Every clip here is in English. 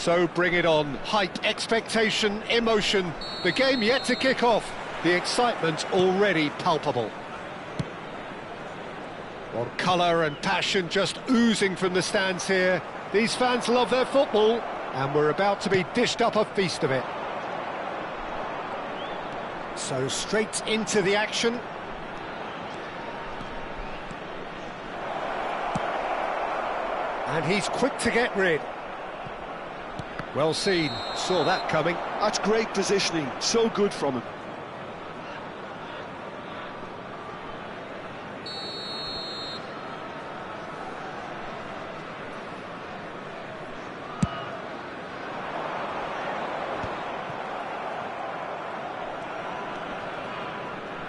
So bring it on. Hype, expectation, emotion. The game yet to kick off. The excitement already palpable. Well, colour and passion just oozing from the stands here. These fans love their football, and we're about to be dished up a feast of it. So straight into the action. And he's quick to get rid. Well seen, saw that coming. That's great positioning, so good from him.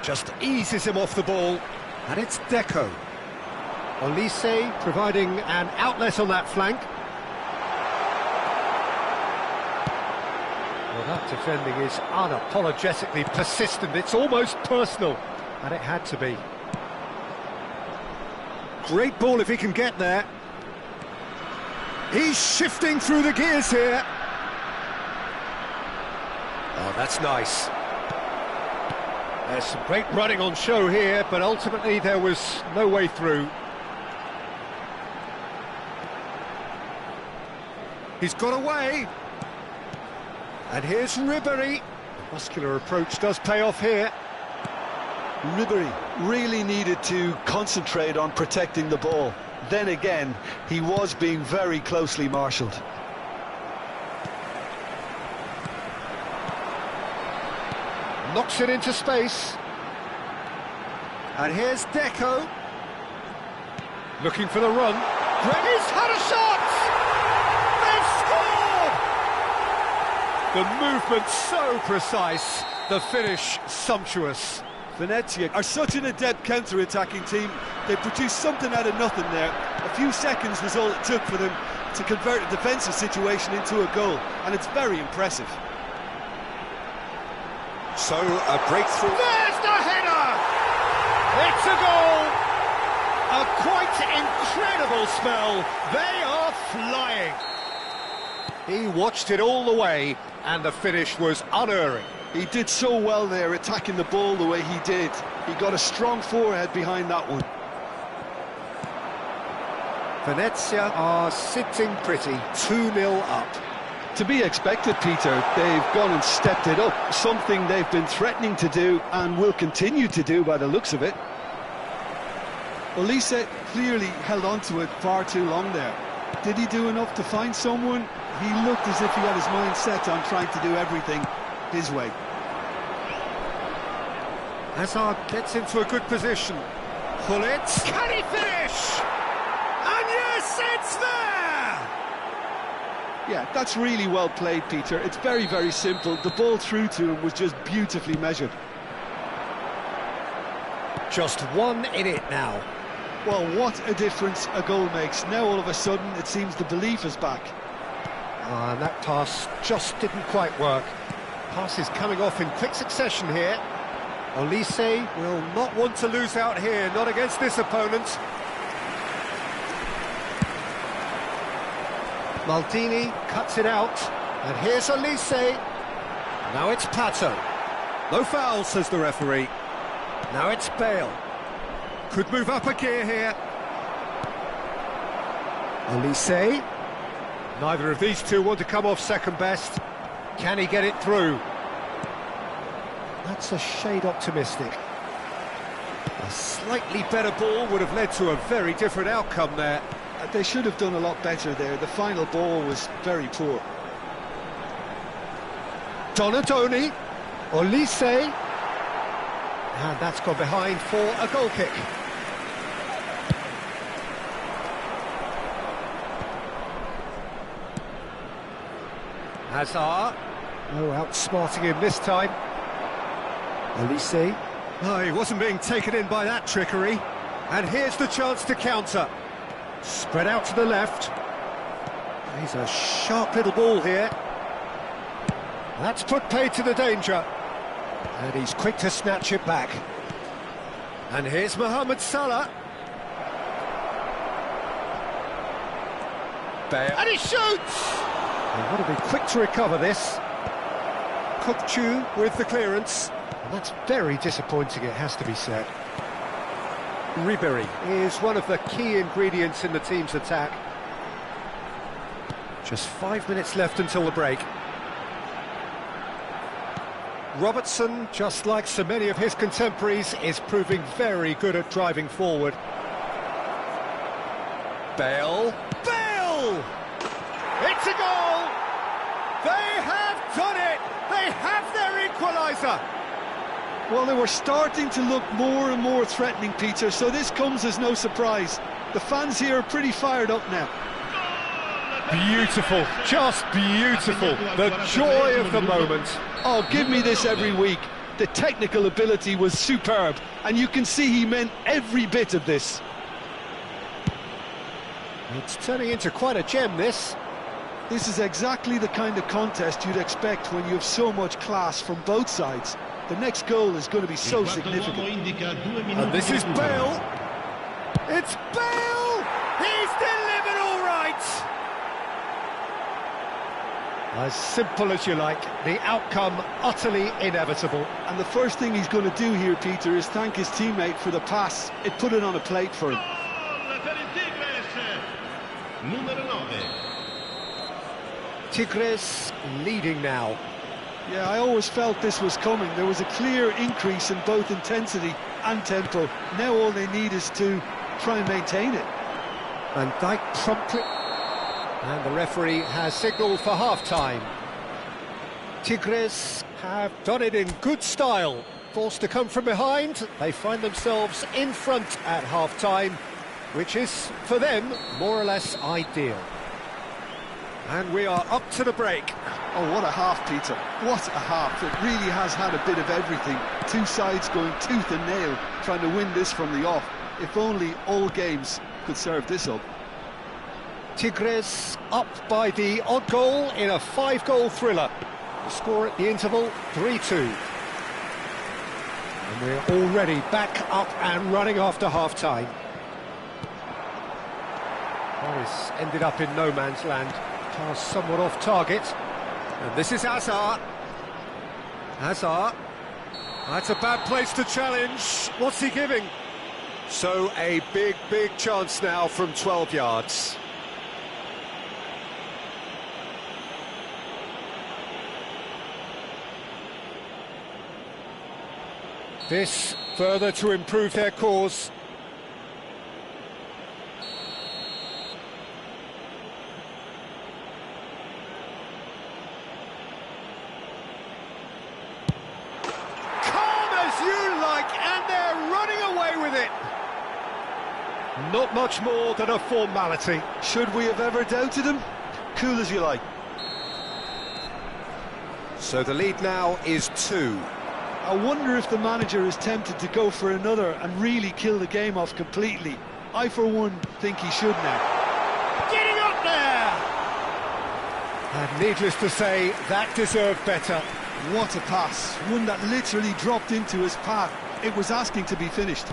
Just eases him off the ball, and it's Deco. Olise providing an outlet on that flank. Well, that defending is unapologetically persistent. It's almost personal, and it had to be. Great ball if he can get there. He's shifting through the gears here. Oh, that's nice. There's some great running on show here, but ultimately there was no way through. He's got away. And here's Ribery. The muscular approach does pay off here. Ribery really needed to concentrate on protecting the ball. Then again, he was being very closely marshalled. Knocks it into space. And here's Deco. Looking for the run. He's had a shot! They've scored! The movement so precise, the finish sumptuous. Venezia are such an adept counter-attacking team. They produced something out of nothing there. A few seconds was all it took for them to convert a defensive situation into a goal, and it's very impressive. So, a breakthrough. There's the header! It's a goal! A quite incredible spell. They are flying. He watched it all the way, and the finish was unerring. He did so well there, attacking the ball the way he did. He got a strong forehead behind that one. Venezia are sitting pretty, 2-0 up. To be expected, Peter. They've gone and stepped it up, something they've been threatening to do and will continue to do by the looks of it. Olise clearly held on to it far too long there. Did he do enough to find someone? He looked as if he had his mind set on trying to do everything his way. Hazard gets into a good position. Pull it. Can he finish? And yes, it's there! Yeah, that's really well played, Peter. It's very, very simple. The ball through to him was just beautifully measured. Just one in it now. Well, what a difference a goal makes. Now all of a sudden it seems the belief is back. And that pass just didn't quite work. Pass is coming off in quick succession here. Olise will not want to lose out here, not against this opponent. Maldini cuts it out, and here's Olise. Now it's Pato. No foul, says the referee. Now it's Bale. Could move up a gear here. Olise. Neither of these two want to come off second best. Can he get it through? That's a shade optimistic. A slightly better ball would have led to a very different outcome there. They should have done a lot better there. The final ball was very poor. Donadoni, Olise, and that's gone behind for a goal kick. Hazard, oh, outsmarting him this time. Olise, oh, he wasn't being taken in by that trickery. And here's the chance to counter. Spread out to the left. He's a sharp little ball here. That's put paid to the danger. And he's quick to snatch it back. And here's Mohamed Salah. Bale. And he shoots! They've got to be quick to recover this. Chu with the clearance. And that's very disappointing, it has to be said. Ribery is one of the key ingredients in the team's attack. Just 5 minutes left until the break. Robertson, just like so many of his contemporaries, is proving very good at driving forward. Bale! Bale! It's a goal! They have done it! They have their equaliser! Well, they were starting to look more and more threatening, Peter, so this comes as no surprise. The fans here are pretty fired up now. Beautiful, just beautiful. The joy of the moment. Oh, give me this every week. The technical ability was superb, and you can see he meant every bit of this. It's turning into quite a gem, this. This is exactly the kind of contest you'd expect when you have so much class from both sides. The next goal is going to be so significant. And this is Bale. It's Bale! He's delivered all right! As simple as you like, the outcome utterly inevitable. And the first thing he's going to do here, Peter, is thank his teammate for the pass. It put it on a plate for him. Tigres leading now. Yeah, I always felt this was coming. There was a clear increase in both intensity and tempo. Now all they need is to try and maintain it. Van Dijk promptly... And the referee has signalled for half-time. Tigres have done it in good style. Forced to come from behind, they find themselves in front at half-time, which is, for them, more or less ideal. And we are up to the break. Oh, what a half, Peter. What a half. It really has had a bit of everything. Two sides going tooth and nail, trying to win this from the off. If only all games could serve this up. Tigres up by the odd goal in a 5-goal thriller. The score at the interval, 3-2. And we're already back up and running after half-time. Paris ended up in no man's land. Pass somewhat off target. And this is Hazard. Hazard. That's a bad place to challenge. What's he giving? So a big, big chance now from 12 yards. This further to improve their cause. Calm as you like, and they're running away with it. Not much more than a formality. Should we have ever doubted him? Cool as you like. So the lead now is 2. I wonder if the manager is tempted to go for another and really kill the game off completely. I, for one, think he should now. Getting up there! And needless to say, that deserved better. What a pass. One that literally dropped into his path. It was asking to be finished.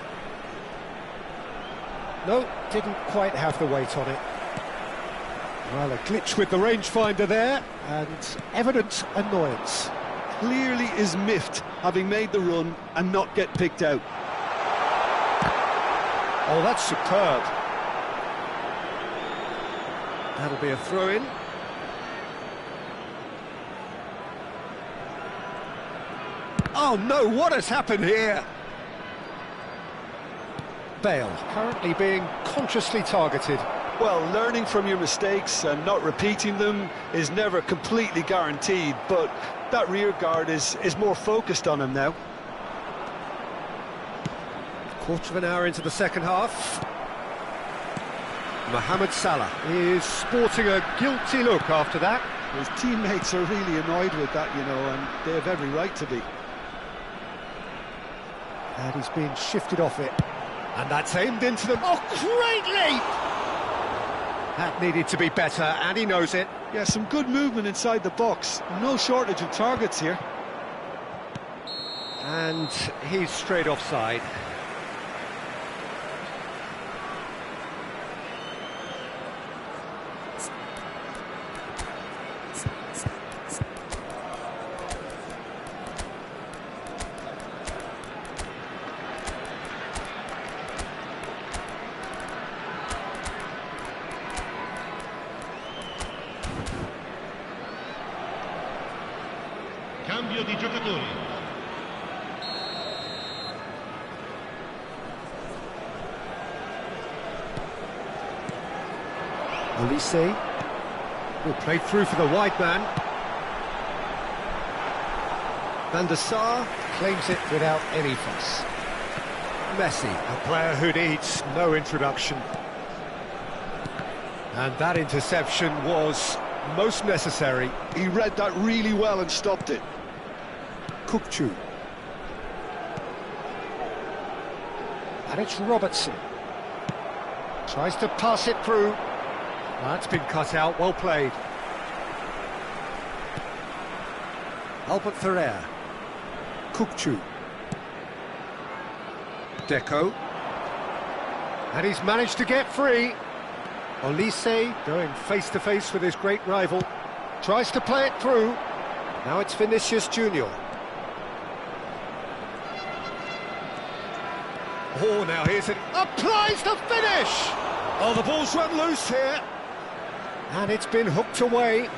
No, didn't quite have the weight on it. Well, a glitch with the rangefinder there, and evident annoyance. Clearly is miffed, having made the run and not get picked out. Oh, that's superb. That'll be a throw-in. Oh no, what has happened here? Bale currently being consciously targeted. Well, learning from your mistakes and not repeating them is never completely guaranteed, but that rear guard is more focused on him now. Quarter of an hour into the second half. Mohamed Salah is sporting a guilty look after that. His teammates are really annoyed with that, you know, and they have every right to be. And he's being shifted off it. And that's aimed into them. Oh, great leap! That needed to be better, and he knows it. Yeah, some good movement inside the box. No shortage of targets here. And he's straight offside. cambio di giocatori. Olise. Will play through for the wide man. Van der Sar claims it without any fuss. Messi, a player who needs no introduction. And that interception was most necessary. He read that really well and stopped it. Kukçu. And it's Robertson. Tries to pass it through. That's been cut out, well played. Albert Ferrer. Kukçu. Deco. And he's managed to get free. Olise going face-to-face with his great rival. Tries to play it through. Now it's Vinicius Junior. Oh, now here's it. Applies the finish! Oh, the ball's run loose here. And it's been hooked away.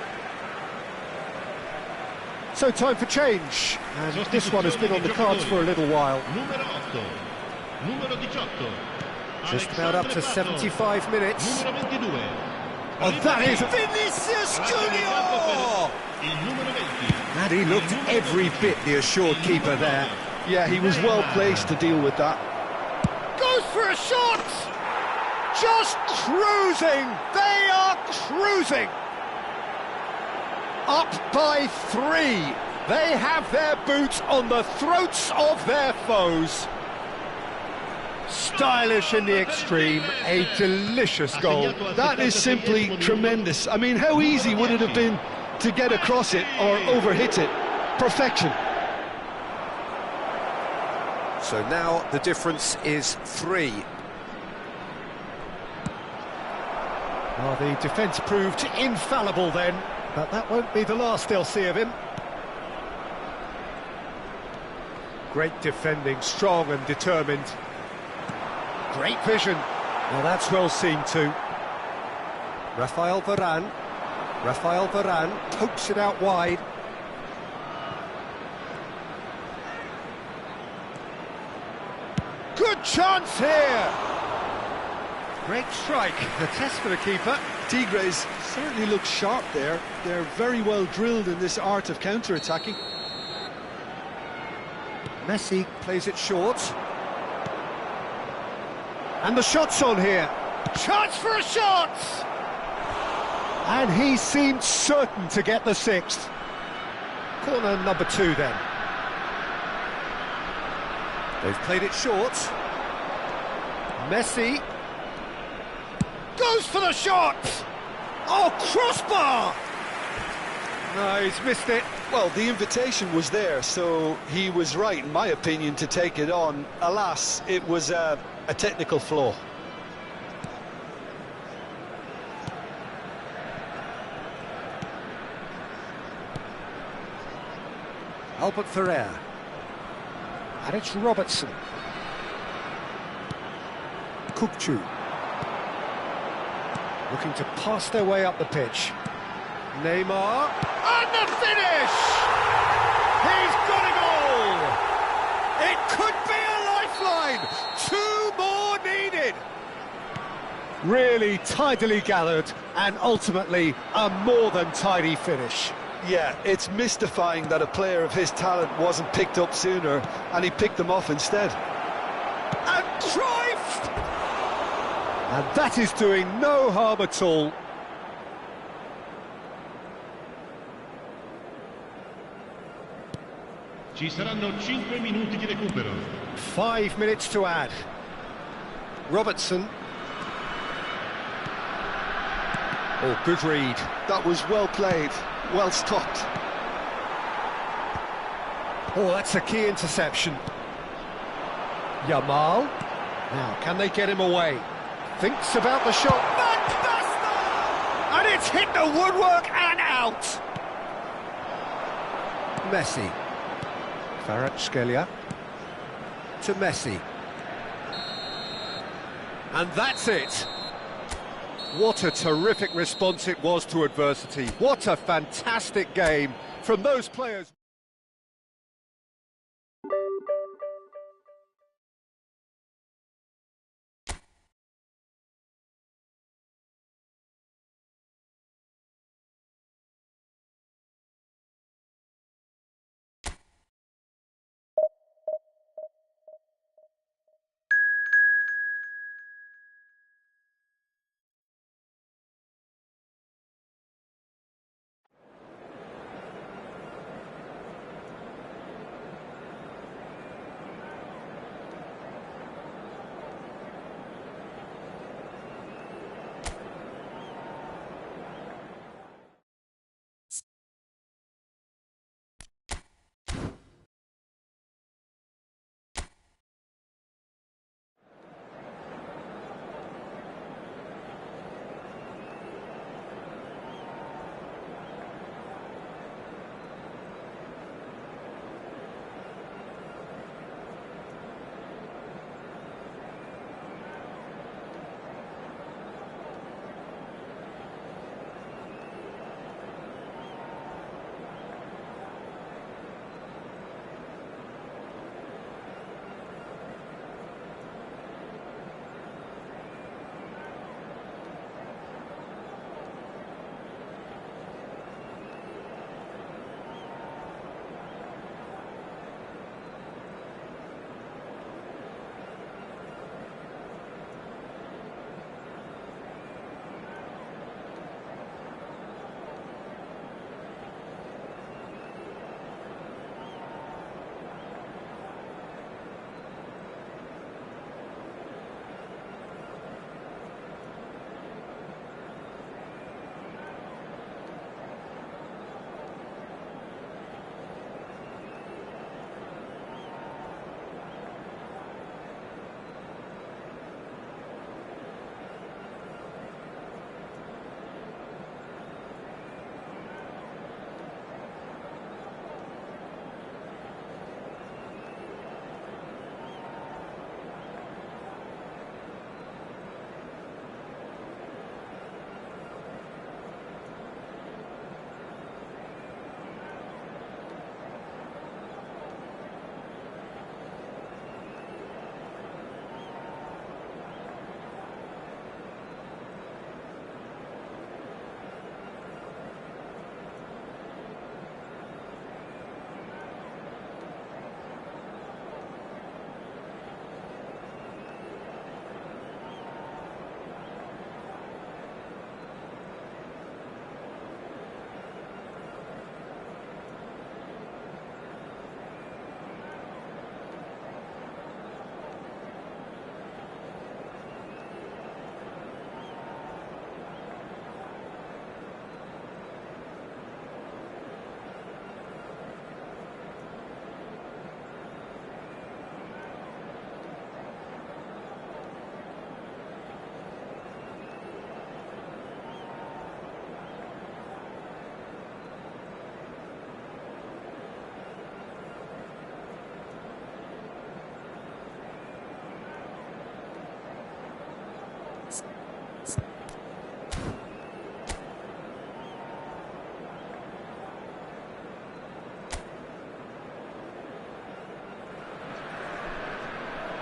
So time for change. And this one has been on the cards for a little while. Just about up to 75 minutes. Oh, that is Vinicius Junior! And he looked every bit the assured keeper there. Yeah, he was well placed to deal with that. Goes for a shot! Just cruising! They are cruising! Up by 3. They have their boots on the throats of their foes. Stylish in the extreme, a delicious goal. That is simply tremendous. I mean, how easy would it have been to get across it or overhit it? Perfection. So now the difference is 3. Well, the defence proved infallible then, but that won't be the last they'll see of him. Great defending, strong and determined. Great vision. Well, that's well seen too. Rafael Varane. Rafael Varane pokes it out wide. Good chance here! Great strike, a test for the keeper. Tigres certainly look sharp there. They're very well drilled in this art of counter-attacking. Messi plays it short. And the shot's on here. Chance for a shot! And he seemed certain to get the 6th. Corner number 2 then. They've played it short. Messi goes for the shot! Oh, crossbar! No, he's missed it. Well, the invitation was there, so he was right, in my opinion, to take it on. Alas, it was a technical flaw. Albert Ferrer. And it's Robertson. Kukçu. Looking to pass their way up the pitch. Neymar. And the finish! He's got a goal! It could be a lifeline! 2 more needed! Really tidily gathered, and ultimately a more than tidy finish. Yeah, it's mystifying that a player of his talent wasn't picked up sooner, and he picked them off instead. And Cruyff! And that is doing no harm at all. Ci saranno 5 minuti di recupero. 5 minutes to add. Robertson. Oh, good read. That was well played, well stopped. Oh, that's a key interception. Yamal. Now, can they get him away? Thinks about the shot. Fantastic! And it's hit the woodwork and out. Messi. Kvaratskhelia to Messi. And that's it. What a terrific response it was to adversity. What a fantastic game from those players.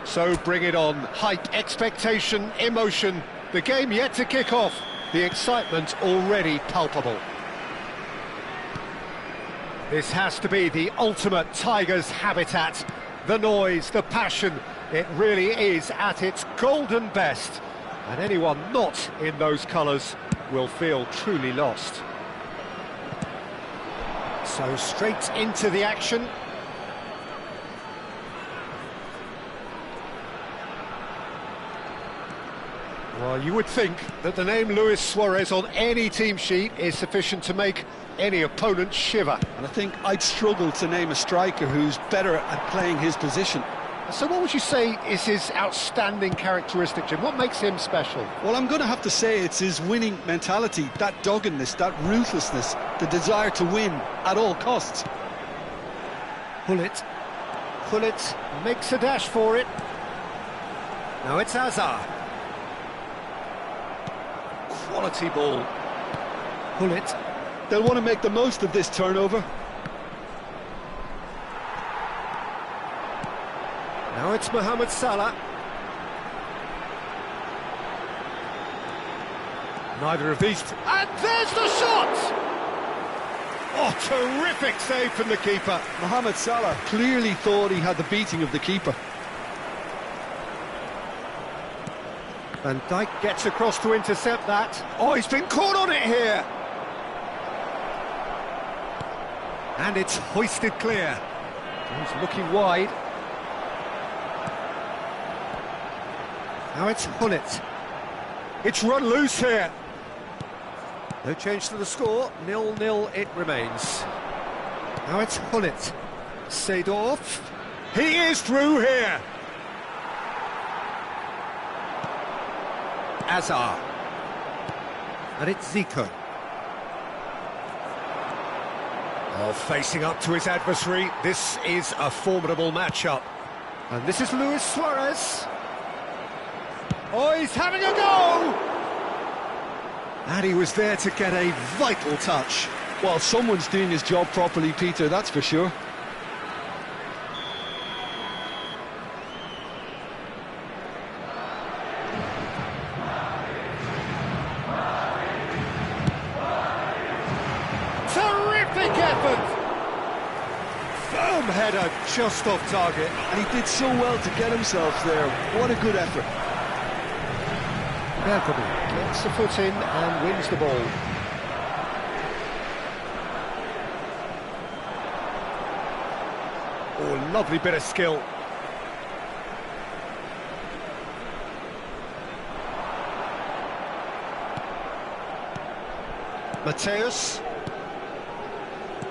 So bring it on. Hype, expectation, emotion. The game yet to kick off. The excitement already palpable. This has to be the ultimate Tigers habitat. The noise, the passion, it really is at its golden best. And anyone not in those colours will feel truly lost. So straight into the action. Well, you would think that the name Luis Suarez on any team sheet is sufficient to make any opponent shiver. And I think I'd struggle to name a striker who's better at playing his position. So what would you say is his outstanding characteristic, Jim? What makes him special? Well, I'm going to have to say it's his winning mentality, that doggedness, that ruthlessness, the desire to win at all costs. Pullet makes a dash for it. Now it's Hazard. Quality ball. Pullet. They'll want to make the most of this turnover. Now it's Mohamed Salah. Neither of these... And there's the shot! Oh, terrific save from the keeper. Mohamed Salah clearly thought he had the beating of the keeper. Van Dijk gets across to intercept that. Oh, he's been caught on it here. And it's hoisted clear. He's looking wide. Now it's Hullet. It's run loose here. No change to the score. 0-0 it remains. Now it's Hullet. Seedorf. He is through here. Hazard. And it's Zico. Oh, facing up to his adversary. This is a formidable matchup. And this is Luis Suarez. Oh, he's having a go! And he was there to get a vital touch. Well, someone's doing his job properly, Peter, that's for sure. Terrific effort! Firm header just off target. And he did so well to get himself there. What a good effort. Bergkamp gets the foot in and wins the ball. Oh, lovely bit of skill. Mateus.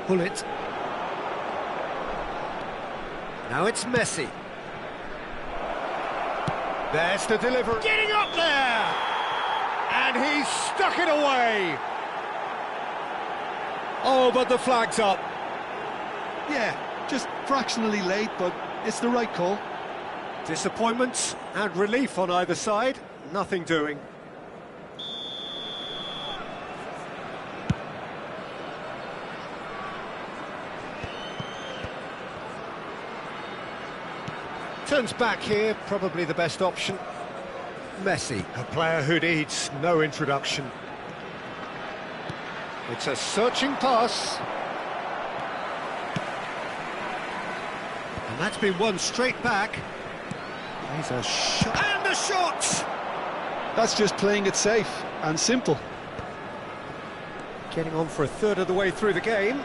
Pull it. Now it's Messi. There's the delivery. Getting up there! And he's stuck it away! Oh, but the flag's up. Yeah, just fractionally late, but it's the right call. Disappointment and relief on either side. Nothing doing. Turns back here, probably the best option. Messi, a player who needs no introduction. It's a searching pass. And that's been won straight back. Here's a shot. And a shot! That's just playing it safe and simple. Getting on for a third of the way through the game.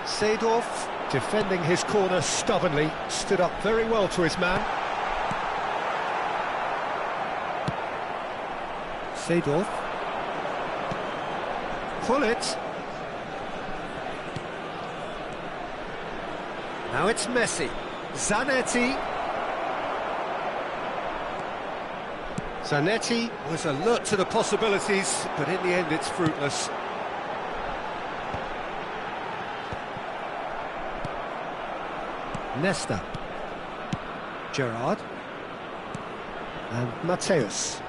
Seedorf, defending his corner stubbornly, stood up very well to his man. Seedorf. Pull it. Now it's Messi. Zanetti. Zanetti was alert to the possibilities, but in the end it's fruitless. Nesta. Gerrard. And Mateus.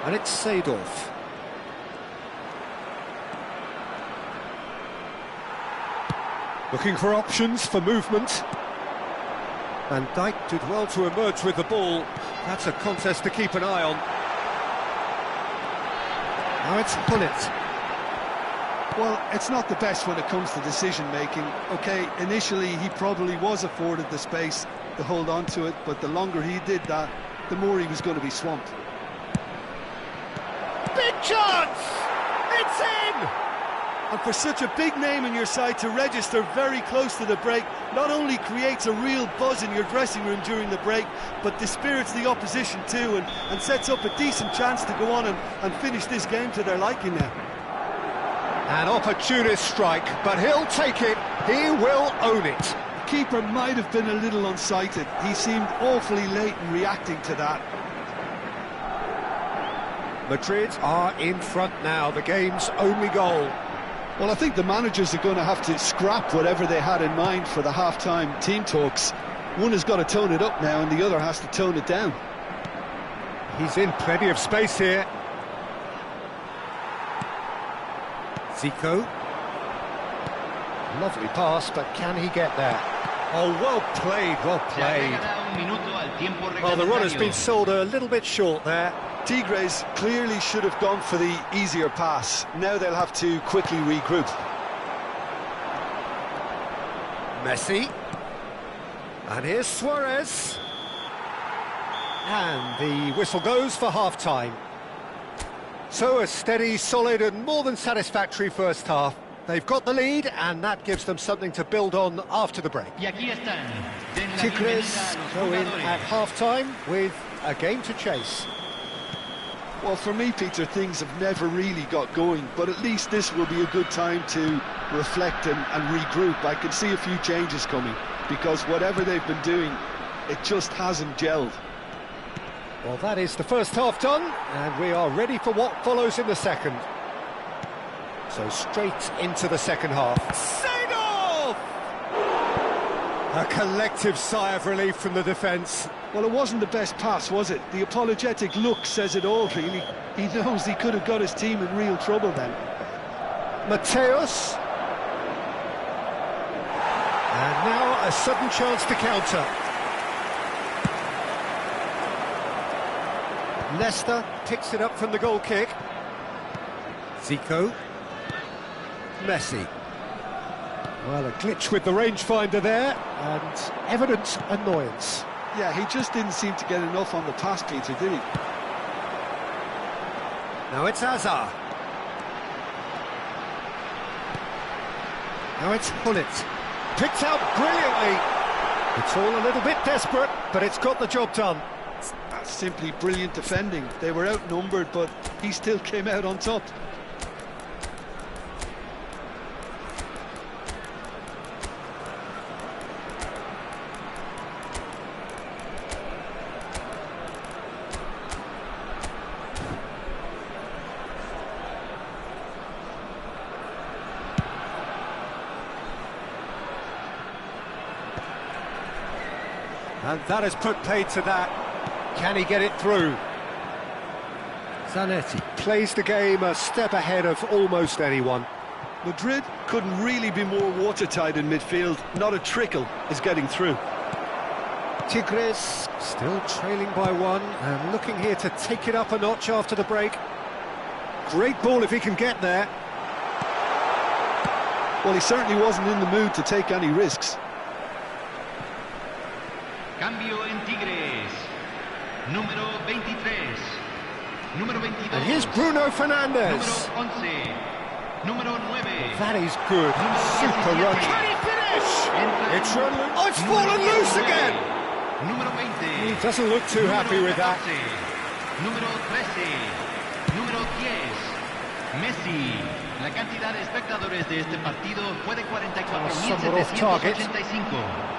And it's Seedorf. Looking for options for movement. And Dijk did well to emerge with the ball. That's a contest to keep an eye on. Now it's Gullit. Well, it's not the best when it comes to decision-making. OK, initially he probably was afforded the space to hold on to it, but the longer he did that, the more he was going to be swamped. Big chance! It's in! And for such a big name in your side to register very close to the break, not only creates a real buzz in your dressing room during the break, but dispirits the opposition too, and sets up a decent chance to go on and finish this game to their liking now. An opportunist strike, but he'll take it. He will own it. The keeper might have been a little unsighted. He seemed awfully late in reacting to that. Madrid are in front now, the game's only goal. Well, I think the managers are going to have to scrap whatever they had in mind for the half-time team talks. One has got to tone it up now and the other has to tone it down. He's in plenty of space here. Zico. Lovely pass, but can he get there? Oh, well played, well played. Well, the runner's been sold a little bit short there. Tigres clearly should have gone for the easier pass. Now they'll have to quickly regroup. Messi. And here's Suarez. And the whistle goes for half-time. So a steady, solid and more than satisfactory first half. They've got the lead and that gives them something to build on after the break. Tigres go in at half-time with a game to chase. Well, for me, Peter, things have never really got going, but at least this will be a good time to reflect and regroup. I can see a few changes coming, because whatever they've been doing, it just hasn't gelled. Well, that is the first half done, and we are ready for what follows in the second. So straight into the second half. Seedorf! A collective sigh of relief from the defence. Well, it wasn't the best pass, was it? The apologetic look says it all, really. He knows he could have got his team in real trouble then. Mateus. And now a sudden chance to counter. Leicester picks it up from the goal kick. Zico. Messi. Well, a glitch with the rangefinder there, and evident annoyance. Yeah, he just didn't seem to get enough on the pass, Peter, did he? Now it's Hazard. Now it's Gullit. Picked out brilliantly. It's all a little bit desperate, but it's got the job done. That's simply brilliant defending. They were outnumbered, but he still came out on top. And that has put paid to that. Can he get it through? Zanetti plays the game a step ahead of almost anyone. Madrid couldn't really be more watertight in midfield. Not a trickle is getting through. Tigres still trailing by one and looking here to take it up a notch after the break. Great ball if he can get there. Well, he certainly wasn't in the mood to take any risks. Cambio en Tigres. Número 23. Número 22. And here's Bruno Fernandes. Número 11. Número 9. That is good. Super run. Can he finish? It's run. Oh, it's fallen loose again. Número 20. He doesn't look too happy with that. Número 13. Número 10. Messi. La cantidad de espectadores de este partido fue de 44.785.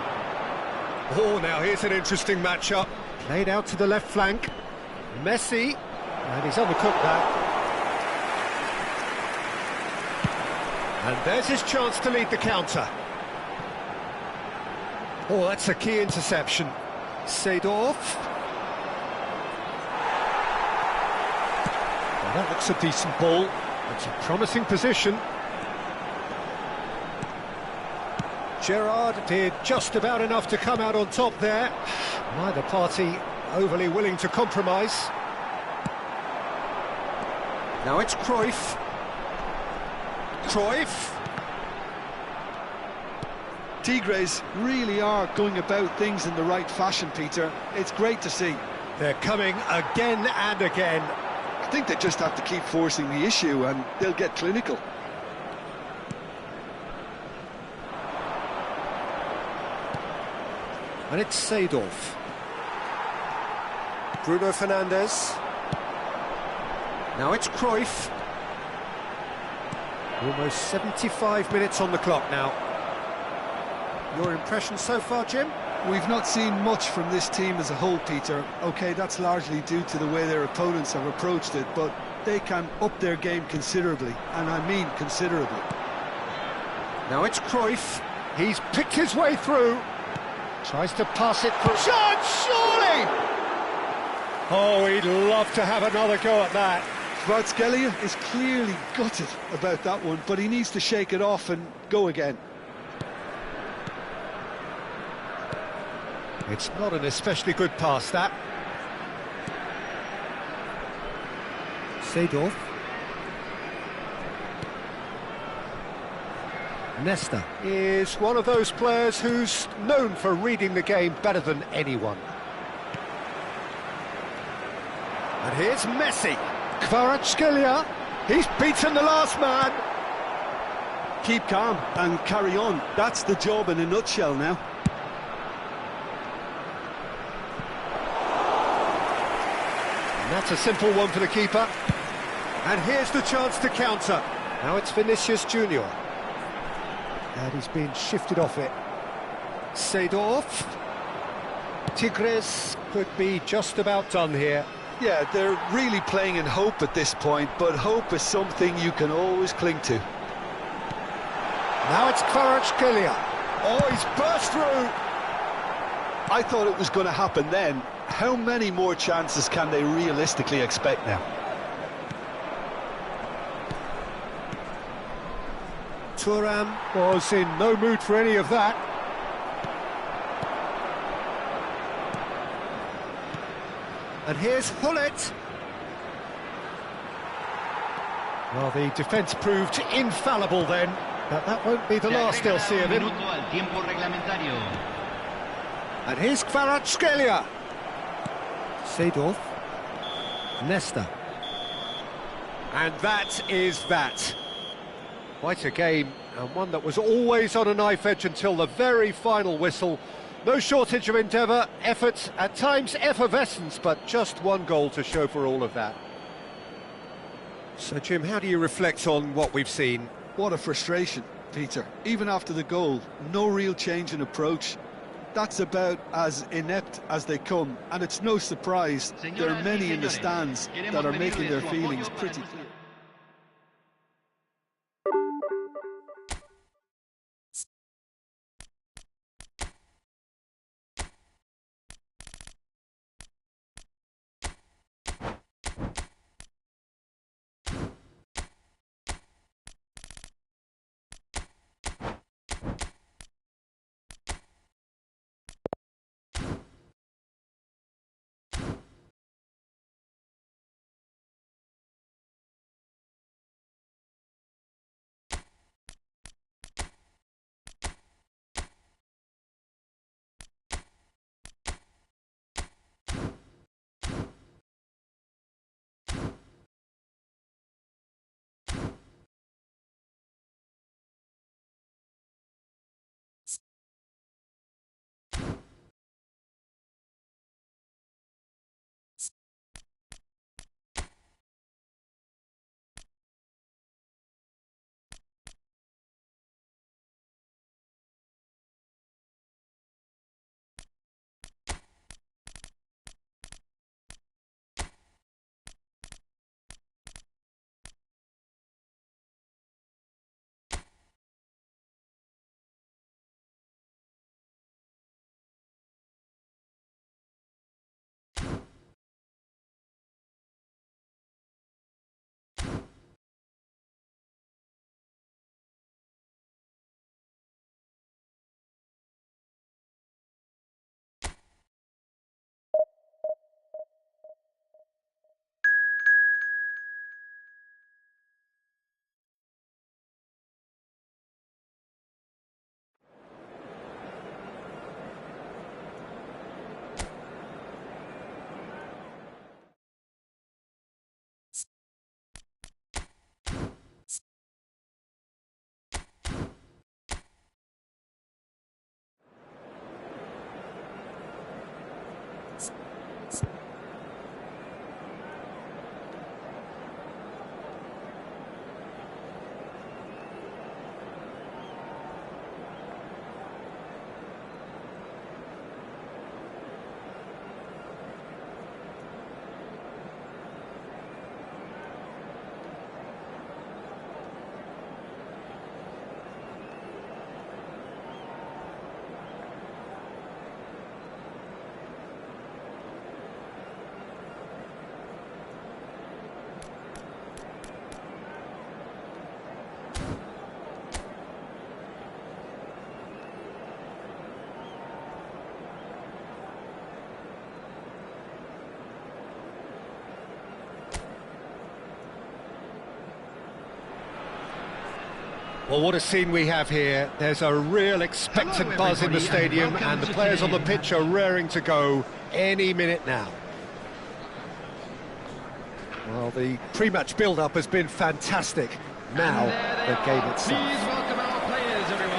Oh, now here's an interesting matchup. Played out to the left flank. Messi, and he's undercooked that. And there's his chance to lead the counter. Oh, that's a key interception. Seedorf. Well, that looks a decent ball. It's a promising position. Gerrard did just about enough to come out on top there. Neither party overly willing to compromise. Now it's Cruyff. Cruyff. Tigres really are going about things in the right fashion, Peter. It's great to see. They're coming again and again. I think they just have to keep forcing the issue and they'll get clinical. And it's Seedorf. Bruno Fernandes. Now it's Cruyff. Almost 75 minutes on the clock now. Your impression so far, Jim? We've not seen much from this team as a whole, Peter. OK, that's largely due to the way their opponents have approached it, but they can up their game considerably, and I mean considerably. Now it's Cruyff. He's picked his way through. Tries to pass it through. Shot, surely! Oh, he'd love to have another go at that. Kvaratskhelia is clearly gutted about that one, but he needs to shake it off and go again. It's not an especially good pass, that. Seedorf. Nesta is one of those players who's known for reading the game better than anyone. And here's Messi. Kvaratskhelia. He's beaten the last man. Keep calm and carry on. That's the job in a nutshell now. And that's a simple one for the keeper. And here's the chance to counter. Now it's Vinicius Junior. And he's been shifted off it. Seedorf. Tigres could be just about done here. Yeah, they're really playing in hope at this point, but hope is something you can always cling to. Now it's Kvaratskhelia. Oh, he's burst through. I thought it was going to happen then. How many more chances can they realistically expect now? Thuram was in no mood for any of that. And here's Hullet. Well, the defence proved infallible then, but that won't be the last they'll see of him. And here's Kvaratskhelia. Seedorf. Nesta. And that is that. Quite a game, and one that was always on a knife edge until the very final whistle. No shortage of endeavour, effort, at times effervescence, but just one goal to show for all of that. So, Jim, how do you reflect on what we've seen? What a frustration, Peter. Even after the goal, no real change in approach. That's about as inept as they come, and it's no surprise there are many in the stands that are making their feelings pretty clear. Well, what a scene we have here. There's a real expectant buzz in the stadium, and the players on the pitch are raring to go any minute now. Well, the pre-match build-up has been fantastic. Now, the game itself. Please welcome our players, everyone.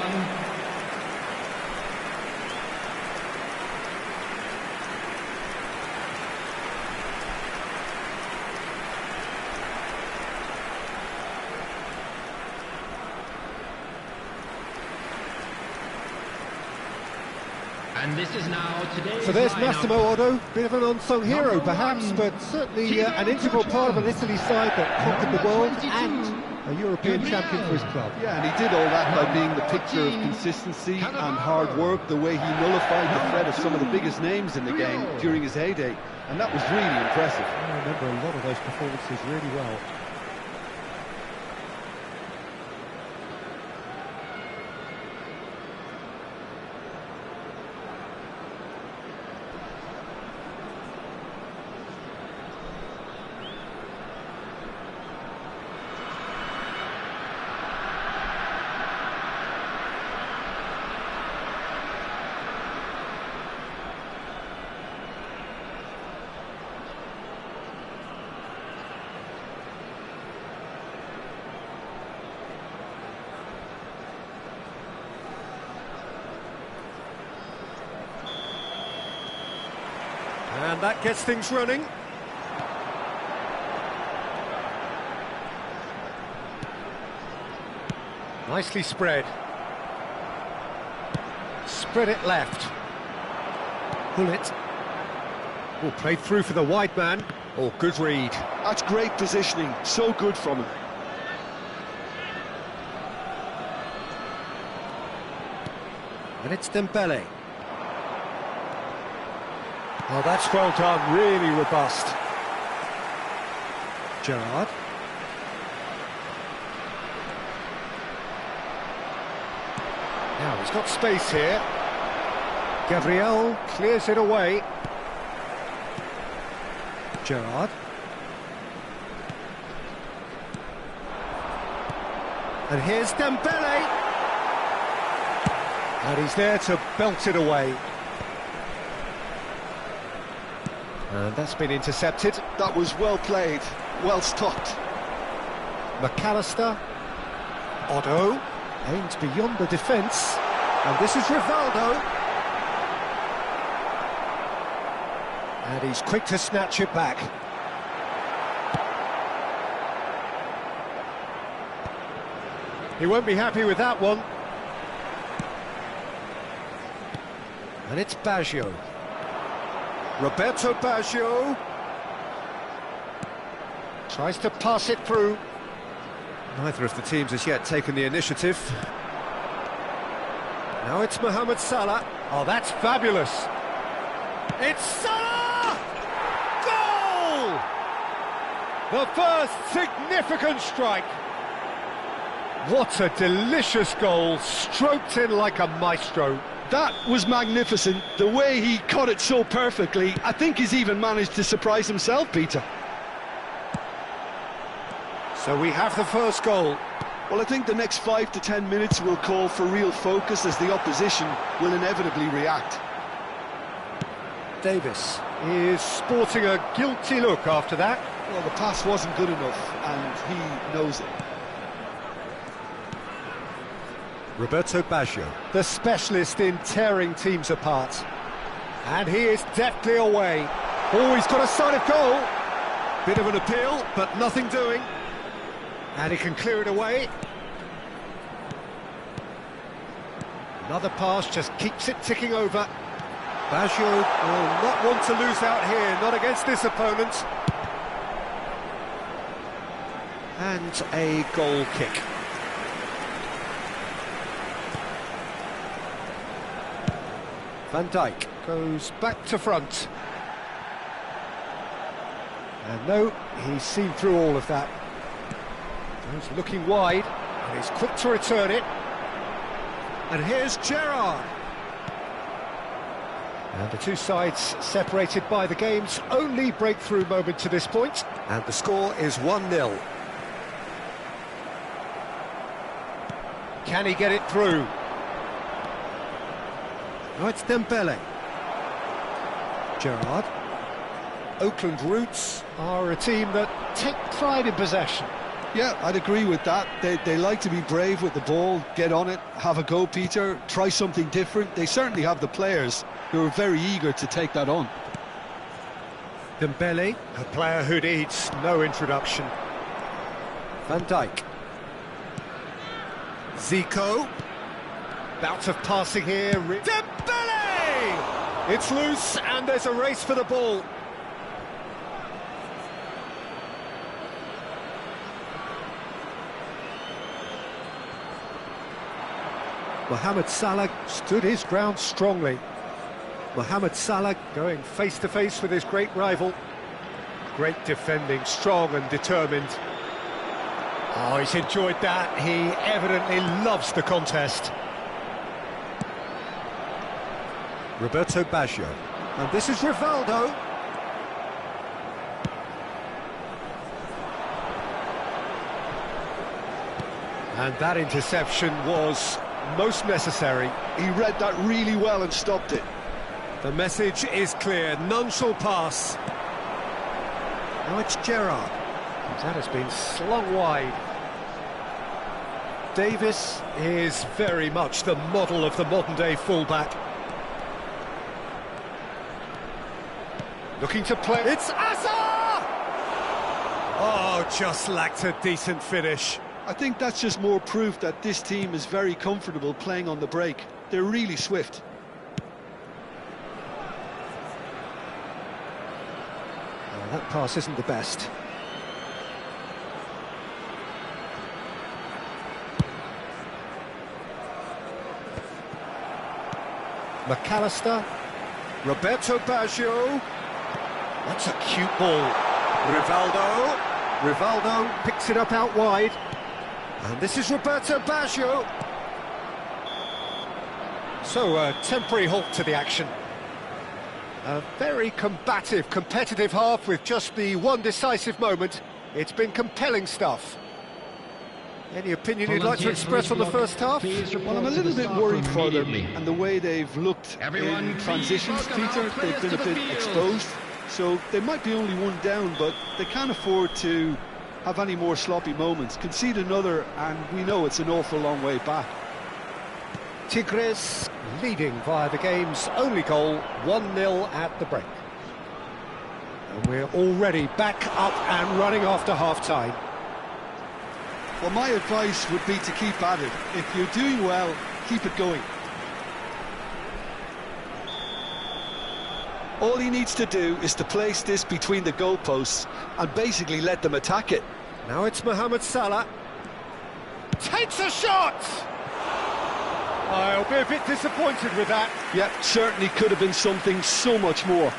And this is now today's So there's lineup. Massimo Otto, bit of an unsung hero perhaps, but certainly an integral part of an Italy side that conquered the world and a European champion for his club. Yeah, and he did all that by being the picture of consistency and hard work, the way he nullified the threat of some of the biggest names in the game during his heyday, and that was really impressive. I remember a lot of those performances really well. And that gets things running. Nicely spread. Spread it left. Pull it. Oh, played through for the wide man. Oh, good read. That's great positioning, so good from him. And it's Dembele. Oh, that's well done, really robust. Gerrard. Now, he's got space here. Gabriel clears it away. Gerrard. And here's Dembele. And he's there to belt it away. And that's been intercepted. That was well played, well stopped. McAllister. Otto. Aimed beyond the defence. And this is Rivaldo. And he's quick to snatch it back. He won't be happy with that one. And it's Baggio. Roberto Baggio tries to pass it through. Neither of the teams has yet taken the initiative. Now it's Mohamed Salah. Oh, that's fabulous. It's Salah! Goal! The first significant strike. What a delicious goal, stroked in like a maestro. That was magnificent. The way he cut it so perfectly, I think he's even managed to surprise himself, Peter. So we have the first goal. Well, I think the next 5 to 10 minutes will call for real focus as the opposition will inevitably react. Davis is sporting a guilty look after that. Well, the pass wasn't good enough, and he knows it. Roberto Baggio, the specialist in tearing teams apart. And he is deftly away. Oh, he's got a sight of goal. Bit of an appeal, but nothing doing. And he can clear it away. Another pass just keeps it ticking over. Baggio will not want to lose out here, not against this opponent. And a goal kick. Van Dijk goes back to front. And no, he's seen through all of that. He's looking wide, and he's quick to return it. And here's Gerrard. And the two sides separated by the game's only breakthrough moment to this point. And the score is 1-0. Can he get it through? Now it's Dembele. Gerrard. Oakland Roots are a team that take pride in possession. Yeah, I'd agree with that. They like to be brave with the ball, get on it, have a go, Peter, try something different. They certainly have the players who are very eager to take that on. Dembele, a player who needs no introduction. Van Dijk. Zico. Bout of passing here. Dembele! It's loose and there's a race for the ball. Mohamed Salah stood his ground strongly. Mohamed Salah going face-to-face with his great rival. Great defending, strong and determined. Oh, he's enjoyed that. He evidently loves the contest. Roberto Baggio. And this is Rivaldo. And that interception was most necessary. He read that really well and stopped it. The message is clear, none shall pass. Now it's Gerrard. That has been slung wide. Davis is very much the model of the modern-day fullback. Looking to play. It's Asa! Oh, just lacked a decent finish. I think that's just more proof that this team is very comfortable playing on the break. They're really swift. Oh, that pass isn't the best. McAllister. Roberto Baggio. That's a cute ball. Rivaldo picks it up out wide. And this is Roberto Baggio. So, a temporary halt to the action. A very combative, competitive half with just the one decisive moment. It's been compelling stuff. Any opinion you'd like to express on the first half? Well, I'm a little bit worried for them and the way they've looked in transitions, Peter. They've been a bit exposed, so they might be only one down, but they can't afford to have any more sloppy moments. Concede another, and we know it's an awful long way back. Tigres leading via the game's only goal, 1-0 at the break. And we're already back up and running after half-time. Well, my advice would be to keep at it. If you're doing well, keep it going. All he needs to do is to place this between the goalposts and basically let them attack it. Now it's Mohamed Salah. Takes a shot! I'll be a bit disappointed with that. Yeah, certainly could have been something so much more.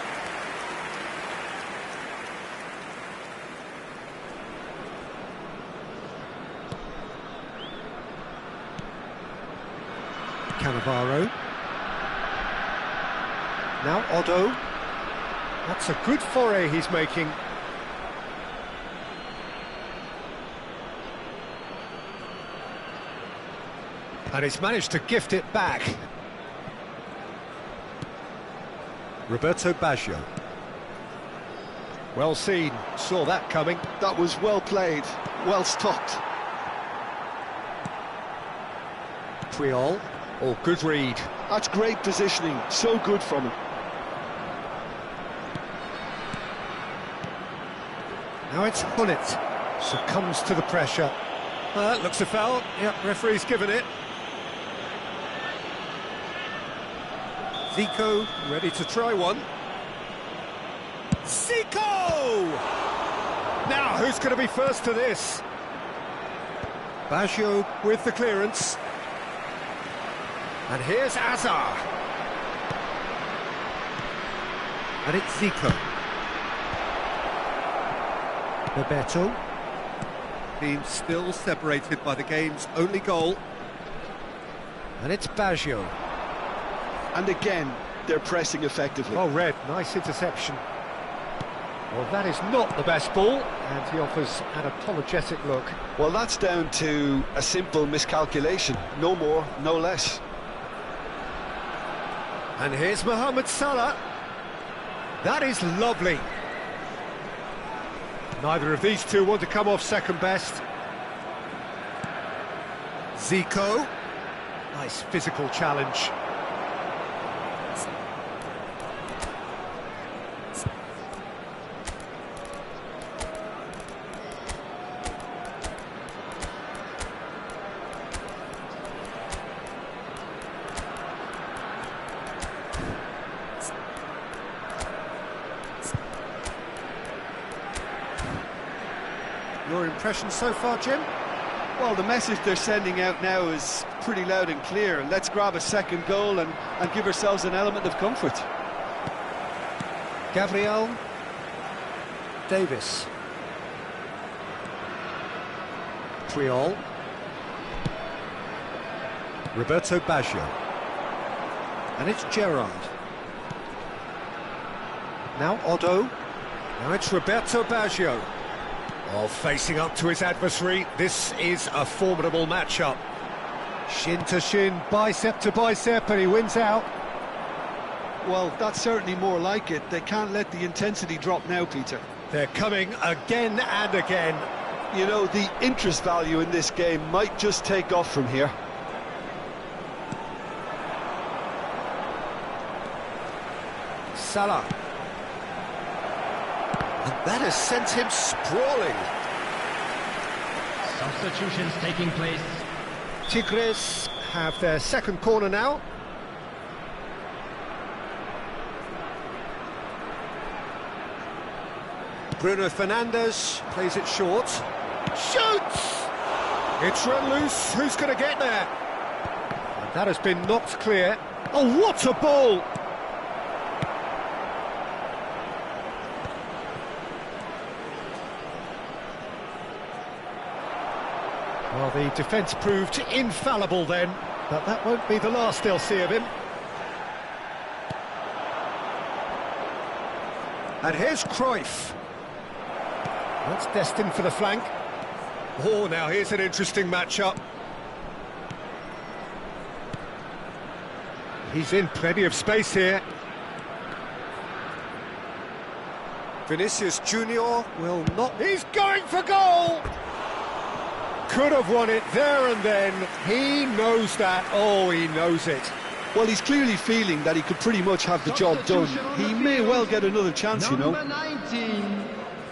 Cannavaro. Now Otto. That's a good foray he's making. And he's managed to gift it back. Roberto Baggio. Well seen, saw that coming. That was well played, well stopped. Puyol. Oh, good read. That's great positioning, so good from him. Now it's Hunnit. Succumbs to the pressure. That looks a foul. Yep, referee's given it. Zico ready to try one. Zico! Now, who's going to be first to this? Baggio with the clearance. And here's Azar. And it's Zico. Bebeto. Team still separated by the game's only goal. And it's Baggio. And again, they're pressing effectively. Oh, Red, nice interception. Well, that is not the best ball, And he offers an apologetic look. Well, that's down to a simple miscalculation. No more, no less. And here's Mohamed Salah. That is lovely. Neither of these two want to come off second best. Zico. Nice physical challenge. Your impression so far, Jim? Well, the message they're sending out now is pretty loud and clear. Let's grab a second goal and give ourselves an element of comfort. Gabriel Davis. Triol. Roberto Baggio. And it's Gerrard. Now Otto. Now it's Roberto Baggio. Oh, facing up to his adversary, this is a formidable matchup. Shin to shin, bicep to bicep, and he wins out. Well, that's certainly more like it. They can't let the intensity drop now, Peter. They're coming again and again. You know, the interest value in this game might just take off from here. Salah. And that has sent him sprawling. Substitutions taking place. Tigres have their second corner now. Bruno Fernandes plays it short. Shoots! It's run loose. Who's going to get there? And that has been knocked clear. Oh, what a ball! Well, the defence proved infallible then, but that won't be the last they'll see of him. And here's Cruyff. That's destined for the flank. Oh, now here's an interesting matchup. He's in plenty of space here. Vinicius Junior will not... He's going for goal! Could have won it there and then. He knows that. Oh, he knows it. Well, he's clearly feeling that he could pretty much have the job done. He may well get another chance, you know. Number 19,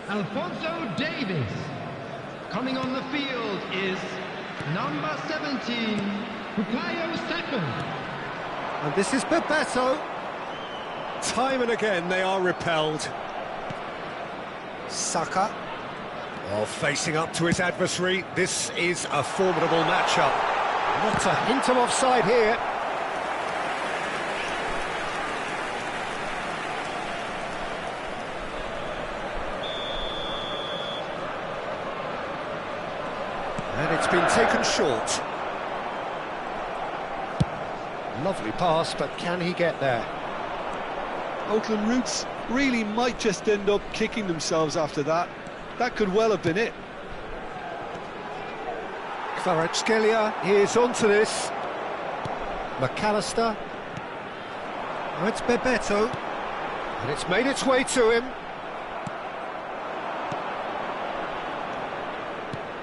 Alphonso Davies. Coming on the field is number 17, Bukayo Saka. And this is Bebeto. Time and again they are repelled. Saka. Oh, facing up to his adversary. This is a formidable matchup. Not a hint of offside here. And it's been taken short. Lovely pass, but can he get there? Oakland Roots really might just end up kicking themselves after that. That could well have been it. Kvaratskhelia is onto this. McAllister. Oh, it's Bebeto. And it's made its way to him.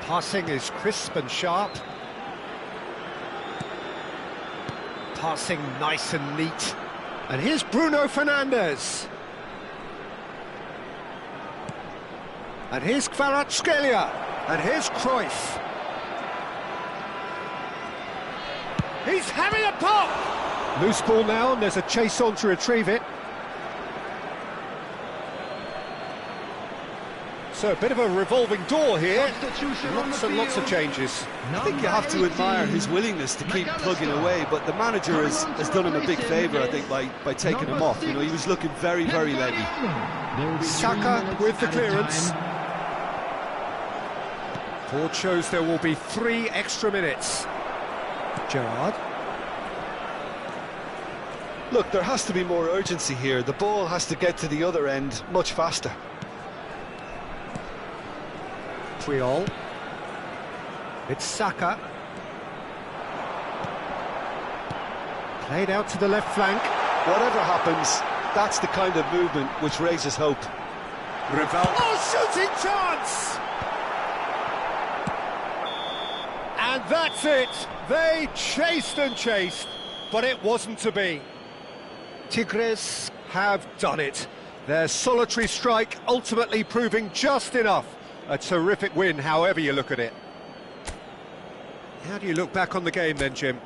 Passing is crisp and sharp. Passing nice and neat. And here's Bruno Fernandes. And here's Kvaratskhelia. And here's Cruyff. He's having a pop! Loose ball now, and there's a chase on to retrieve it. So a bit of a revolving door here. Lots and lots of changes. I think you have to admire his willingness to keep plugging away, but the manager has done him a big favour, I think, by taking him off. You know, he was looking very, very leggy. Saka with the clearance. Ford shows there will be 3 extra minutes. Gerrard. Look, there has to be more urgency here. The ball has to get to the other end much faster. Montreal. It's Saka. Played out to the left flank. Whatever happens, that's the kind of movement which raises hope. Rival. Oh, shooting chance! And that's it. They chased and chased, but it wasn't to be. Tigres have done it. Their solitary strike ultimately proving just enough. A terrific win, however you look at it. How do you look back on the game then, Jim?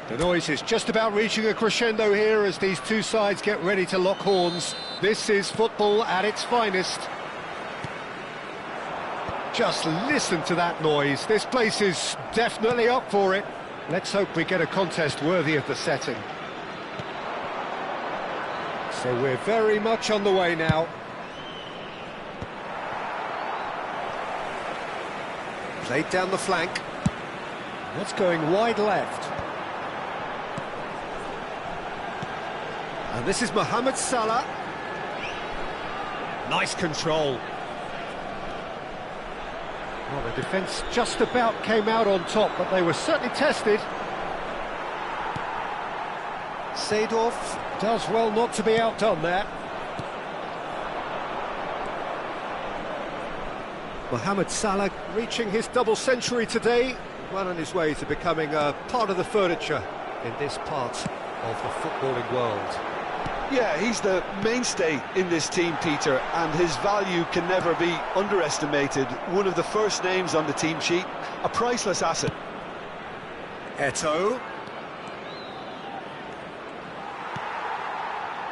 The noise is just about reaching a crescendo here as these two sides get ready to lock horns. This is football at its finest. Just listen to that noise. This place is definitely up for it. Let's hope we get a contest worthy of the setting. So we're very much on the way now. Played down the flank. That's going wide left. And this is Mohamed Salah. Nice control. Well, the defence just about came out on top, but they were certainly tested. Seedorf does well not to be outdone there. Mohamed Salah reaching his double century today, well on his way to becoming a part of the furniture in this part of the footballing world. Yeah, he's the mainstay in this team, Peter, and his value can never be underestimated. One of the first names on the team sheet, a priceless asset. Eto'o.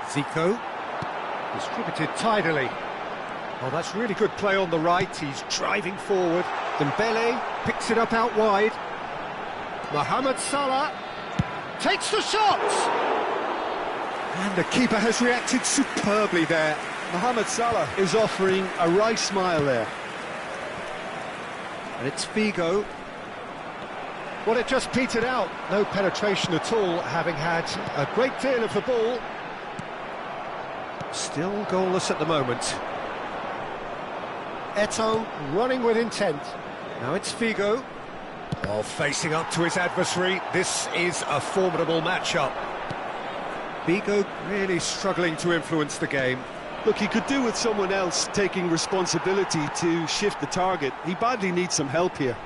Zico. Distributed tidily. Oh, that's really good play on the right. He's driving forward. Dembele picks it up out wide. Mohamed Salah takes the shot! And the keeper has reacted superbly there. Mohamed Salah is offering a wry smile there. And it's Figo. Well, it just petered out. No penetration at all, having had a great deal of the ball. Still goalless at the moment. Eto'o running with intent. Now it's Figo. Oh, facing up to his adversary. This is a formidable matchup. Figo really struggling to influence the game. Look, he could do with someone else taking responsibility to shift the target. He badly needs some help here.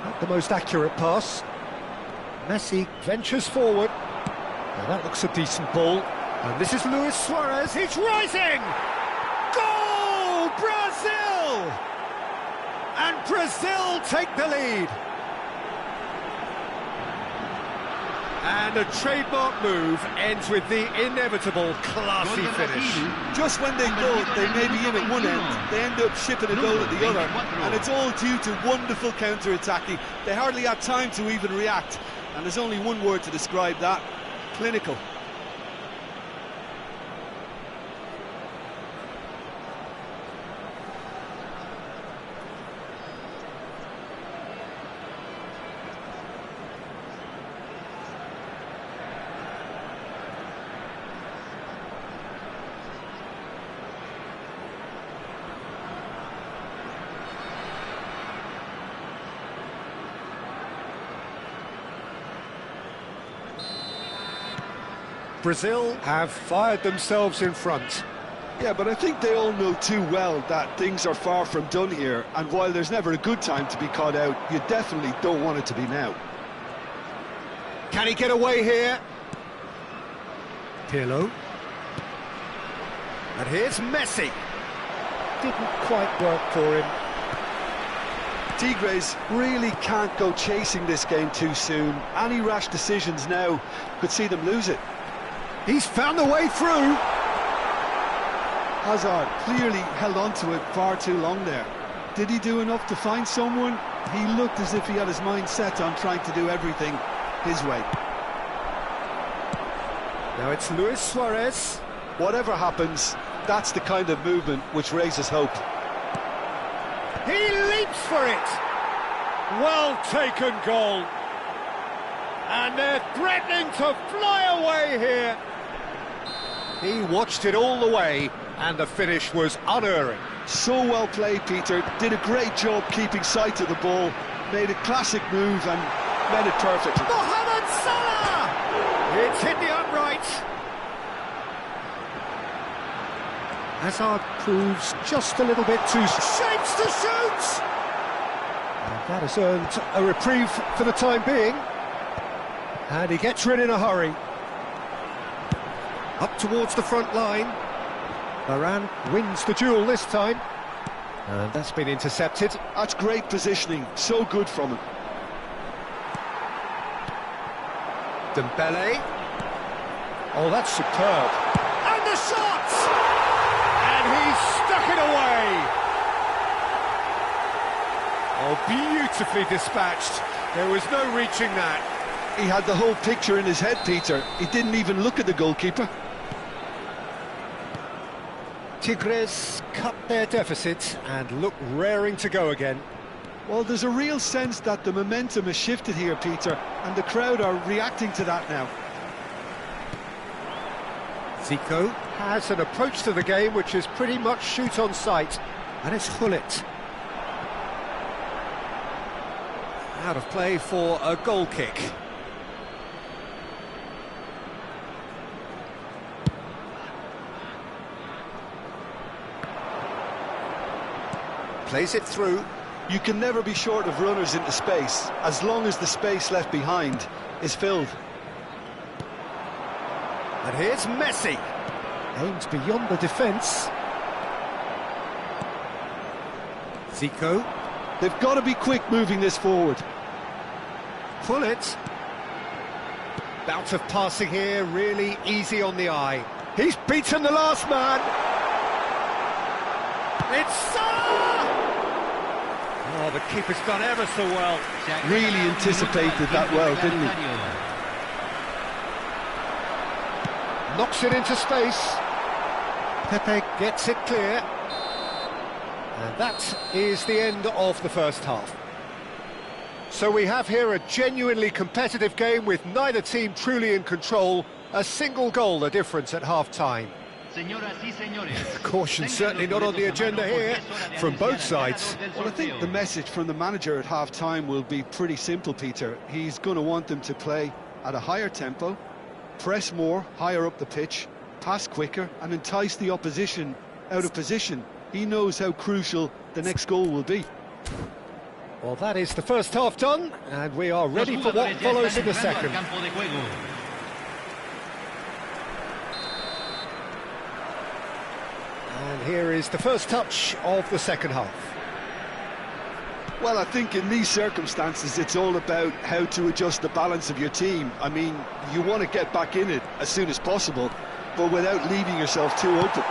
Not the most accurate pass. Messi ventures forward. Now that looks a decent ball. And this is Luis Suarez, he's rising! Goal! Brazil! And Brazil take the lead. And a trademark move ends with the inevitable classy finish. Just when they thought they may be in at one end, they end up shipping a goal at the other, and it's all due to wonderful counter-attacking. They hardly had time to even react, and there's only one word to describe that: clinical. Brazil have fired themselves in front. Yeah, but I think they all know too well that things are far from done here, and while there's never a good time to be caught out, you definitely don't want it to be now. Can he get away here? Pirlo. And here's Messi. Didn't quite work for him. Tigres really can't go chasing this game too soon. Any rash decisions now could see them lose it. He's found the way through. Hazard clearly held on to it far too long there. Did he do enough to find someone? He looked as if he had his mind set on trying to do everything his way. Now it's Luis Suarez. Whatever happens, that's the kind of movement which raises hope. He leaps for it. Well taken goal. And they're threatening to fly away here. He watched it all the way, and the finish was unerring. So well played, Peter. Did a great job keeping sight of the ball. Made a classic move and made it perfectly. Mohamed Salah! It's hit the upright. Hazard proves just a little bit too... Shapes to shoot! And that has earned a reprieve for the time being. And he gets rid in a hurry. Up towards the front line. Varane wins the duel this time. And that's been intercepted. That's great positioning. So good from him. Dembele. Oh, that's superb. And the shot! And he's stuck it away. Oh, beautifully dispatched. There was no reaching that. He had the whole picture in his head, Peter. He didn't even look at the goalkeeper. Tigres cut their deficit and look raring to go again. Well, there's a real sense that the momentum has shifted here, Peter, and the crowd are reacting to that now. Zico has an approach to the game which is pretty much shoot on sight, and it's Gullit. Out of play for a goal kick. Plays it through. You can never be short of runners into space, as long as the space left behind is filled. And here's Messi. Aims beyond the defence. Zico. They've got to be quick moving this forward. Gullit. Bout of passing here, really easy on the eye. He's beaten the last man. It's Salah! Oh, the keeper's done ever so well. Really anticipated that well, didn't he? Knocks it into space. Pepe gets it clear. And that is the end of the first half. So we have here a genuinely competitive game with neither team truly in control. A single goal the difference at half-time. Caution certainly not on the agenda here from both sides. Well, I think the message from the manager at half-time will be pretty simple, Peter. He's going to want them to play at a higher tempo, press more, higher up the pitch, pass quicker and entice the opposition out of position. He knows how crucial the next goal will be. Well, that is the first half done, and we are ready for what follows in the second. And here is the first touch of the second half. Well, I think in these circumstances it's all about how to adjust the balance of your team. I mean, you want to get back in it as soon as possible, but without leaving yourself too open.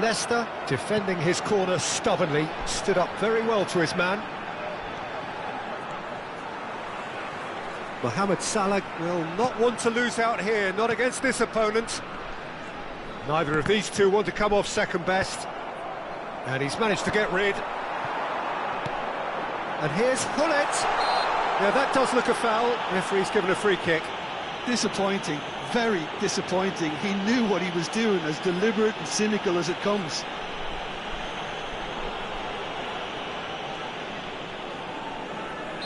Leicester, defending his corner stubbornly, stood up very well to his man. Mohamed Salah will not want to lose out here, not against this opponent. Neither of these two want to come off second best. And he's managed to get rid. And here's Gullit. Yeah, that does look a foul. Referee's given a free kick. Disappointing, very disappointing. He knew what he was doing, as deliberate and cynical as it comes.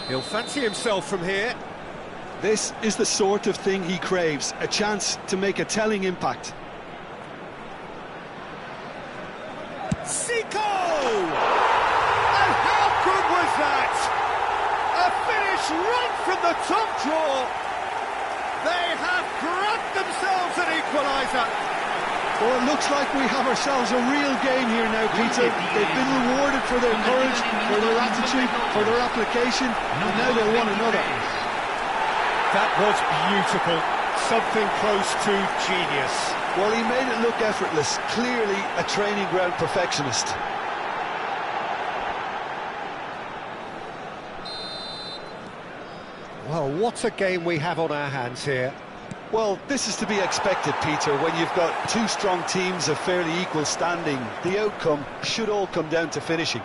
He'll fancy himself from here. This is the sort of thing he craves, a chance to make a telling impact. Zico! And how good was that? A finish right from the top draw. They have grabbed themselves an equaliser. Well, it looks like we have ourselves a real game here now, Peter. They've been rewarded for their courage, for their attitude, for their application, and now they want another. That was beautiful. Something close to genius. Well, he made it look effortless. Clearly a training ground perfectionist. Well, what a game we have on our hands here. Well, this is to be expected, Peter, when you've got two strong teams of fairly equal standing. The outcome should all come down to finishing.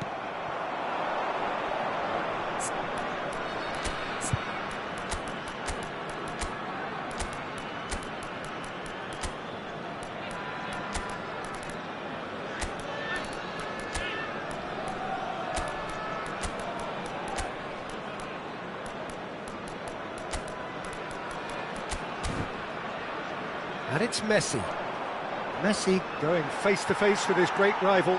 And it's Messi. Messi going face-to-face with his great rival.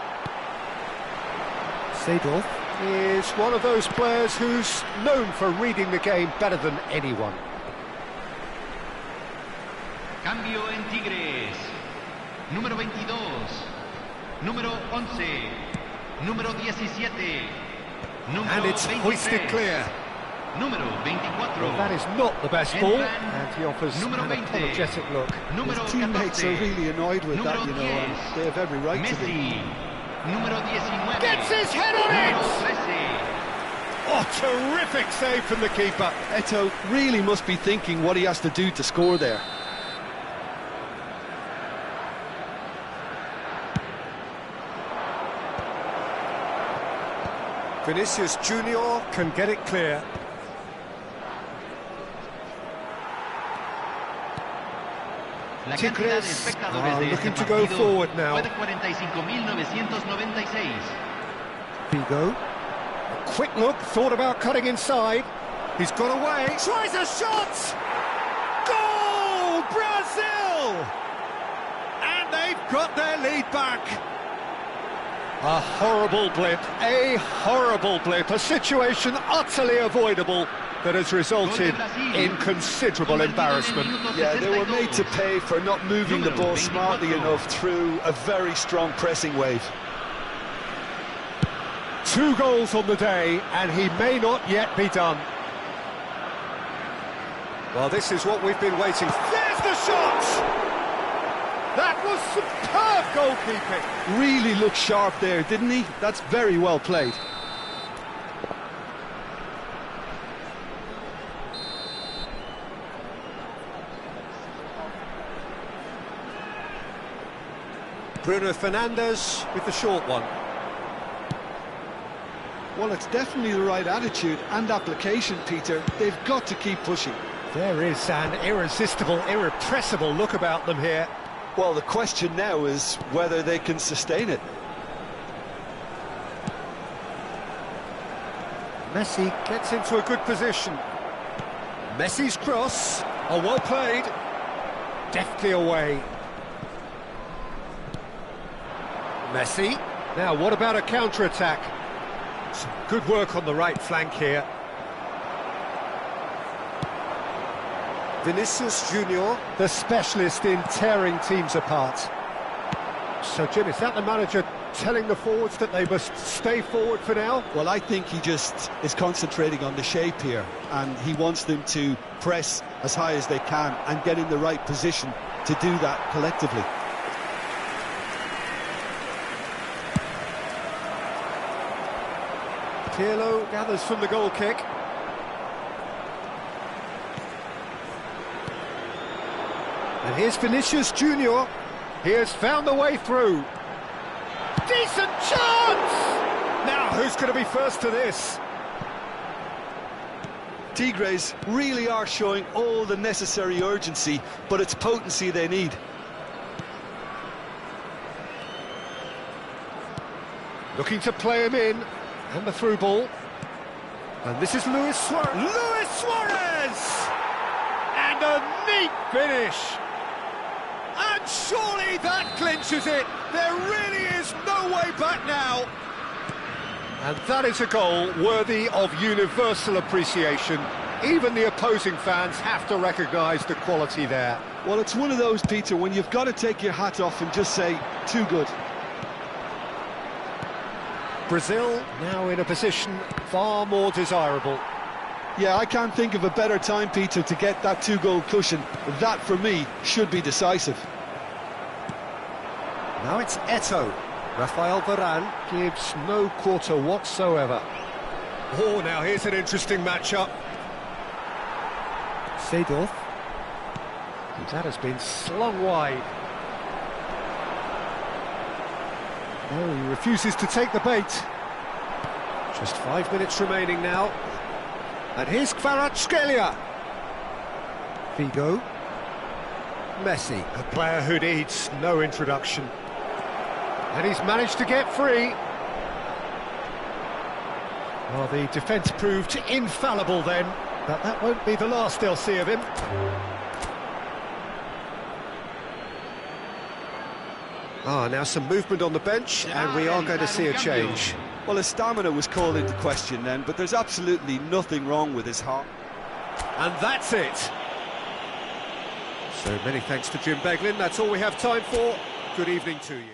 Seedorf is one of those players who's known for reading the game better than anyone. Cambio en Tigres. Número 22. Número 11. Número 17. Número And it's 23. hoisted clear. Número 24. Well, that is not the best ball, and he offers an apologetic look. Número His teammates 14. are really annoyed with that, Número you know, and 10. they have every right to be. Messi. Número 19. Gets his head on Número it! 13. Oh, terrific save from the keeper. Eto really must be thinking what he has to do to score there. Vinicius Junior can get it clear. La cantidad de Tigres espectadores are de este looking to go partido forward now. fue de 45.996. Figo. A quick look, thought about cutting inside. He's got away. Tries a shot! Goal! Brazil! And they've got their lead back. A horrible blip, a situation utterly avoidable that has resulted in considerable embarrassment. Yeah, they were made to pay for not moving the ball smartly enough through a very strong pressing wave. 2 goals on the day, and he may not yet be done. Well, this is what we've been waiting for. There's the shot! That was superb goalkeeping. Really looked sharp there, didn't he? That's very well played. Bruno Fernandes with the short one. Well, it's definitely the right attitude and application, Peter. They've got to keep pushing. There is an irresistible, irrepressible look about them here. Well, the question now is whether they can sustain it. Messi gets into a good position. Messi's cross. Oh, well played. Deftly away. Messi. Now, what about a counter-attack? Some good work on the right flank here. Vinicius Junior, the specialist in tearing teams apart. So, Jim, is that the manager telling the forwards that they must stay forward for now? Well, I think he just is concentrating on the shape here, and he wants them to press as high as they can and get in the right position to do that collectively. Pirlo gathers from the goal kick. And here's Vinicius Junior. He has found the way through. Decent chance! Now, who's going to be first to this? Tigres really are showing all the necessary urgency, but it's potency they need. Looking to play him in. And the through ball. And this is Luis Suarez. Luis Suarez! And a neat finish! And surely that clinches it! There really is no way back now! And that is a goal worthy of universal appreciation. Even the opposing fans have to recognise the quality there. Well, it's one of those, Peter, when you've got to take your hat off and just say, too good. Brazil now in a position far more desirable. Yeah, I can't think of a better time, Peter, to get that two-goal cushion. That, for me, should be decisive. Now it's Eto'o. Rafael Varane gives no quarter whatsoever. Oh, now here's an interesting matchup. Seedorf. That has been slung wide. No, he refuses to take the bait. Just 5 minutes remaining now. And here's Kvaratskhelia. Figo. Messi, a player who needs no introduction. And he's managed to get free. Well, the defence proved infallible then, but that won't be the last they'll see of him. Now some movement on the bench, and we are going to see a change. Well, his stamina was called into question then, but there's absolutely nothing wrong with his heart. And that's it. So many thanks to Jim Beglin. That's all we have time for. Good evening to you.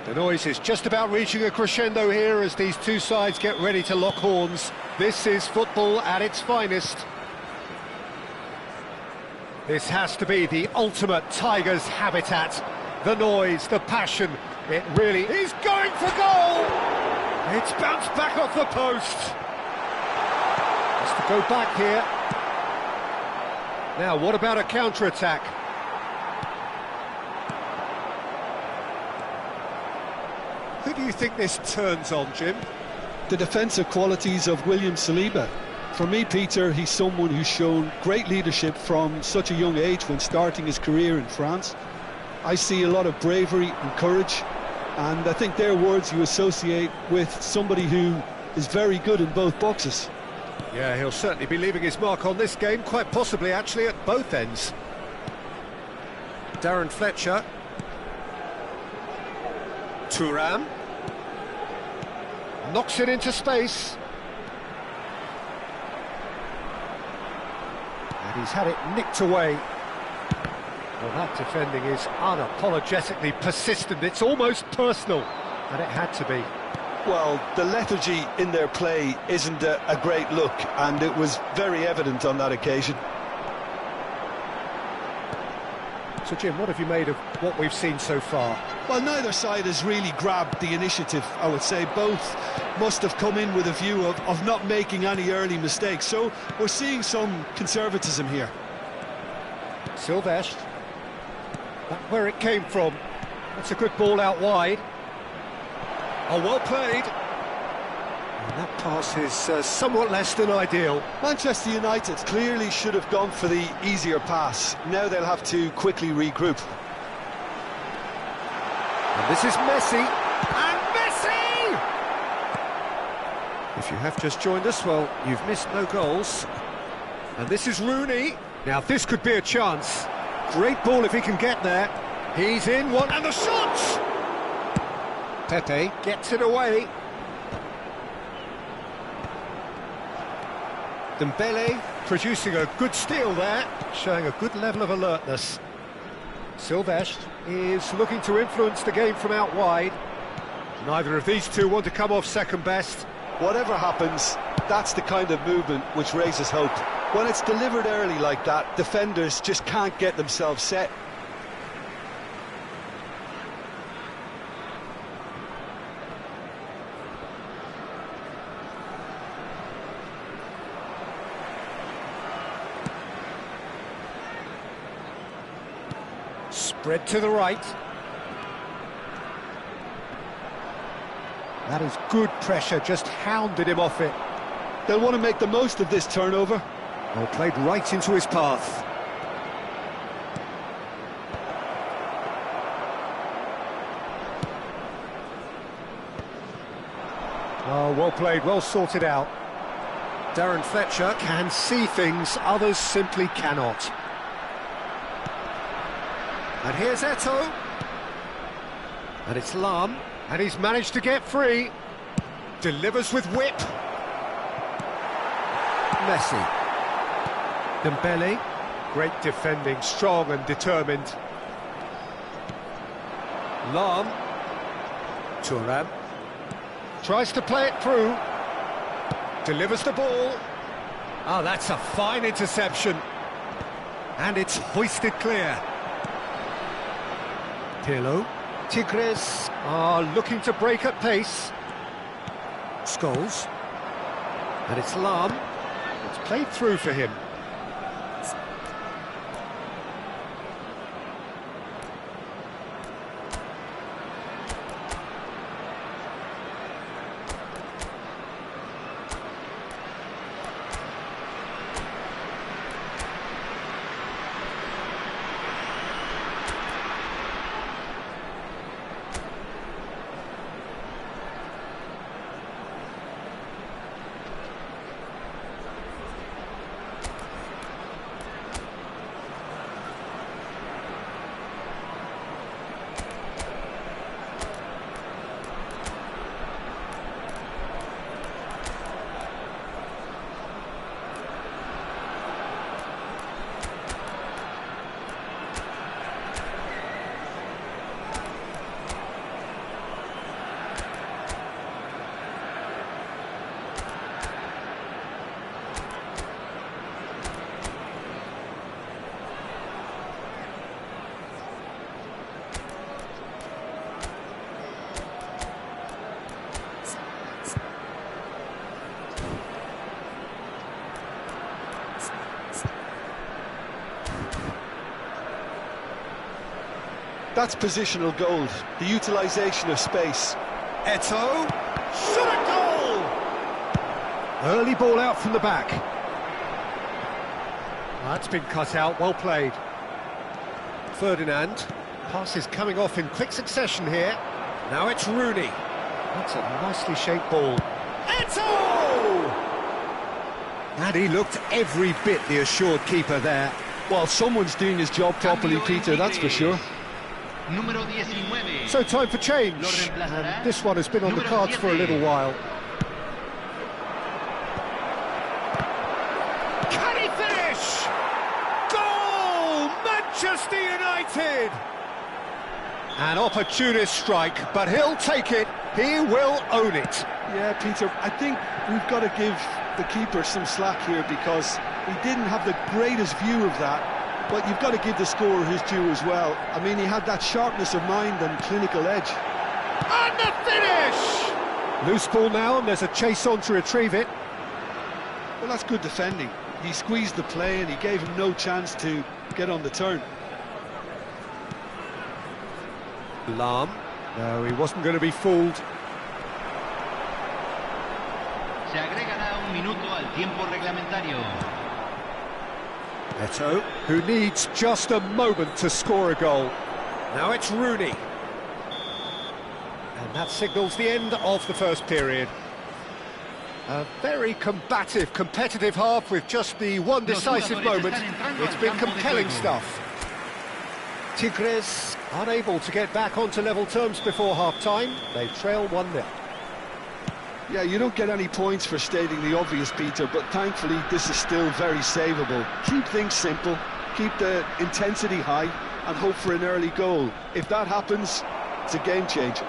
The noise is just about reaching a crescendo here as these two sides get ready to lock horns. This is football at its finest. This has to be the ultimate Tigers habitat. The noise, the passion, it really is going for goal! It's bounced back off the post. Has to go back here. Now, what about a counter-attack? Who do you think this turns on, Jim? The defensive qualities of William Saliba. For me, Peter, he's someone who's shown great leadership from such a young age when starting his career in France. I see a lot of bravery and courage, and I think they're words you associate with somebody who is very good in both boxes. Yeah, he'll certainly be leaving his mark on this game, quite possibly actually at both ends. Darren Fletcher. Thuram. Knocks it into space. And he's had it nicked away. Well, that defending is unapologetically persistent. It's almost personal. and it had to be. Well, the lethargy in their play isn't a great look, and it was very evident on that occasion. So, Jim, what have you made of what we've seen so far? Well, neither side has really grabbed the initiative, I would say. Both must have come in with a view of not making any early mistakes, so we're seeing some conservatism here. Silvestre. That's where it came from. That's a good ball out wide. Oh, well played. And that pass is somewhat less than ideal. Manchester United clearly should have gone for the easier pass. Now they'll have to quickly regroup. And this is Messi. And Messi! If you have just joined us, well, you've missed no goals. And this is Rooney. Now this could be a chance. Great ball if he can get there. He's in one, and the shot! Pepe gets it away. Dembele producing a good steal there, showing a good level of alertness. Silvestre is looking to influence the game from out wide. Neither of these two want to come off second best. Whatever happens, that's the kind of movement which raises hope. When it's delivered early like that, defenders just can't get themselves set. Spread to the right. That is good pressure, just hounded him off it. They'll want to make the most of this turnover. Well, played right into his path. Oh, well played, well sorted out. Darren Fletcher can see things others simply cannot. And here's Eto'o. And it's Lam. And he's managed to get free. Delivers with whip. Messi. Dembele. Great defending, strong and determined. Lam. Thuram. Tries to play it through. Delivers the ball. Oh, that's a fine interception. And it's hoisted clear. Pirlo. Tigres are looking to break at pace. Scholes. And it's Lam. It's played through for him. That's positional gold, the utilisation of space. Eto'o, shot a goal! Early ball out from the back. That's been cut out, well played. Ferdinand, passes coming off in quick succession here. Now it's Rooney. That's a nicely shaped ball. Eto'o! And he looked every bit the assured keeper there. Well, someone's doing his job properly, Peter, that's for sure. Número 19. So time for change, and this one has been on the cards for a little while. Can he finish? Goal! Manchester United! An opportunist strike, but he'll take it. He will own it. Yeah, Peter, I think we've got to give the keeper some slack here because he didn't have the greatest view of that, but you've got to give the scorer his due as well. I mean, he had that sharpness of mind and clinical edge. And the finish! Loose ball now, and there's a chase on to retrieve it. Well, that's good defending. He squeezed the play and he gave him no chance to get on the turn. Lahm. No, he wasn't going to be fooled. Se agregará un minuto al tiempo reglamentario. Eto, who needs just a moment to score a goal. Now it's Rooney. And that signals the end of the first period. A very combative, competitive half with just the one decisive moment. It's been compelling stuff. Tigres unable to get back onto level terms before half-time. They trail 1-0. Yeah, you don't get any points for stating the obvious, Peter, but thankfully this is still very savable. Keep things simple, keep the intensity high, and hope for an early goal. If that happens, it's a game changer.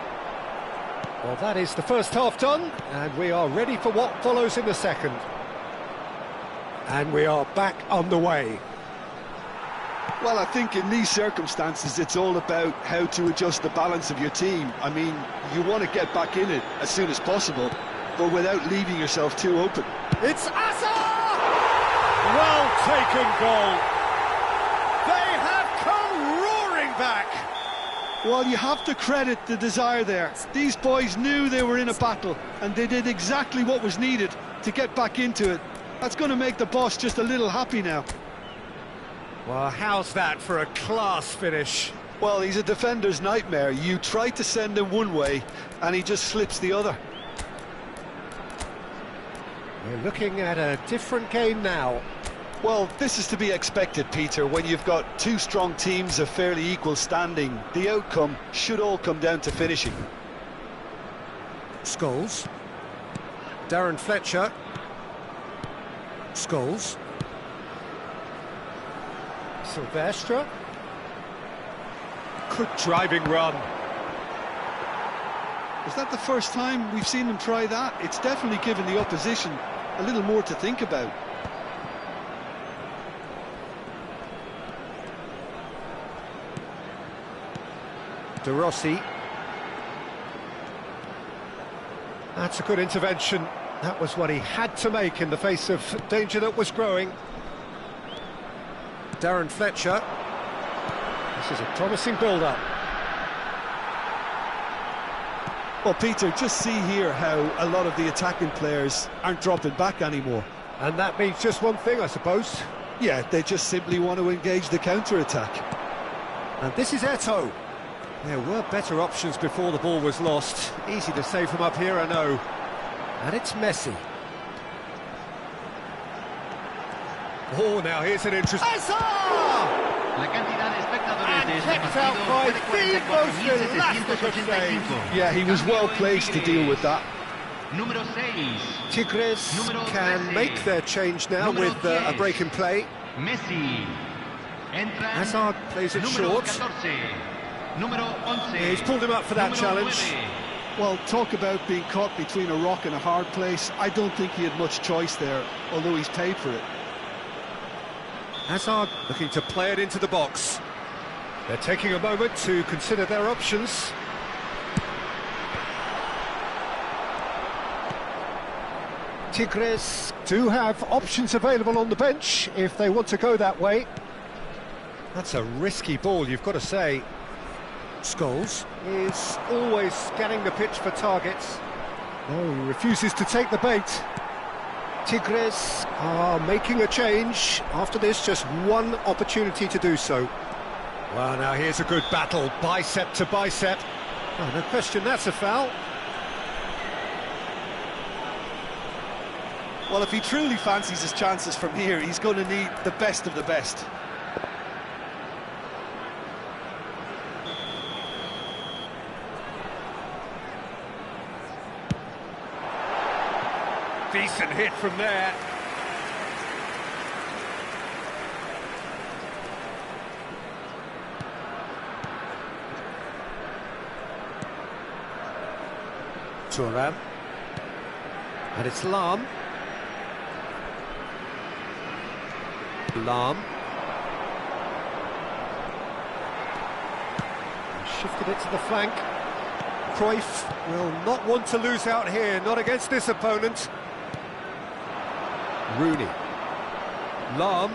Well, that is the first half done, and we are ready for what follows in the second. And we are back underway. Well, I think in these circumstances, it's all about how to adjust the balance of your team. I mean, you want to get back in it as soon as possible, but without leaving yourself too open. It's Asa! Well taken goal. They have come roaring back. Well, you have to credit the desire there. These boys knew they were in a battle, and they did exactly what was needed to get back into it. That's going to make the boss just a little happy now. Well, how's that for a class finish? Well, he's a defender's nightmare. You try to send him one way, and he just slips the other. We're looking at a different game now. Well, this is to be expected, Peter. When you've got two strong teams of fairly equal standing, the outcome should all come down to finishing. Scholes. Darren Fletcher. Scholes. Silvestre. Good driving run. Is that the first time we've seen them try that? It's definitely given the opposition a little more to think about. De Rossi. That's a good intervention. That was what he had to make in the face of danger that was growing. Darren Fletcher. This is a promising build-up. Well, Peter, just see here how a lot of the attacking players aren't dropping back anymore. And that means just one thing, I suppose. Yeah, they just simply want to engage the counter-attack. And this is Eto. There were better options before the ball was lost. Easy to save from up here, I know. And it's Messi. Oh, now here's an interesting... La cantidad de espectadores de este kept out by partido fue de the most elastic of saves. Yeah, he was well placed to deal with that. Número 6. Tigres can make their change now with a break in play. Messi. Entra. Hazard plays it short. 14. Número 11. Yeah, he's pulled him up for that Número challenge. 9. Well, talk about being caught between a rock and a hard place. I don't think he had much choice there, although he's paid for it. Hazard looking to play it into the box. They're taking a moment to consider their options. Tigres do have options available on the bench if they want to go that way. That's a risky ball, you've got to say. Scholes is always scanning the pitch for targets. No, he refuses to take the bait. Tigres are making a change. After this, just one opportunity to do so. Well, now here's a good battle, bicep to bicep. Oh, no question, that's a foul. Well, if he truly fancies his chances from here, he's going to need the best of the best. Decent hit from there. Thuram. And it's Lam. Lam. Shifted it to the flank. Cruyff will not want to lose out here, not against this opponent. Rooney. Lam.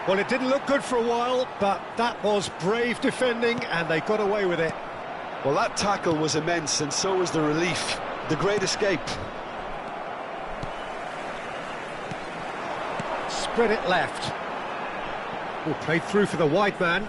Well, it didn't look good for a while, but that was brave defending, and they got away with it. Well, that tackle was immense, and so was the relief. The great escape. Spread it left. Oh, played through for the wide man.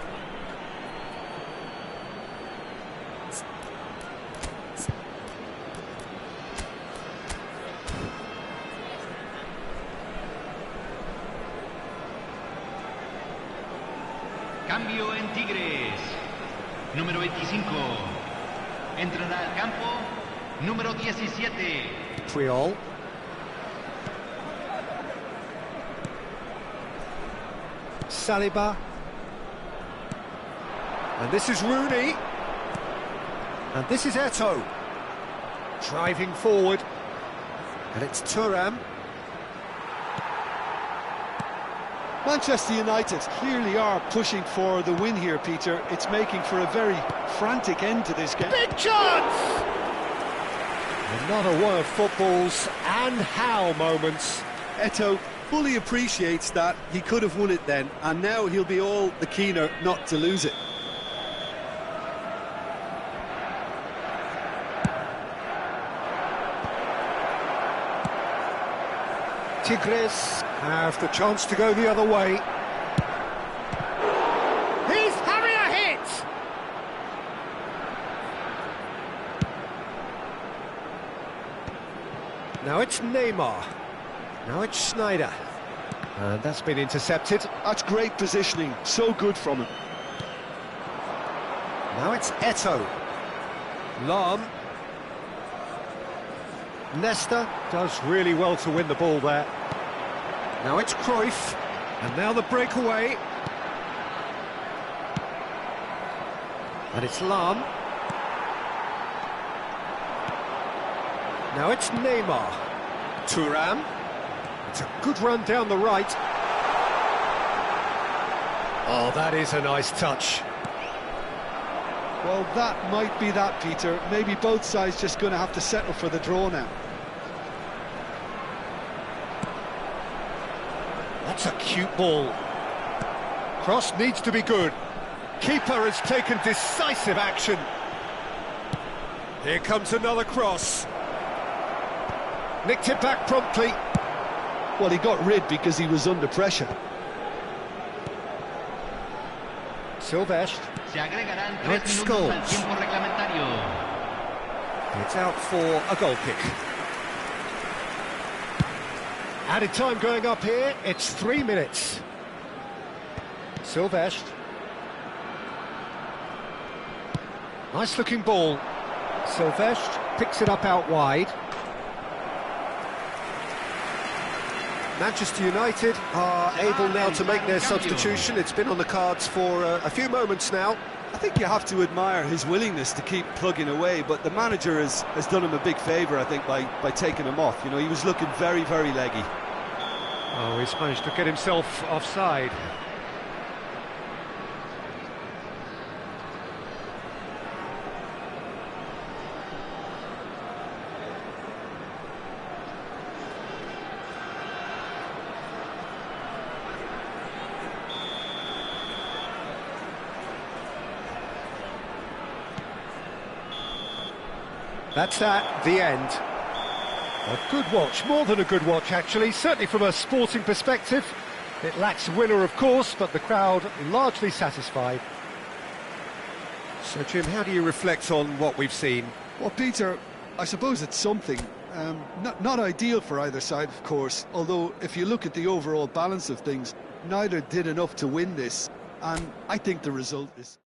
Cambio en Tigres. Número 25. Entrará al campo. Número 17. Triol. Saliba. And this is Rooney. And this is Eto'o. Driving forward. And it's Thuram. Manchester United clearly are pushing for the win here, Peter. It's making for a very frantic end to this game. Big chance! Another one of football's and how moments. Eto'o fully appreciates that he could have won it then, and now he'll be all the keener not to lose it. Tigres have the chance to go the other way. He's having a hit! Now it's Neymar. Now it's Schneider. And that's been intercepted. That's great positioning, so good from him. Now it's Eto'o. Lam. Nesta does really well to win the ball there. Now it's Cruyff, and now the breakaway. And it's Lam. Now it's Neymar. Thuram. It's a good run down the right. Oh, that is a nice touch. Well, that might be that, Peter. Maybe both sides just going to have to settle for the draw now. That's a cute ball. Cross needs to be good. Keeper has taken decisive action. Here comes another cross. Nicked it back promptly. Well, he got rid because he was under pressure. Silvestre. Se agregarán No, 3 it's minutos al Scholes. tiempo reglamentario. It's out for a goal kick. Added time going up here, it's 3 minutes. Silvestre. Nice looking ball. Silvestre picks it up out wide. Manchester United are able now to make their substitution. It's been on the cards for a few moments now. I think you have to admire his willingness to keep plugging away, but the manager has done him a big favour, I think, by taking him off. You know, he was looking very, very leggy. Oh, he's managed to get himself offside. That's that, the end. A good watch, more than a good watch actually, certainly from a sporting perspective. It lacks winner of course, but the crowd largely satisfied. So Jim, how do you reflect on what we've seen? Well, Peter, I suppose it's something. Not ideal for either side, of course, although if you look at the overall balance of things, neither did enough to win this, and I think the result is...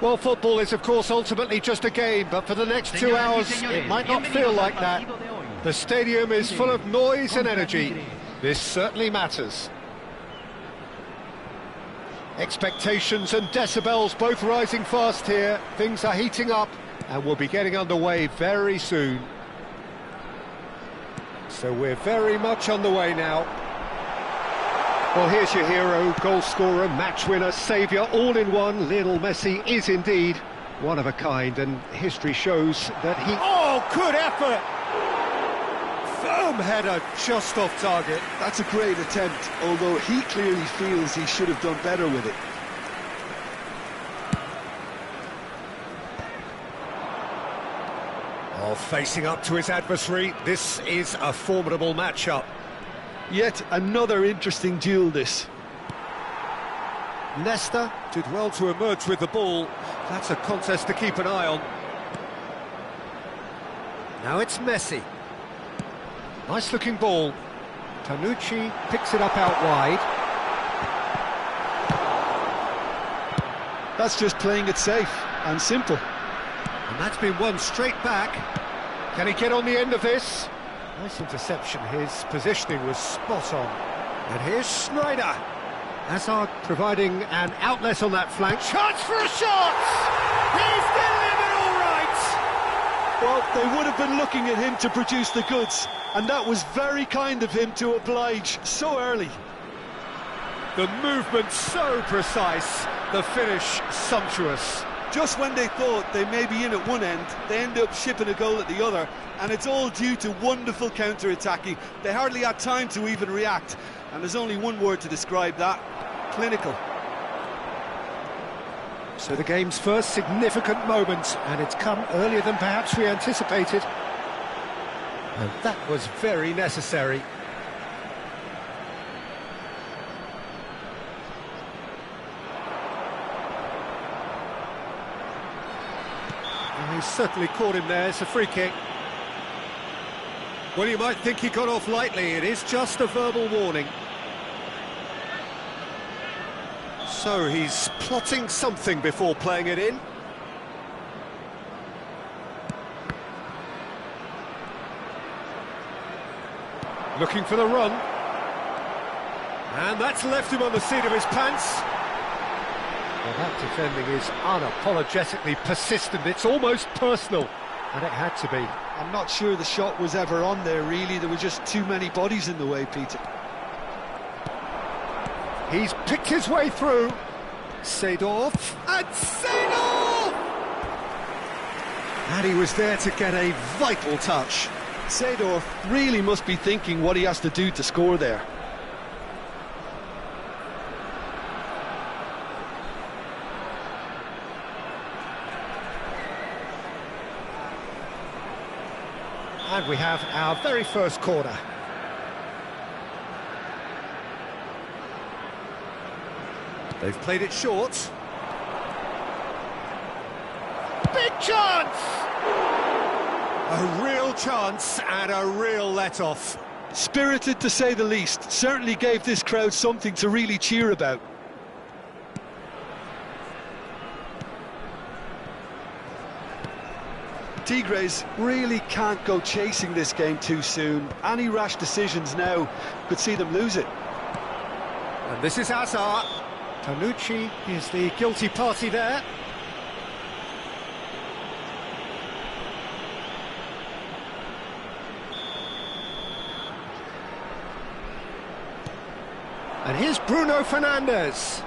Well, football is, of course, ultimately just a game, but for the next 2 hours, it might not feel like that. The stadium is full of noise and energy. This certainly matters. Expectations and decibels both rising fast here. Things are heating up, and we'll be getting underway very soon. So we're very much on the way now. Well, here's your hero, goal scorer, match winner, saviour, all in one. Lionel Messi is indeed one of a kind, and history shows that he... Oh, good effort! Firm header, just off target. That's a great attempt, although he clearly feels he should have done better with it. Oh, facing up to his adversary, this is a formidable matchup. Yet another interesting duel, this. Nesta did well to emerge with the ball. That's a contest to keep an eye on. Now it's Messi. Nice looking ball. Tanucci picks it up out wide. That's just playing it safe and simple. And that's been won straight back. Can he get on the end of this? Nice interception, his positioning was spot on. And here's Schneider. Hazard providing an outlet on that flank. Chance for a shot! He's delivered all right! Well, they would have been looking at him to produce the goods, and that was very kind of him to oblige so early. The movement so precise, the finish sumptuous. Just when they thought they may be in at one end, they end up shipping a goal at the other, and it's all due to wonderful counter-attacking. They hardly had time to even react, and there's only one word to describe that: clinical. So the game's first significant moment, and it's come earlier than perhaps we anticipated. And that was very necessary. And he's certainly caught him there. It's a free kick. Well, you might think he got off lightly. It is just a verbal warning. So he's plotting something before playing it in. Looking for the run. And that's left him on the seat of his pants. Well, that defending is unapologetically persistent. It's almost personal, and it had to be. I'm not sure the shot was ever on there, really. There were just too many bodies in the way, Peter. He's picked his way through. Seedorf, and Seedorf! And he was there to get a vital touch. Seedorf really must be thinking what he has to do to score there. And we have our very first corner. They've played it short. Big chance! A real chance and a real let-off. Spirited, to say the least. Certainly gave this crowd something to really cheer about. Tigres really can't go chasing this game too soon. Any rash decisions now could see them lose it. And this is Hazard. Tanucci is the guilty party there. And here's Bruno Fernandes.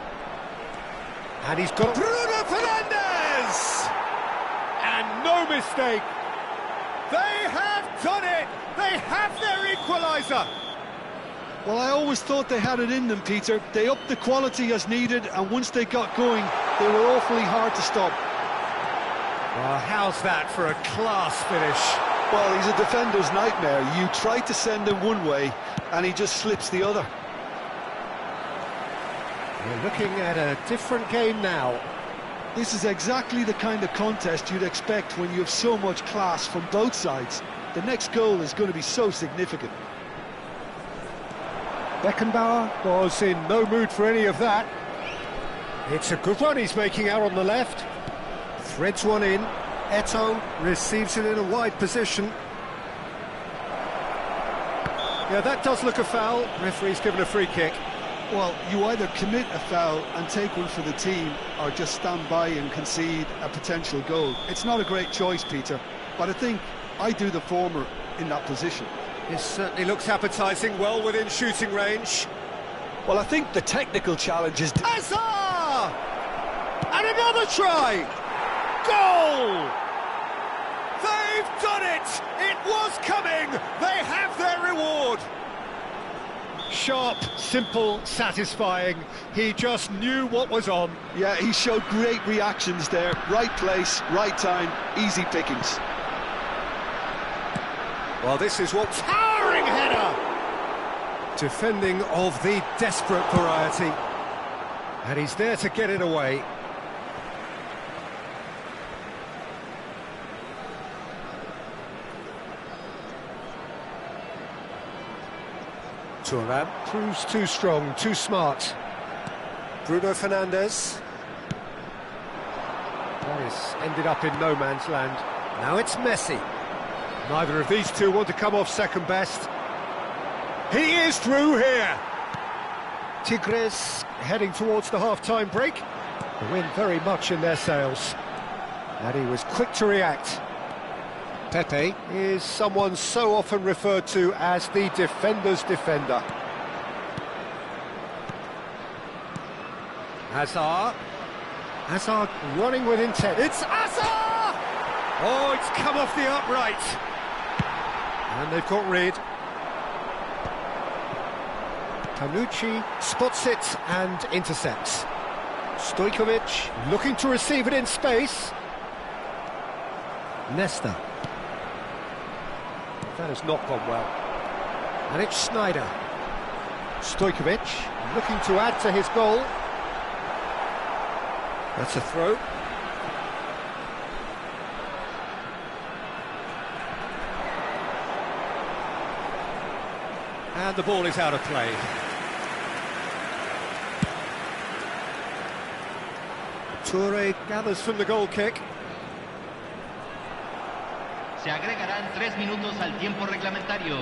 And he's got Bruno Fernandes! And no mistake. They have done it. They have their equaliser. Well, I always thought they had it in them, Peter. They upped the quality as needed, and once they got going, they were awfully hard to stop. Well, how's that for a class finish? Well, he's a defender's nightmare. You try to send him one way, and he just slips the other. We're looking at a different game now. This is exactly the kind of contest you'd expect when you have so much class from both sides. The next goal is going to be so significant. Beckenbauer was in no mood for any of that. It's a good run he's making out on the left. Threads one in. Eto'o receives it in a wide position. Yeah, that does look a foul. Referee's given a free kick. Well, you either commit a foul and take one for the team, or just stand by and concede a potential goal. It's not a great choice, Peter, but I think I do the former in that position. This certainly looks appetising, well within shooting range. Well, I think the technical challenge is... Hazard! And another try! Goal! They've done it! It was coming! They have their reward! Sharp, simple, satisfying. He just knew what was on. Yeah, he showed great reactions there. Right place, right time, easy pickings. Well, this is what... Towering header! Defending of the desperate variety. And he's there to get it away. Thuram proves too strong, too smart. Bruno Fernandes. Paris ended up in no man's land. Now it's Messi. Neither of these two want to come off second best. He is through here. Tigres heading towards the half-time break. The wind very much in their sails. And he was quick to react. Pepe is someone so often referred to as the defender's defender. Hazard running with intent. It's Hazard! Oh, it's come off the upright. And they've got rid. Panucci spots it and intercepts. Stojkovic looking to receive it in space. Nesta. That has not gone well. And it's Schneider. Stojkovic looking to add to his goal. That's a throw. And the ball is out of play. Toure gathers from the goal kick. Se agregarán 3 minutos al tiempo reglamentario.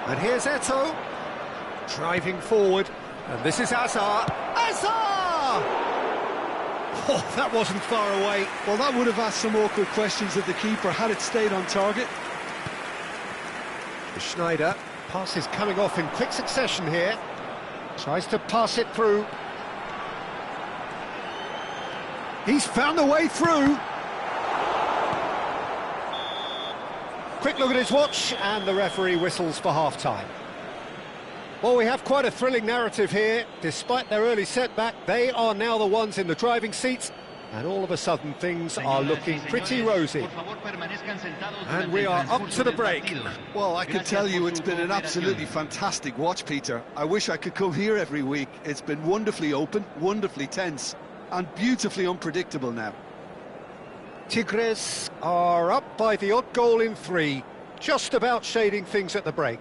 And here's Eto'o, driving forward, and this is Hazard. Hazard! Oh, that wasn't far away. Well, that would have asked some awkward questions of the keeper had it stayed on target. Schneider, pass is coming off in quick succession here. Tries to pass it through. He's found the way through. Quick look at his watch, and the referee whistles for half-time. Well, we have quite a thrilling narrative here. Despite their early setback, they are now the ones in the driving seat, and all of a sudden things are looking pretty rosy. And we are up to the break. Well, I can tell you it's been an absolutely fantastic watch, Peter. I wish I could come here every week. It's been wonderfully open, wonderfully tense, and beautifully unpredictable now. Tigres are up by the odd goal in 3, just about shading things at the break.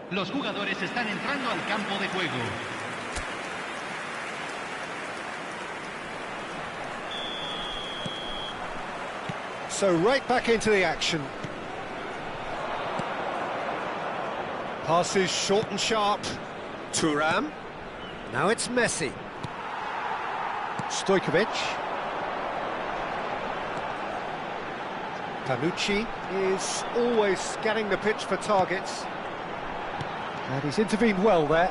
Los jugadores están entrando al campo de juego. So right back into the action. Passes short and sharp. Thuram. Now it's Messi. Stojkovic. Panucci is always scanning the pitch for targets. And he's intervened well there.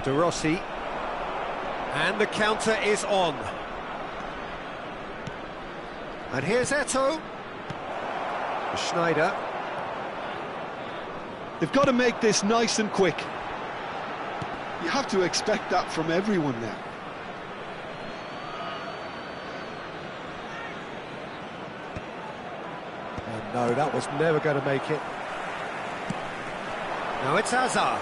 De Rossi. And the counter is on. And here's Eto'o. Schneider. They've got to make this nice and quick. You have to expect that from everyone now. And no, that was never going to make it. Now it's Hazard.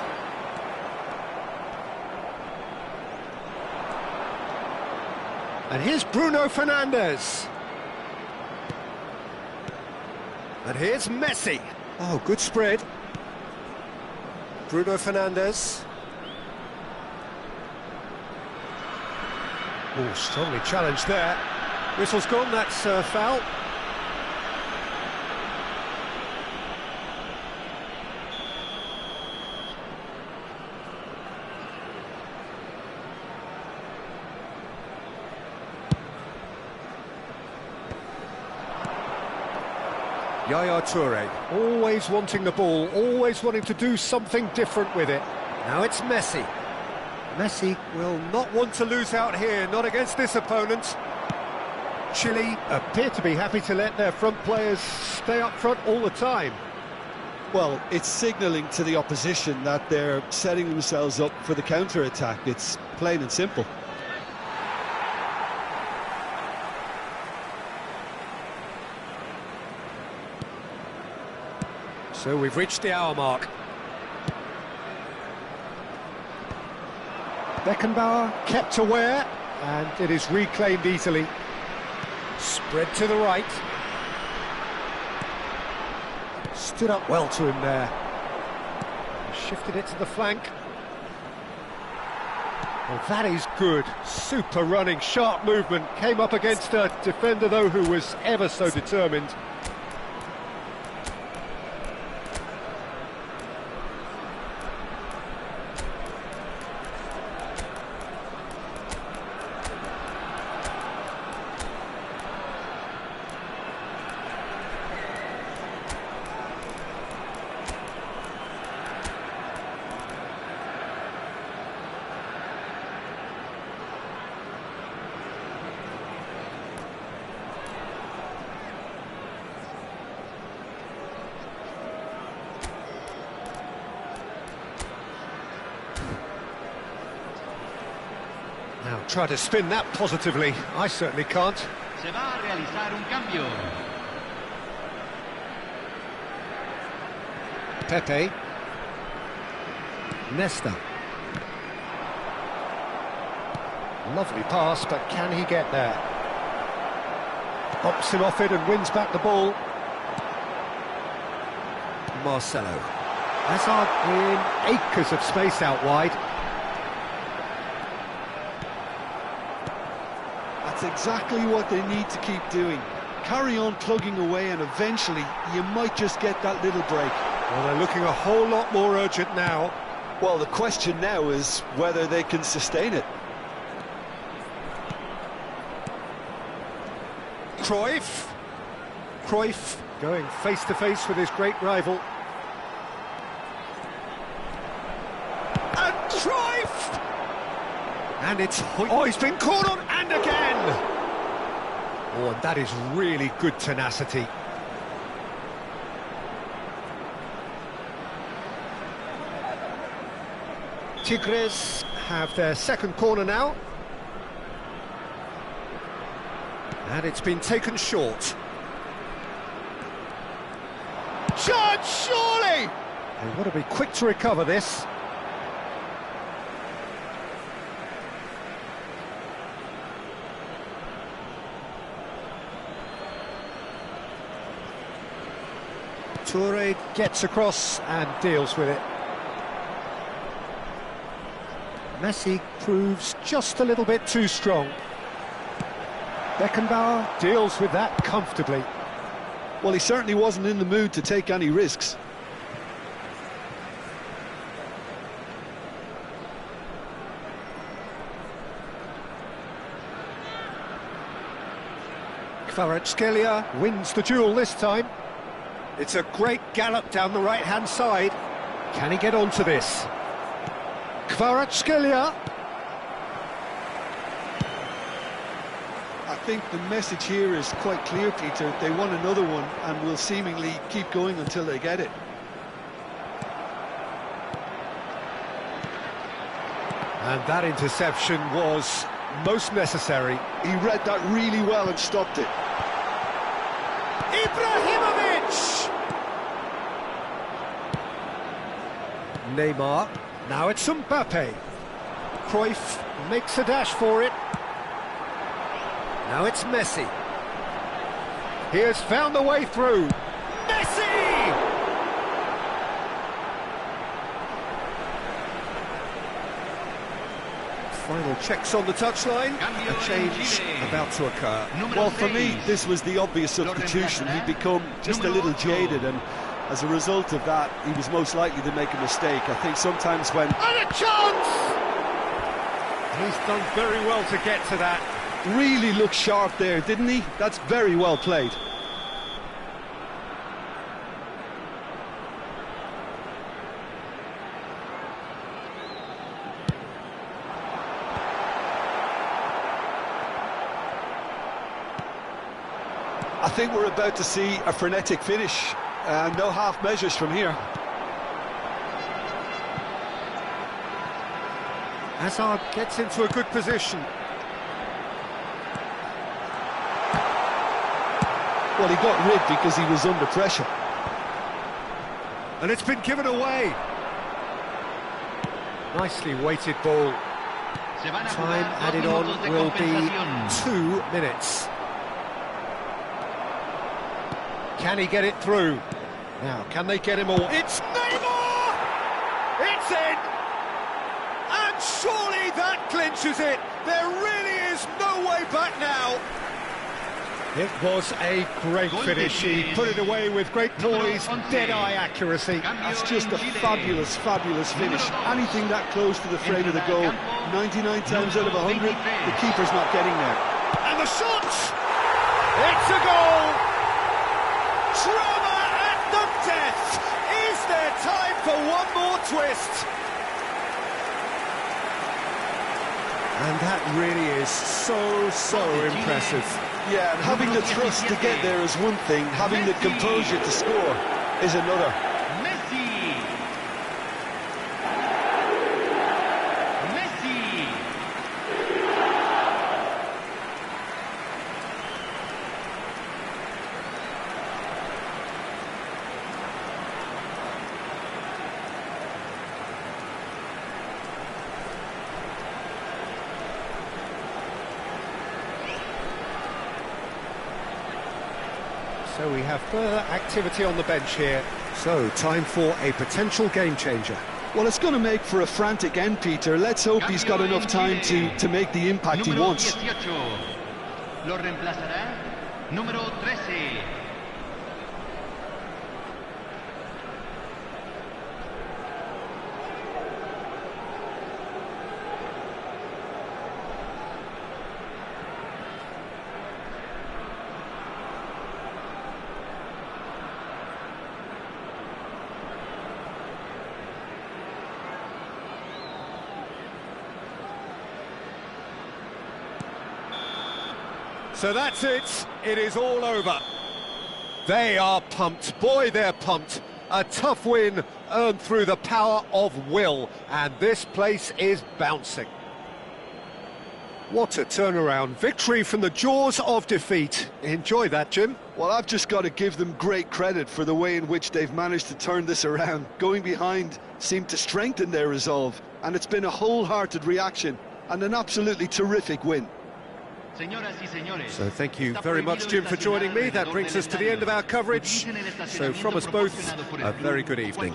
And here's Bruno Fernandes. And here's Messi. Oh, good spread. Bruno Fernandes. Oh, strongly challenged there. Whistle's gone, that's foul. Yaya Toure, always wanting the ball, always wanting to do something different with it. Now it's Messi. Messi will not want to lose out here, not against this opponent. Chile appear to be happy to let their front players stay up front all the time. Well, it's signalling to the opposition that they're setting themselves up for the counter-attack. It's plain and simple. So we've reached the hour mark. Beckenbauer kept aware, and it is reclaimed easily. Spread to the right. Stood up well to him there. Shifted it to the flank. Well, that is good. Super running, sharp movement. Came up against a defender, though, who was ever so determined. Now try to spin that positively. I certainly can't. Se va a realizar un cambio. Pepe. Nesta. Lovely pass, but can he get there? Bops him off it and wins back the ball. Marcelo. Hazard in acres of space out wide. That's exactly what they need to keep doing. Carry on plugging away, and eventually you might just get that little break. Well, they're looking a whole lot more urgent now. Well, the question now is whether they can sustain it. Cruyff. Cruyff going face-to-face with his great rival. And Cruyff! And it's... Oh, he's been caught on, and again! Oh, and that is really good tenacity. Tigres have their second corner now. And it's been taken short. Chance, surely! They want to be quick to recover this. Toure gets across and deals with it. Messi proves just a little bit too strong. Beckenbauer deals with that comfortably. Well, he certainly wasn't in the mood to take any risks. Kvaratskhelia wins the duel this time. It's a great gallop down the right-hand side. Can he get onto this? Kvaratskhelia. I think the message here is quite clear, Peter. They want another one and will seemingly keep going until they get it. And that interception was most necessary. He read that really well and stopped it. Ibrahimovic! Neymar. Now it's Mbappe. Cruyff makes a dash for it. Now it's Messi. He has found the way through. Messi! Final checks on the touchline. A change about to occur. Well, for me, this was the obvious substitution. He'd become just a little jaded, and as a result of that, he was most likely to make a mistake. I think sometimes when... And a chance! He's done very well to get to that. Really looked sharp there, didn't he? That's very well played. I think we're about to see a frenetic finish. No half measures from here. Hazard gets into a good position. Well, he got rid because he was under pressure. And it's been given away. Nicely weighted ball. Time added on will be 2 minutes. Can he get it through? Now, can they get him all? It's Neymar! It's in! And surely that clinches it! There really is no way back now! It was a great finish. He put it away with great poise, dead-eye accuracy. That's just a fabulous, fabulous finish. Anything that close to the frame of the goal, 99 times out of 100, the keeper's not getting there. And the shot! It's a goal! Drama at the death! Is there time for one more twist? And that really is so impressive. Yeah, and having the thrust to get there is one thing, having the composure to score is another. So we have further activity on the bench here. So, time for a potential game changer. Well, it's going to make for a frantic end, Peter. Let's hope he's got enough time to make the impact he wants. Lo reemplazará número 13. So that's it. It is all over. They are pumped. Boy, they're pumped. A tough win earned through the power of will, and this place is bouncing. What a turnaround. Victory from the jaws of defeat. Enjoy that, Jim. Well, I've just got to give them great credit for the way in which they've managed to turn this around. Going behind seemed to strengthen their resolve, and it's been a wholehearted reaction and an absolutely terrific win. So thank you very much, Jim, for joining me. That brings us to the end of our coverage. So from us both, a very good evening.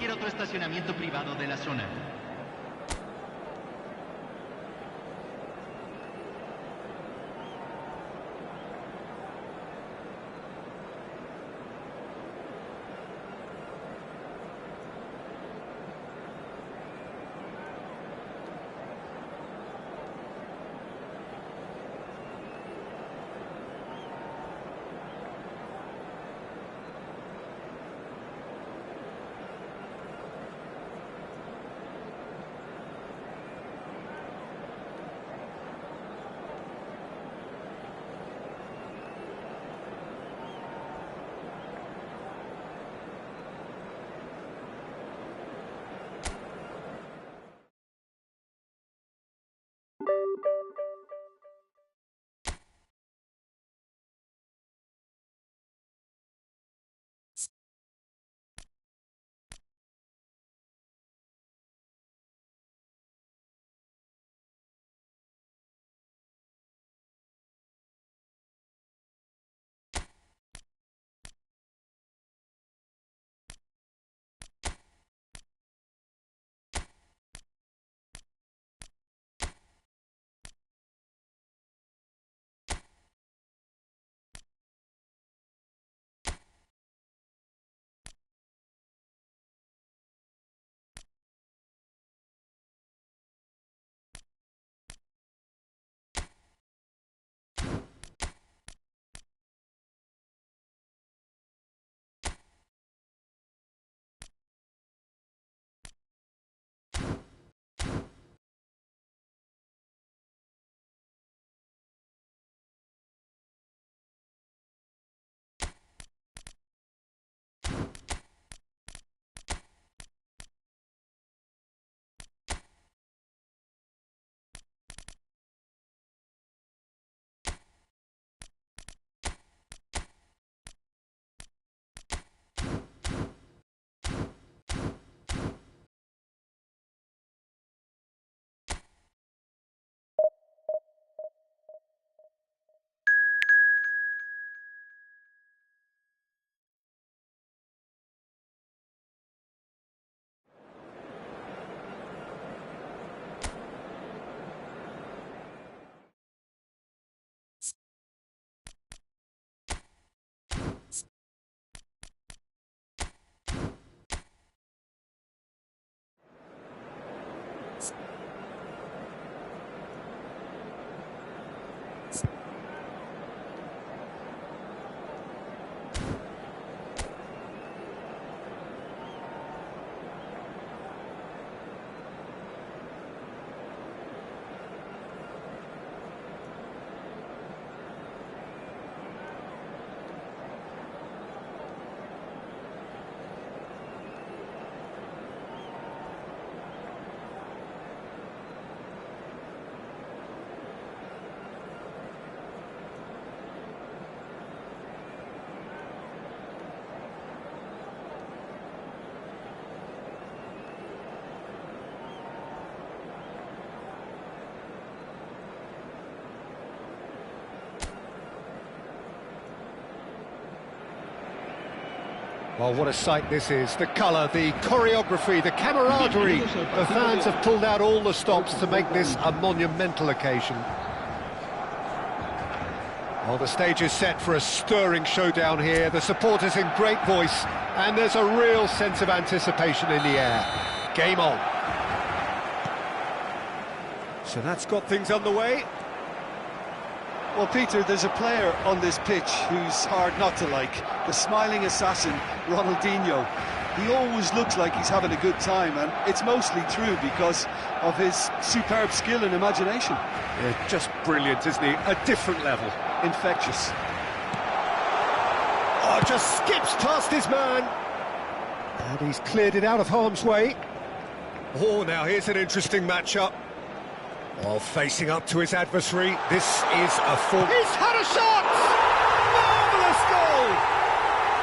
Well, what a sight this is. The colour, the choreography, the camaraderie. The fans have pulled out all the stops to make this a monumental occasion. Well, the stage is set for a stirring showdown here. The supporters in great voice, and there's a real sense of anticipation in the air. Game on. So that's got things underway. Well, Peter, there's a player on this pitch who's hard not to like. The smiling assassin, Ronaldinho. He always looks like he's having a good time, and it's mostly true because of his superb skill and imagination. Yeah, just brilliant, isn't he? A different level. Infectious. Oh, just skips past his man. And he's cleared it out of harm's way. Oh, now here's an interesting matchup. While facing up to his adversary, this is a full... He's had a shot! Marvellous goal!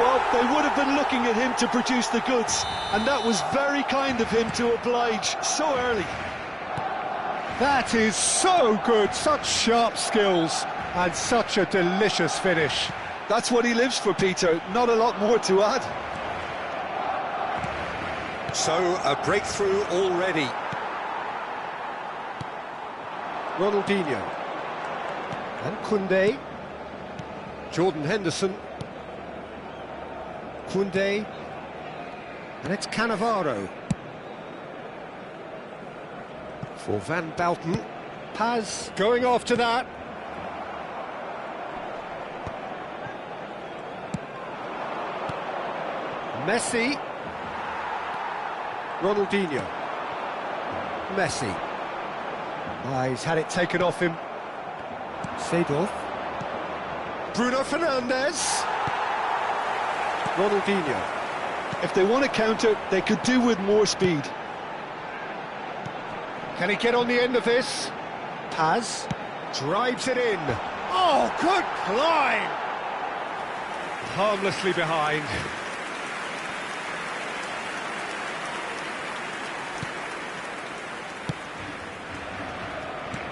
Well, they would have been looking at him to produce the goods, and that was very kind of him to oblige so early. That is so good, such sharp skills, and such a delicious finish. That's what he lives for, Peter, not a lot more to add. So, a breakthrough already. Ronaldinho. And Koundé. Jordan Henderson. Koundé. And it's Cannavaro. For Van Bouten. Paz going after that. Messi. Ronaldinho. Messi. He's had it taken off him. Seedorf. Bruno Fernandes. Ronaldinho. If they want to counter, they could do with more speed. Can he get on the end of this? Paz drives it in. Oh, good climb! Harmlessly behind.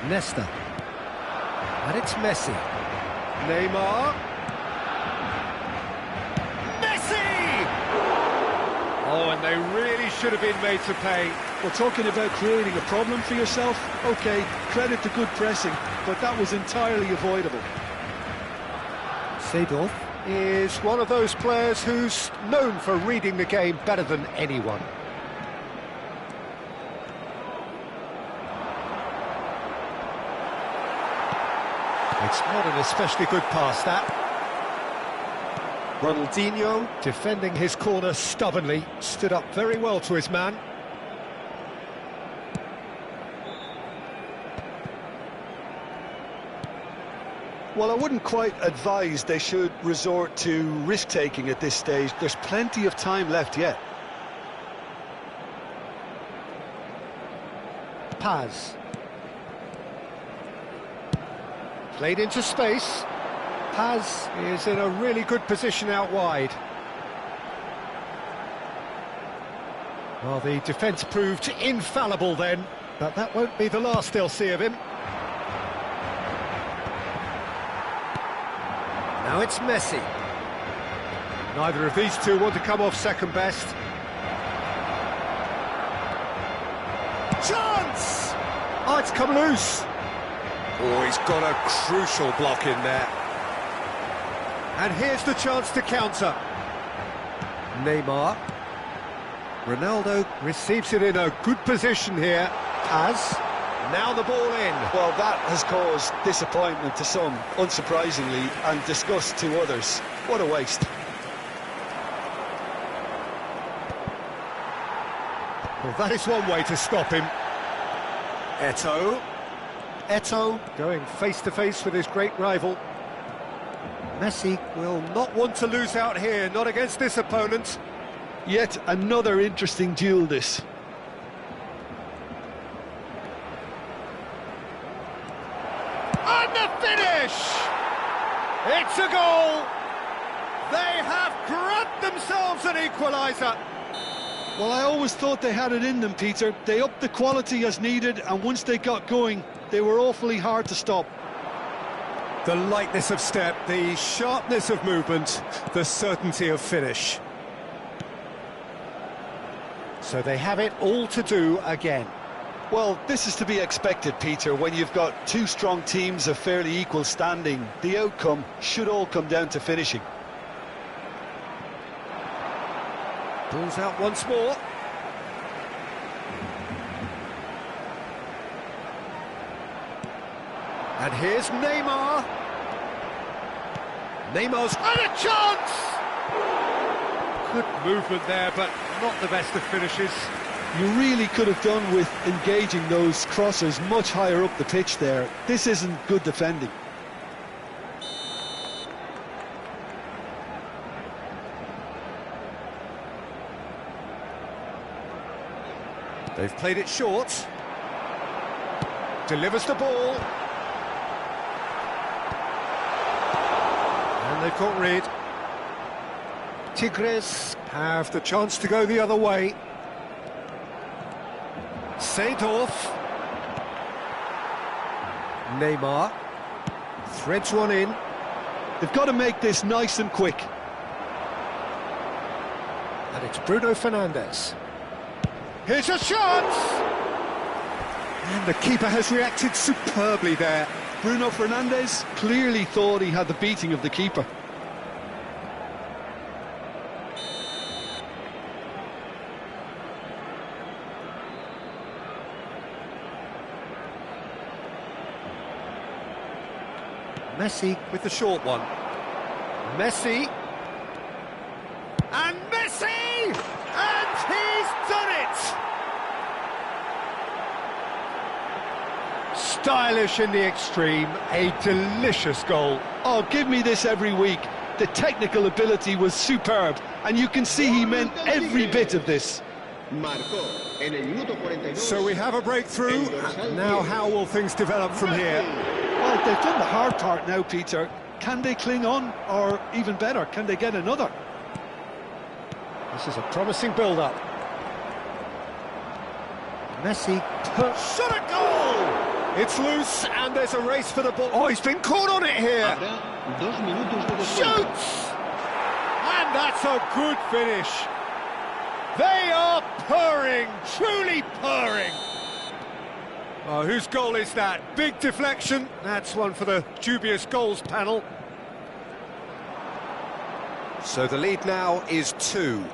Nesta. And it's Messi. Neymar. Messi! Oh, and they really should have been made to pay. We're talking about creating a problem for yourself. OK, credit to good pressing, but that was entirely avoidable. Seedorf is one of those players who's known for reading the game better than anyone. It's not an especially good pass, that. Ronaldinho, defending his corner stubbornly, stood up very well to his man. Well, I wouldn't quite advise they should resort to risk-taking at this stage. There's plenty of time left yet. Paz. Played into space. Paz is in a really good position out wide. Well, the defence proved infallible then, but that won't be the last they'll see of him. Now it's Messi. Neither of these two want to come off second best. Chance! Oh, it's come loose. Oh, he's got a crucial block in there. And here's the chance to counter. Neymar. Ronaldo receives it in a good position here. Paz. Now the ball in. Well, that has caused disappointment to some, unsurprisingly, and disgust to others. What a waste. Well, that is one way to stop him. Eto'o. Eto'o going face-to-face with his great rival. Messi will not want to lose out here, not against this opponent. Yet another interesting duel, this. And the finish! It's a goal! They have grabbed themselves an equaliser. Well, I always thought they had it in them, Peter. They upped the quality as needed, and once they got going, they were awfully hard to stop. The lightness of step, the sharpness of movement, the certainty of finish. So they have it all to do again. Well, this is to be expected, Peter. When you've got two strong teams of fairly equal standing, the outcome should all come down to finishing. Pulls out once more. And here's Neymar. Neymar's had a chance! Good movement there, but not the best of finishes. You really could have done with engaging those crosses much higher up the pitch there. This isn't good defending. They've played it short. Delivers the ball. And they've got rid. Tigres have the chance to go the other way. Seedorf. Neymar. Threads one in. They've got to make this nice and quick. And it's Bruno Fernandes. Here's a chance! And the keeper has reacted superbly there. Bruno Fernandes clearly thought he had the beating of the keeper. Messi with the short one. Messi. And Messi! And he's done it! Stylish in the extreme, a delicious goal. Oh, give me this every week. The technical ability was superb, and you can see he meant every bit of this. So we have a breakthrough. Now how will things develop from here? Well, they've done the hard part now, Peter. Can they cling on, or even better, can they get another? This is a promising build-up. Messi shot a goal! It's loose, and there's a race for the ball. Oh, he's been caught on it here. Shoots! And that's a good finish. They are purring, truly purring. Oh, whose goal is that? Big deflection. That's one for the dubious goals panel. So the lead now is 2.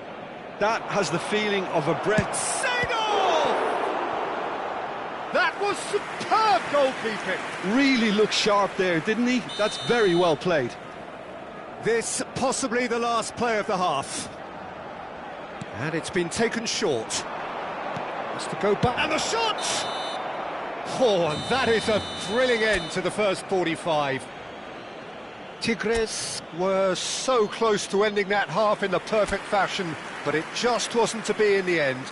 That has the feeling of a breath. Seedorf! That was superb goalkeeping. Really looked sharp there, didn't he? That's very well played. This possibly the last play of the half. And it's been taken short. Has to go back. And the shot! Oh, and that is a thrilling end to the first 45. Tigres were so close to ending that half in the perfect fashion, but it just wasn't to be in the end.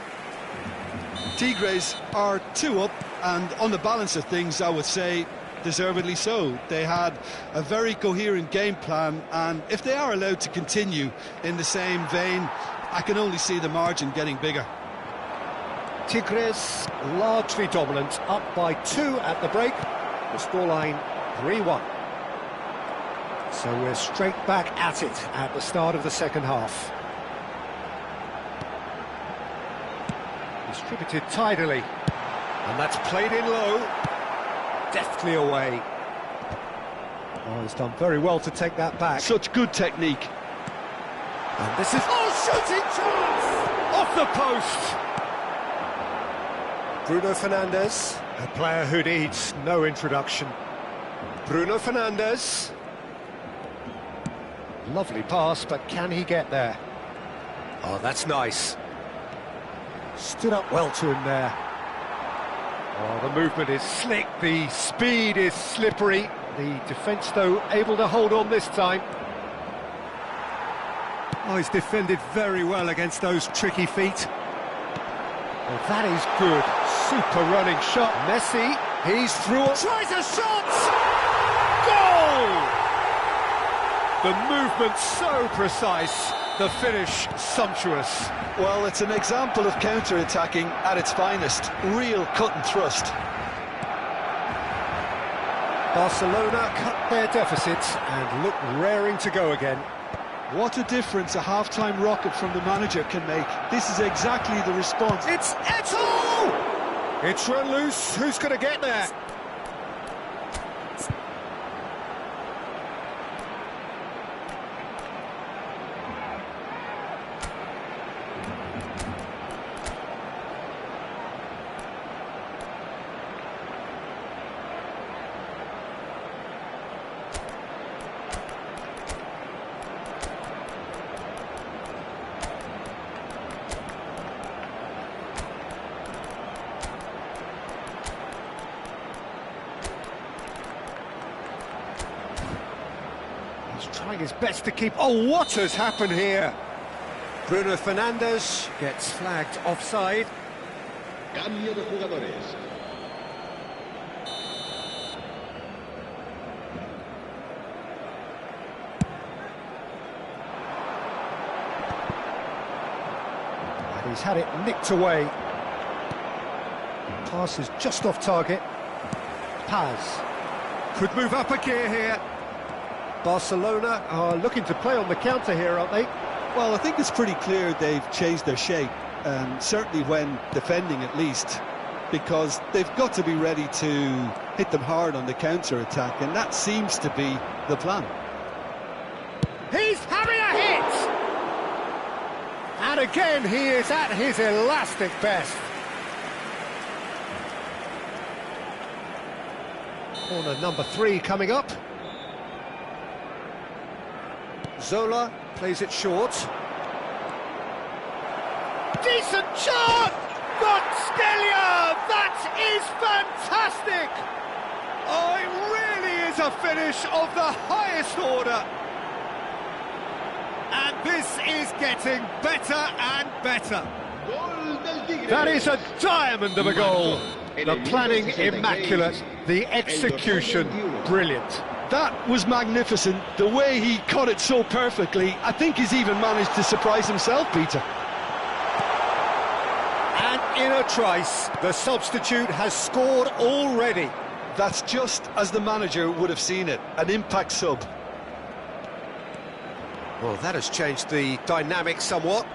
Tigres are 2 up, and on the balance of things, I would say, deservedly so. They had a very coherent game plan, and if they are allowed to continue in the same vein, I can only see the margin getting bigger. Tigres largely dominant, up by 2 at the break. The scoreline 3-1. So we're straight back at it at the start of the second half. Distributed tidily. And that's played in low. Deftly away. Oh, he's done very well to take that back. Such good technique. And this is... Oh, shooting chance! Off the post! Bruno Fernandes, a player who needs no introduction. Bruno Fernandes. Lovely pass, but can he get there? Oh, that's nice. Stood up well to him there. Oh, the movement is slick, the speed is slippery. The defence, though, able to hold on this time. Oh, he's defended very well against those tricky feet. Well, that is good. Super running shot. Messi, he's through. Tries a shot! Goal! The movement so precise, the finish sumptuous. Well, it's an example of counter-attacking at its finest. Real cut and thrust. Barcelona cut their deficit and look raring to go again. What a difference a half-time rocket from the manager can make. This is exactly the response. It's Eto'o! It's run loose. Who's going to get there? Trying his best to keep... Oh, what has happened here? Bruno Fernandes gets flagged offside. Cambio de jugadores. And he's had it nicked away. Pass is just off target. Paz could move up a gear here. Barcelona are looking to play on the counter here, aren't they? Well, I think it's pretty clear they've changed their shape, certainly when defending at least, because they've got to be ready to hit them hard on the counter-attack, and that seems to be the plan. He's having a hit! And again, he is at his elastic best. Corner number 3 coming up. Zola plays it short. Decent shot! Godskelia! That is fantastic! Oh, it really is a finish of the highest order. And this is getting better and better. That is a diamond of a goal. The planning immaculate, the execution brilliant. That was magnificent. The way he caught it so perfectly, I think he's even managed to surprise himself, Peter. And in a trice, the substitute has scored already. That's just as the manager would have seen it, an impact sub. Well, that has changed the dynamic somewhat.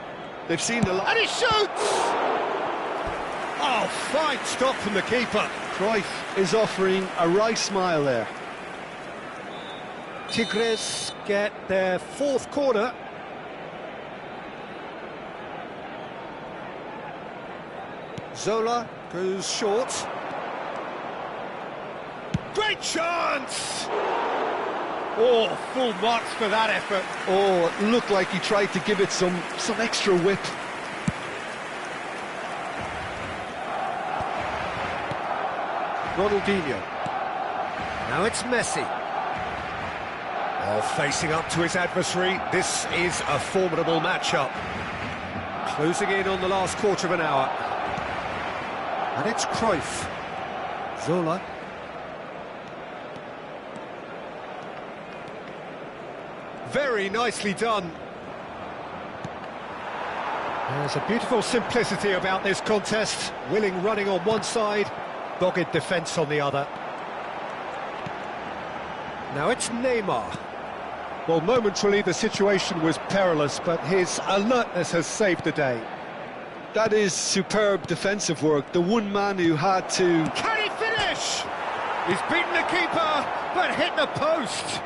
They've seen the... And he shoots! Oh, fine stop from the keeper. Cruyff is offering a wry smile there. Tigres get their 4th corner. Zola goes short. Great chance! Oh, full marks for that effort. Oh, it looked like he tried to give it some extra whip. Ronaldinho. Now it's Messi. Oh, facing up to his adversary, this is a formidable matchup. Closing in on the last quarter of an hour. And it's Cruyff. Zola. Very nicely done. There's a beautiful simplicity about this contest. Willing running on one side, dogged defence on the other. Now it's Neymar. Well, momentarily the situation was perilous, but his alertness has saved the day. That is superb defensive work. The one man who had to... Can he finish? He's beaten the keeper, but hit the post.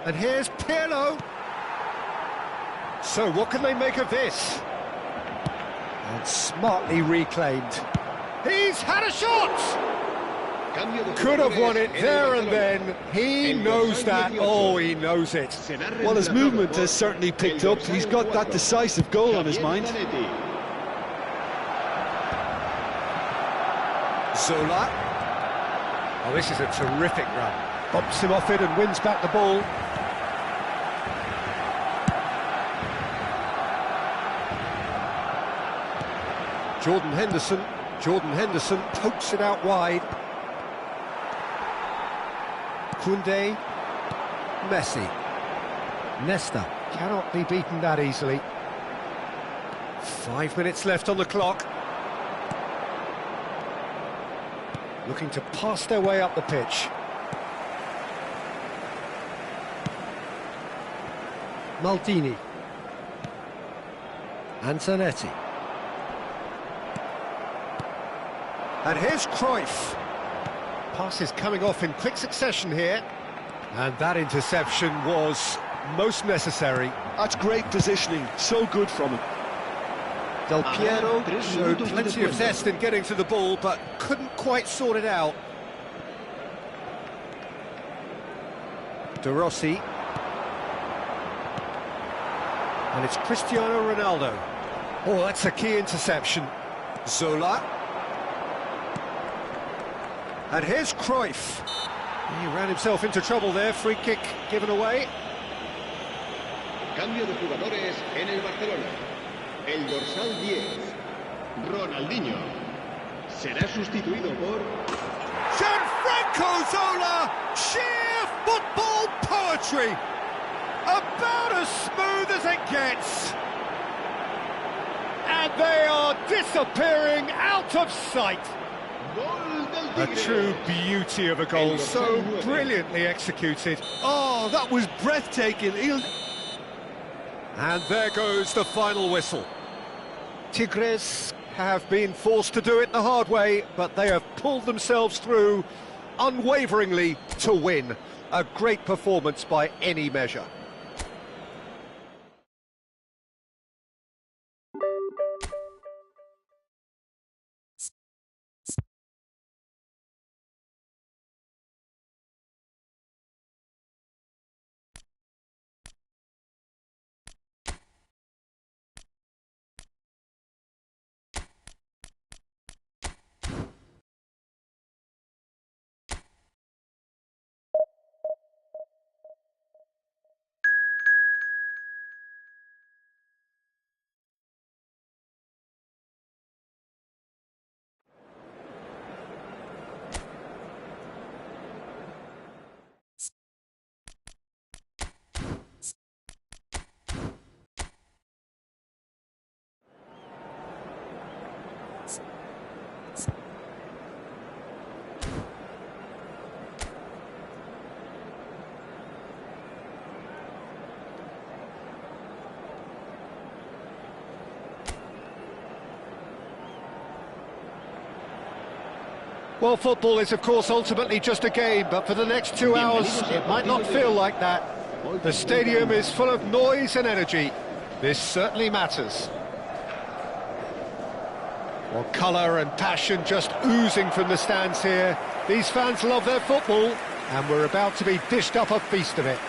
And here's Pirlo. So what can they make of this? And smartly reclaimed. He's had a shot! Could have won it there and then. He knows that. Oh, he knows it. Well, his movement has certainly picked up. He's got that decisive goal on his mind. Zola. Oh, this is a terrific run. Bumps him off it and wins back the ball. Jordan Henderson pokes it out wide. Koundé, Messi, Nesta cannot be beaten that easily. 5 minutes left on the clock. Looking to pass their way up the pitch. Maldini. Antonetti. And here's Cruyff. Passes coming off in quick succession here. And that interception was most necessary. That's great positioning, so good from him. Del Piero showed plenty of zest in getting to the ball, but couldn't quite sort it out. De Rossi. And it's Cristiano Ronaldo. Oh, that's a key interception. Zola. And here's Cruyff. He ran himself into trouble there, free kick given away. Cambio de jugadores en el Barcelona. El dorsal 10, Ronaldinho, será sustituido por... Gianfranco Zola! Sheer football poetry! About as smooth as it gets! And they are disappearing out of sight! A true beauty of a goal, so brilliantly executed. Oh, that was breathtaking. And there goes the final whistle. Tigres have been forced to do it the hard way, but they have pulled themselves through unwaveringly to win. A great performance by any measure. Well, football is, of course, ultimately just a game, but for the next 2 hours, it might not feel like that. The stadium is full of noise and energy. This certainly matters. Well, colour and passion just oozing from the stands here. These fans love their football, and we're about to be dished up a feast of it.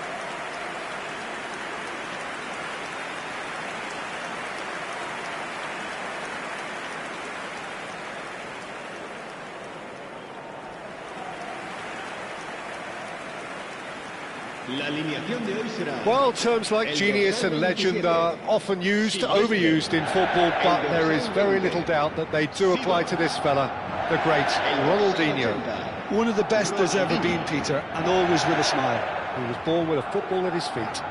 Well, terms like genius and legend are often used, overused in football, but there is very little doubt that they do apply to this fella, the great Ronaldinho. One of the best there's ever been, Peter, and always with a smile. He was born with a football at his feet.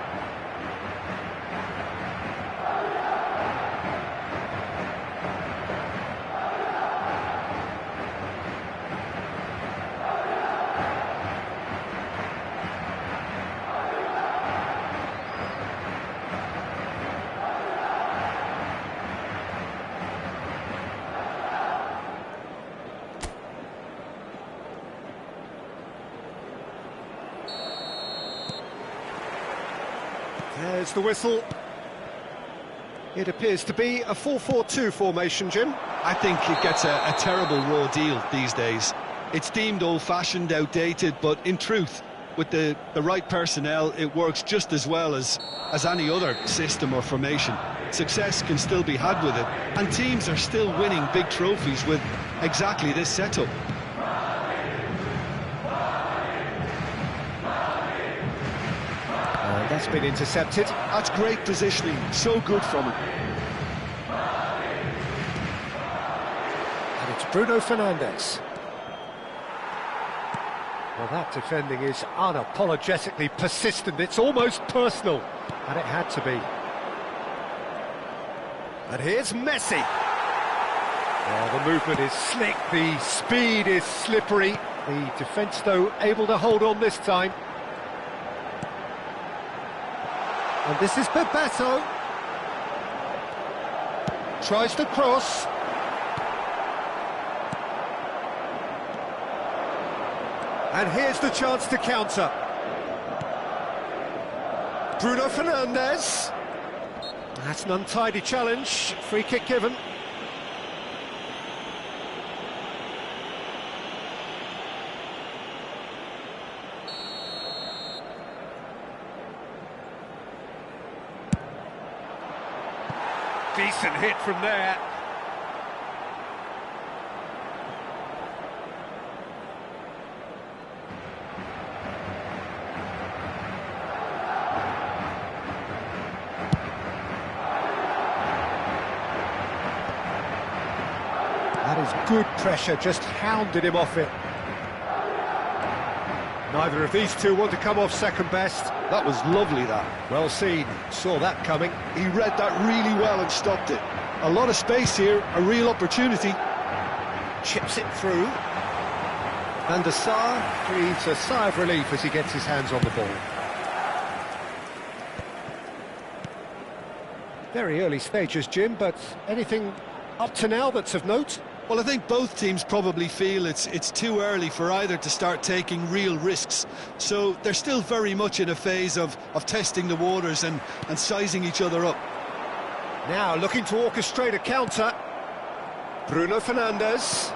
There's the whistle. It appears to be a 4-4-2 formation, Jim. I think it gets a terrible raw deal these days. It's deemed old-fashioned, outdated, but in truth, with the right personnel, it works just as well as any other system or formation. Success can still be had with it, and teams are still winning big trophies with exactly this setup. That's been intercepted. That's great positioning, so good from him. And it's Bruno Fernandes. Well, that defending is unapologetically persistent. It's almost personal, and it had to be. And here's Messi. Oh, the movement is slick, the speed is slippery. The defence, though, able to hold on this time. And this is Bebeto. Tries to cross. And here's the chance to counter. Bruno Fernandes. That's an untidy challenge. Free kick given. Decent hit from there. That is good pressure, just hounded him off it. Neither of these two want to come off second best. That was lovely, that. Well seen, saw that coming. He read that really well and stopped it. A lot of space here, a real opportunity. Chips it through. And the Sarr breathes a sigh of relief as he gets his hands on the ball. Very early stages, Jim, but anything up to now that's of note? Well, I think both teams probably feel it's too early for either to start taking real risks. So they're still very much in a phase of testing the waters and sizing each other up. Now looking to orchestrate a counter. Bruno Fernandes.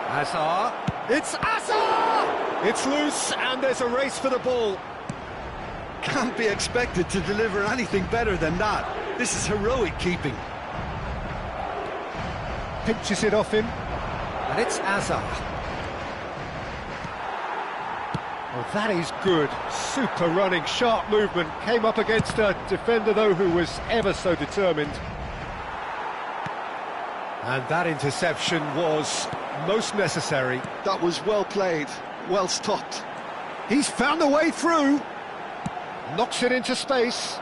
Hazard. It's Hazard! It's loose and there's a race for the ball. Can't be expected to deliver anything better than that. This is heroic keeping. Pinches it off him, and it's Hazard. Oh, that is good. Super running, sharp movement. Came up against a defender, though, who was ever so determined. And that interception was most necessary. That was well played, well stopped. He's found a way through. Knocks it into space.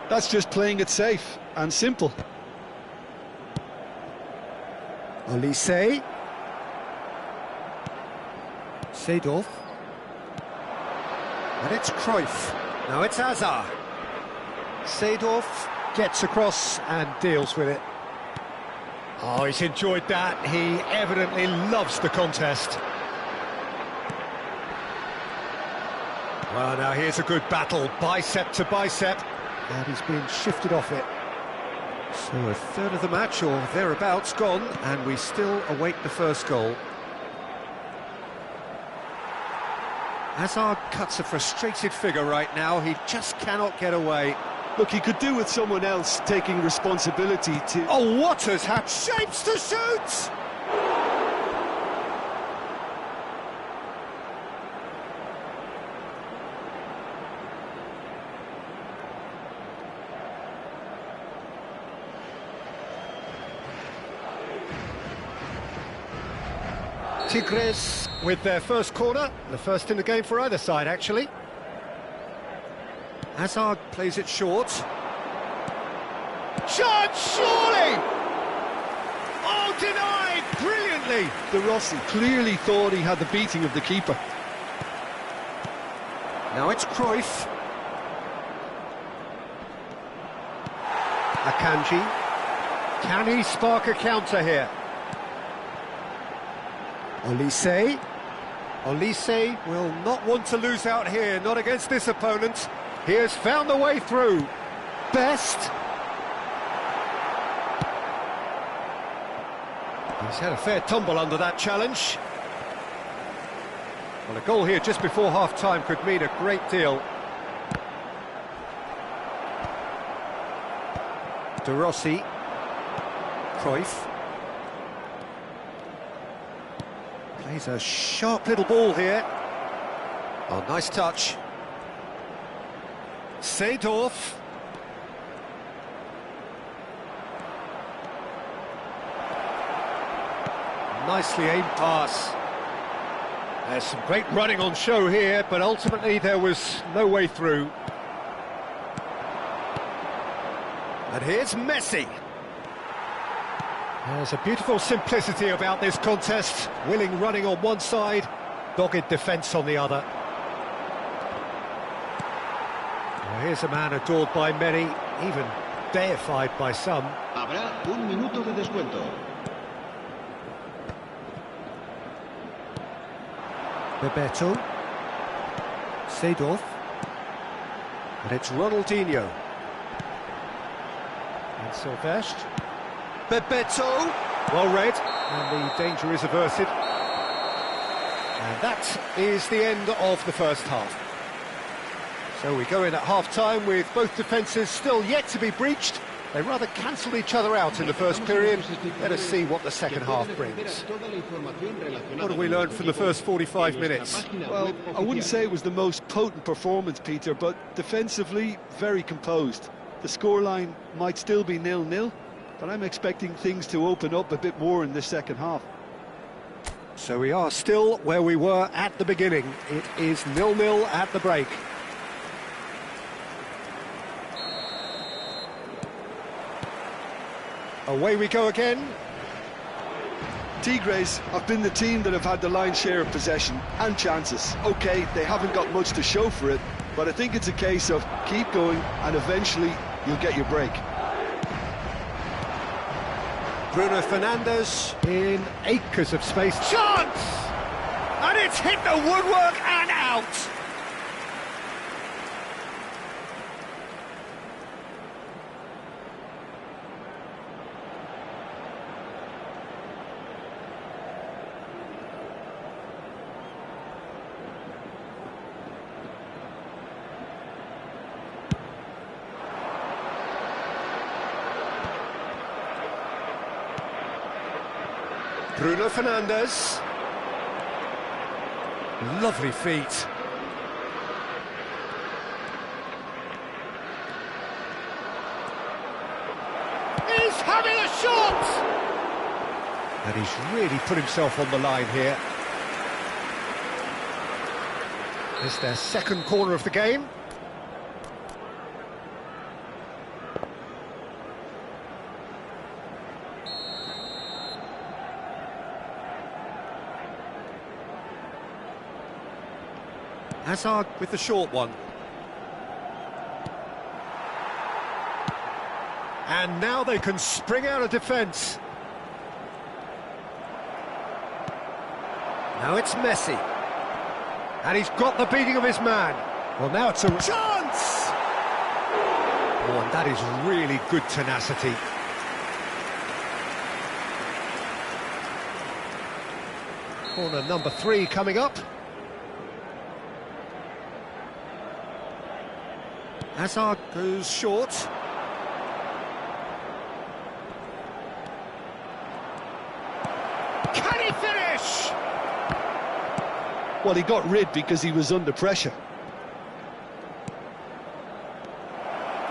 That's just playing it safe and simple. Olise. Seedorf. And it's Cruyff. Now it's Hazard. Seedorf gets across and deals with it. Oh, he's enjoyed that. He evidently loves the contest. Well, now here's a good battle, bicep to bicep. And he's been shifted off it. So a third of the match, or thereabouts, gone, and we still await the first goal. Hazard cuts a frustrated figure right now. He just cannot get away. Look, he could do with someone else taking responsibility to... Oh, what has happened? Shapes to shoot! Tigres with their first corner, the first in the game for either side, actually. Hazard plays it short. Shot, surely! Oh, denied brilliantly! De Rossi clearly thought he had the beating of the keeper. Now it's Cruyff. Akanji. Can he spark a counter here? Olise. Olise will not want to lose out here, not against this opponent. He has found a way through. Best. He's had a fair tumble under that challenge. Well, a goal here just before half-time could mean a great deal. De Rossi. Cruyff. Plays a sharp little ball here. Oh, nice touch. Seedorf. Nicely aimed pass. There's some great running on show here, but ultimately there was no way through. And here's Messi. There's a beautiful simplicity about this contest. Willing running on one side, dogged defence on the other. Here's a man adored by many, even deified by some. Habrá un minuto de descuento. Bebeto. Seedorf. And it's Ronaldinho. And Silvestre. Bebeto. Well read, and the danger is averted. And that is the end of the first half. So we go in at half-time with both defences still yet to be breached. They rather cancelled each other out in the first period. Let us see what the second half brings. What have we learned from the first 45 minutes? Well, I wouldn't say it was the most potent performance, Peter, but defensively, very composed. The scoreline might still be 0-0, but I'm expecting things to open up a bit more in the second half. So we are still where we were at the beginning. It is 0-0 at the break. Away we go again. Tigres have been the team that have had the lion's share of possession and chances. OK, they haven't got much to show for it, but I think it's a case of keep going and eventually you'll get your break. Bruno Fernandes in acres of space. Chance! And it's hit the woodwork and out! Bruno Fernandes. Lovely feet. He's having a shot! And he's really put himself on the line here. It's their second corner of the game. Hazard with the short one. And now they can spring out of defence. Now it's Messi. And he's got the beating of his man. Well, now it's a chance! Oh, and that is really good tenacity. Corner number 3 coming up. Hazard goes short. Can he finish? Well, he got rid because he was under pressure.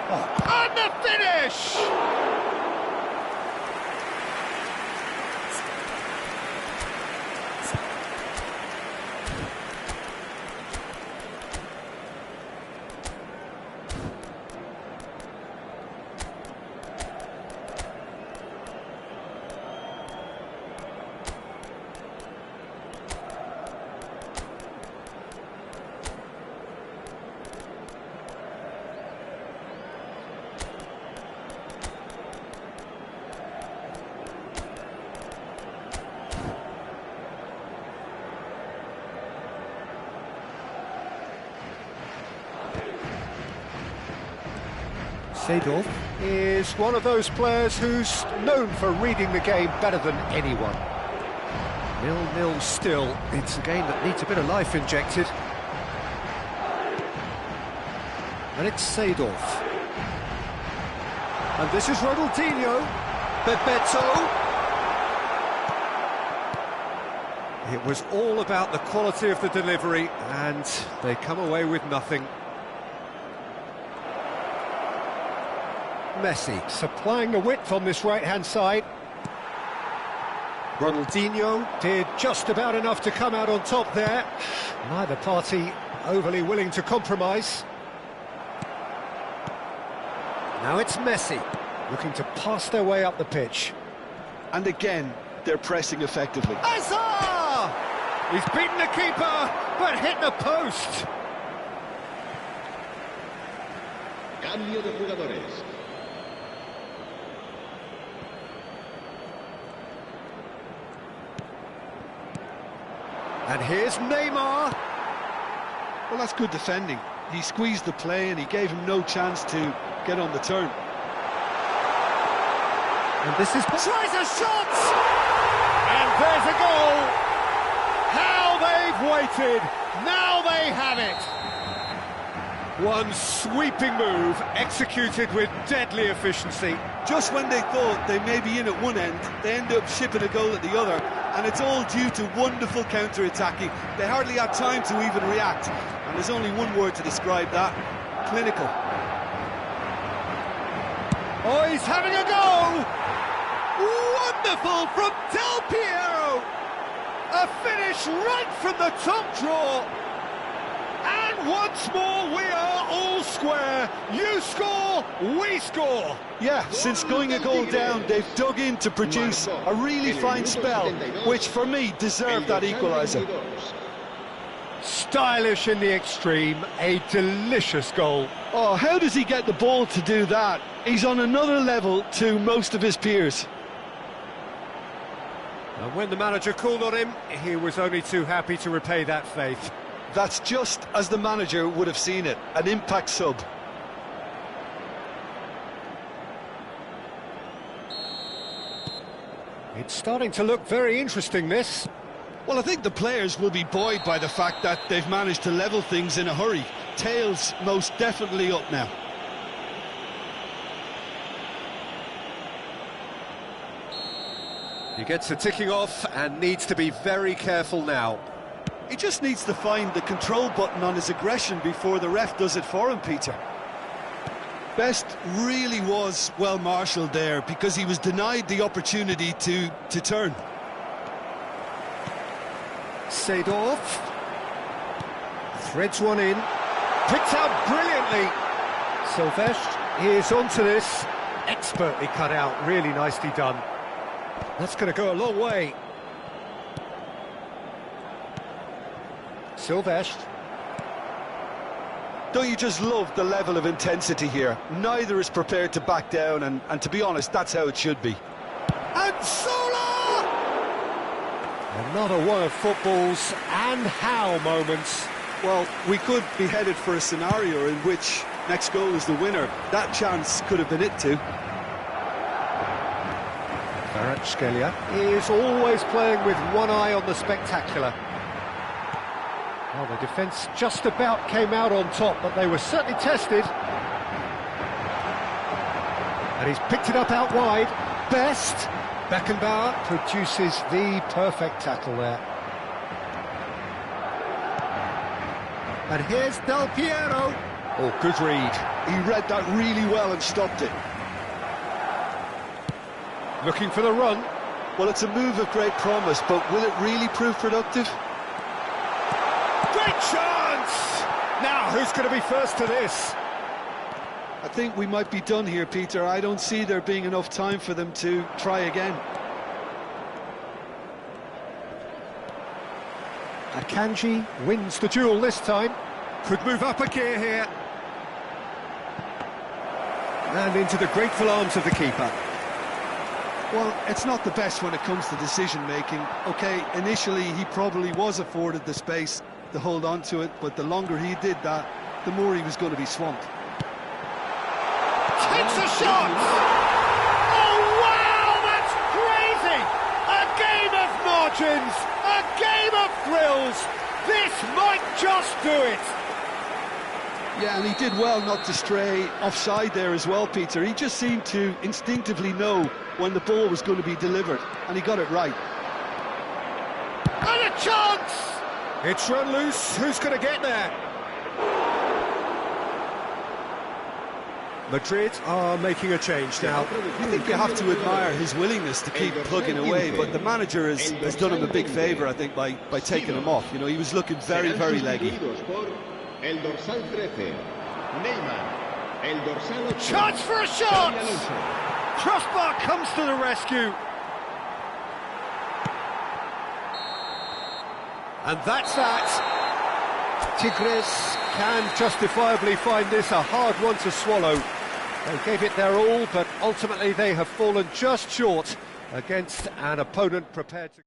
Oh. And the finish! Seedorf is one of those players who's known for reading the game better than anyone. 0-0 still. It's a game that needs a bit of life injected. And it's Seedorf. And this is Ronaldinho. Bebeto. It was all about the quality of the delivery, and they come away with nothing. Messi supplying the width on this right-hand side. Ronaldinho did just about enough to come out on top there. Neither party overly willing to compromise. Now it's Messi, looking to pass their way up the pitch. And again, they're pressing effectively. Hazard! He's beaten the keeper, but hit the post. Cambio de jugadores. And here's Neymar. Well, that's good defending. He squeezed the play and he gave him no chance to get on the turn. And this is... Tries a shot! And there's a goal! How they've waited! Now they have it! One sweeping move, executed with deadly efficiency. Just when they thought they may be in at one end, they end up shipping a goal at the other, and it's all due to wonderful counter-attacking. They hardly had time to even react, and there's only one word to describe that: clinical. Oh, he's having a go! Wonderful from Del Piero! A finish right from the top draw! And once more we are all square. You score, we score. Yeah, since going a goal down, they've dug in to produce a really fine spell, which for me deserved that equaliser. Stylish in the extreme, a delicious goal. Oh, how does he get the ball to do that? He's on another level to most of his peers. And when the manager called on him, he was only too happy to repay that faith. That's just as the manager would have seen it, an impact sub. It's starting to look very interesting, this. Well, I think the players will be buoyed by the fact that they've managed to level things in a hurry. Tails most definitely up now. He gets the ticking off and needs to be very careful now. He just needs to find the control button on his aggression before the ref does it for him, Peter. Best really was well marshalled there because he was denied the opportunity to turn. Seedorf threads one in, picked out brilliantly. Silvestre is onto this, expertly cut out, really nicely done. That's going to go a long way. Silvestre. Don't you just love the level of intensity here? Neither is prepared to back down, and to be honest, that's how it should be. And Sola! Another one of football's and how moments. Well, we could be headed for a scenario in which next goal is the winner. That chance could have been it too. Kvaratskhelia is always playing with one eye on the spectacular. Well, the defence just about came out on top, but they were certainly tested. And he's picked it up out wide. Best. Beckenbauer produces the perfect tackle there. And here's Del Piero. Oh, good read. He read that really well and stopped it. Looking for the run. Well, it's a move of great promise, but will it really prove productive? Great chance! Now, who's going to be first to this? I think we might be done here, Peter. I don't see there being enough time for them to try again. Akanji wins the duel this time. Could move up a gear here. And into the grateful arms of the keeper. Well, it's not the best when it comes to decision-making. OK, initially he probably was afforded the space to hold on to it, but the longer he did that, the more he was going to be swamped. Takes a shot! Oh, wow, that's crazy! A game of margins, a game of thrills. This might just do it. Yeah, and he did well not to stray offside there as well, Peter. He just seemed to instinctively know when the ball was going to be delivered, and he got it right. And a chance! It's run loose. Who's going to get there? Madrid are making a change now. I think you have to admire his willingness to keep plugging away, but the manager has done him a big favour, I think, by taking him off. You know, he was looking very, very leggy. El dorsal 13, Neymar. El dorsal 8. Chance for a shot! Crossbar comes to the rescue. And that's that. Tigres can justifiably find this a hard one to swallow. They gave it their all, but ultimately they have fallen just short against an opponent prepared to...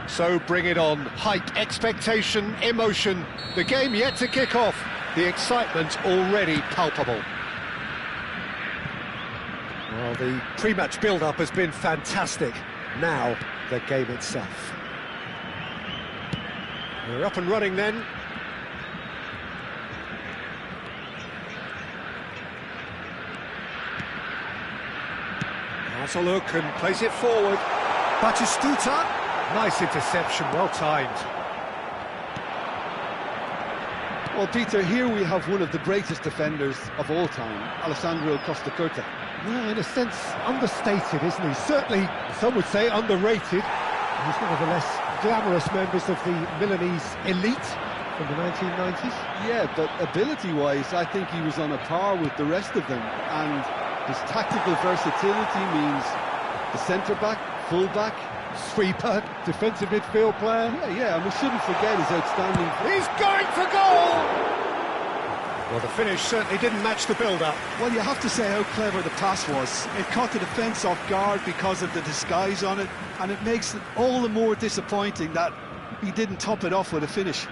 So bring it on. Hype, expectation, emotion. The game yet to kick off. The excitement already palpable. Well, the pre-match build-up has been fantastic. Now, the game itself. We're up and running then. Has a look and plays it forward. Batistuta. Nice interception, well timed. Well, Peter, here we have one of the greatest defenders of all time, Alessandro Costa. Well, in a sense, understated, isn't he? Certainly, some would say underrated. He's one of the less glamorous members of the Milanese elite from the 1990s. Yeah, but ability-wise, I think he was on a par with the rest of them. And his tactical versatility means the centre-back, full-back, sweeper, defensive midfield player. Yeah, and we shouldn't forget his outstanding... He's going for goal! Well, the finish certainly didn't match the build-up. Well, you have to say how clever the pass was. It caught the defence off guard because of the disguise on it, and it makes it all the more disappointing that he didn't top it off with a finish.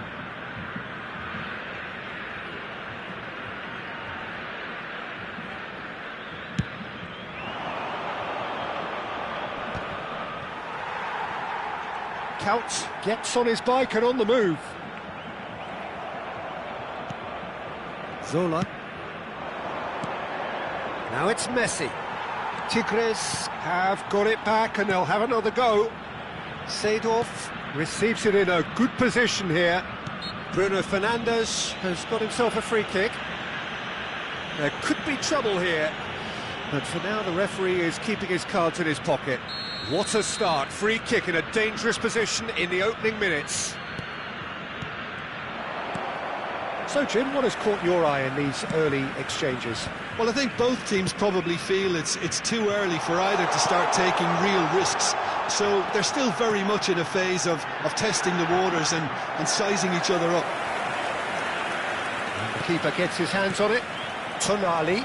Count gets on his bike and on the move. Zola. Now it's Messi. Tigres have got it back and they'll have another go. Seedorf receives it in a good position here. Bruno Fernandes has got himself a free kick. There could be trouble here, but for now the referee is keeping his cards in his pocket. What a start, free kick in a dangerous position in the opening minutes. So, Jim, what has caught your eye in these early exchanges? Well, I think both teams probably feel it's too early for either to start taking real risks. So they're still very much in a phase of testing the waters and sizing each other up. And the keeper gets his hands on it. Tonali.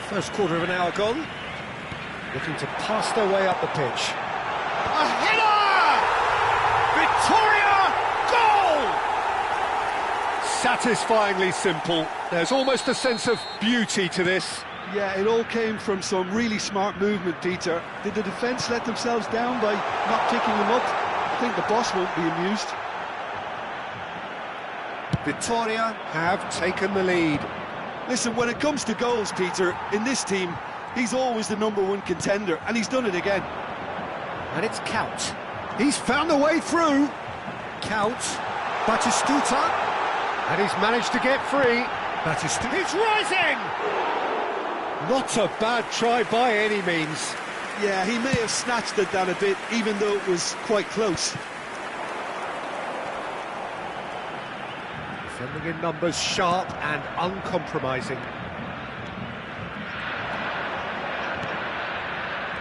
First quarter of an hour gone. Looking to pass their way up the pitch. A header! Victoria! Goal! Satisfyingly simple. There's almost a sense of beauty to this. Yeah, it all came from some really smart movement, Peter. Did the defence let themselves down by not picking them up? I think the boss won't be amused. Victoria have taken the lead. Listen, when it comes to goals, Peter, in this team, he's always the #1 contender, and he's done it again. And it's Count. He's found a way through. Count. Batistuta. And he's managed to get free. Batistuta. He's rising! Not a bad try by any means. Yeah, he may have snatched it down a bit, even though it was quite close. Defending in numbers, sharp and uncompromising.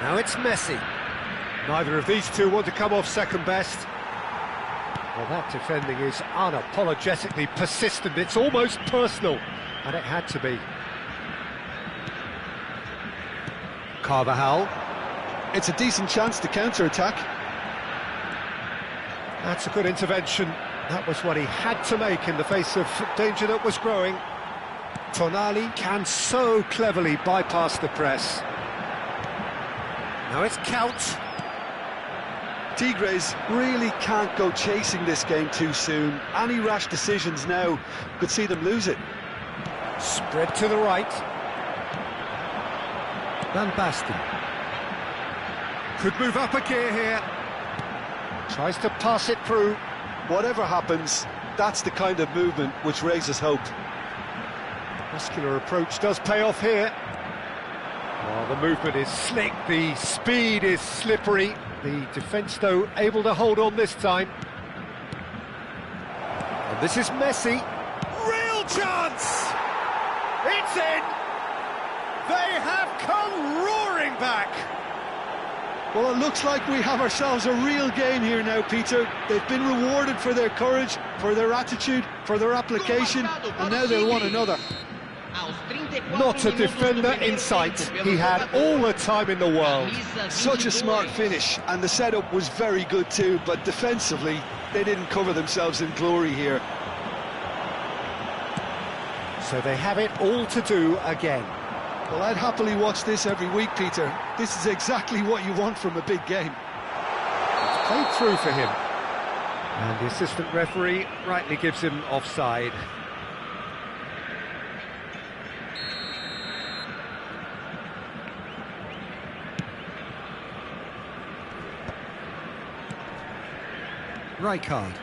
Now it's Messi. Neither of these two want to come off second best. Well, that defending is unapologetically persistent. It's almost personal, and it had to be. Carvajal. It's a decent chance to counter-attack. That's a good intervention. That was what he had to make in the face of danger that was growing. Tonali can so cleverly bypass the press. Now it's Count. Tigres really can't go chasing this game too soon. Any rash decisions now could see them lose it. Spread to the right. Van Basten. Could move up a gear here. Tries to pass it through. Whatever happens, that's the kind of movement which raises hope. Muscular approach does pay off here. Well, the movement is slick, the speed is slippery. The defence, though, able to hold on this time. And this is Messi. Real chance! It's in! They have come roaring back! Well, it looks like we have ourselves a real game here now, Peter. They've been rewarded for their courage, for their attitude, for their application, and now they'll want another. Not a defender in sight. He had all the time in the world. Such a smart finish, and the setup was very good too, but defensively, they didn't cover themselves in glory here. So they have it all to do again. Well, I'd happily watch this every week, Peter. This is exactly what you want from a big game. It's played through for him. And the assistant referee rightly gives him offside. Rijkaard.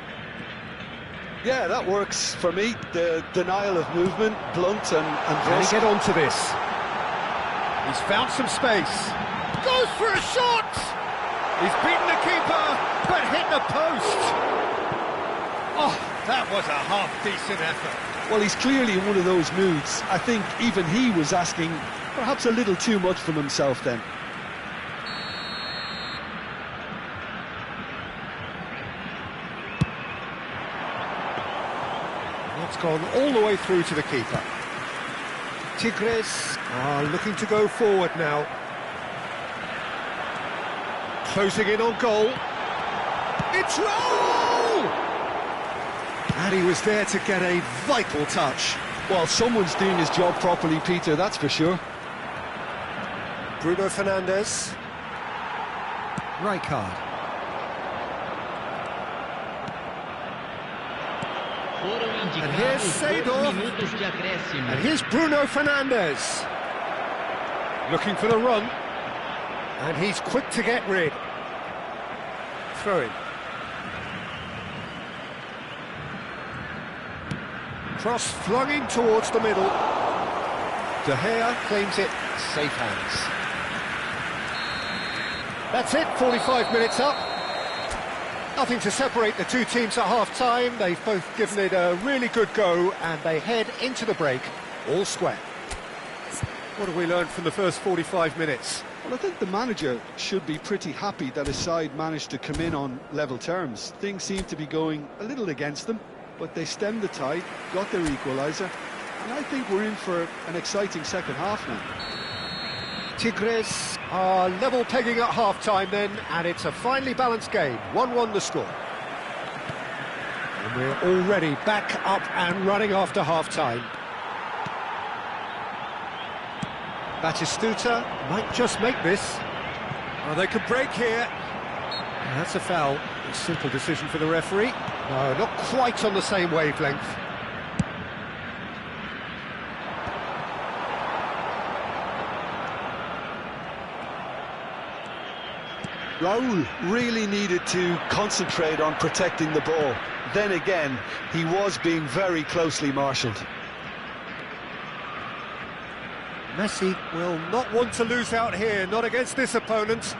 Yeah, that works for me. The denial of movement, blunt and Can he get onto this? He's found some space. Goes for a shot! He's beaten the keeper, but hit the post. Oh, that was a half-decent effort. Well, he's clearly in one of those moods. I think even he was asking perhaps a little too much from himself then. It's gone all the way through to the keeper. Tigres are looking to go forward now. Closing in on goal. It's Raul! And he was there to get a vital touch. Well, someone's doing his job properly, Peter, that's for sure. Bruno Fernandes. Rijkaard. And here's Seedorf. And here's Bruno Fernandes. Looking for the run. And he's quick to get rid. Throw in. Cross flung in towards the middle. De Gea claims it, safe hands. That's it, 45 minutes up. Nothing to separate the two teams at half-time. They've both given it a really good go, and they head into the break all square. What have we learned from the first 45 minutes? Well, I think the manager should be pretty happy that his side managed to come in on level terms. Things seem to be going a little against them, but they stemmed the tide, got their equaliser, and I think we're in for an exciting second half now. Tigres are level pegging at half-time then, and it's a finely balanced game. 1-1 the score. And we're already back up and running after half-time. Batistuta might just make this. Oh, they could break here. That's a foul. A simple decision for the referee. No, not quite on the same wavelength. Raul really needed to concentrate on protecting the ball. Then again, he was being very closely marshalled. Messi will not want to lose out here, not against this opponent.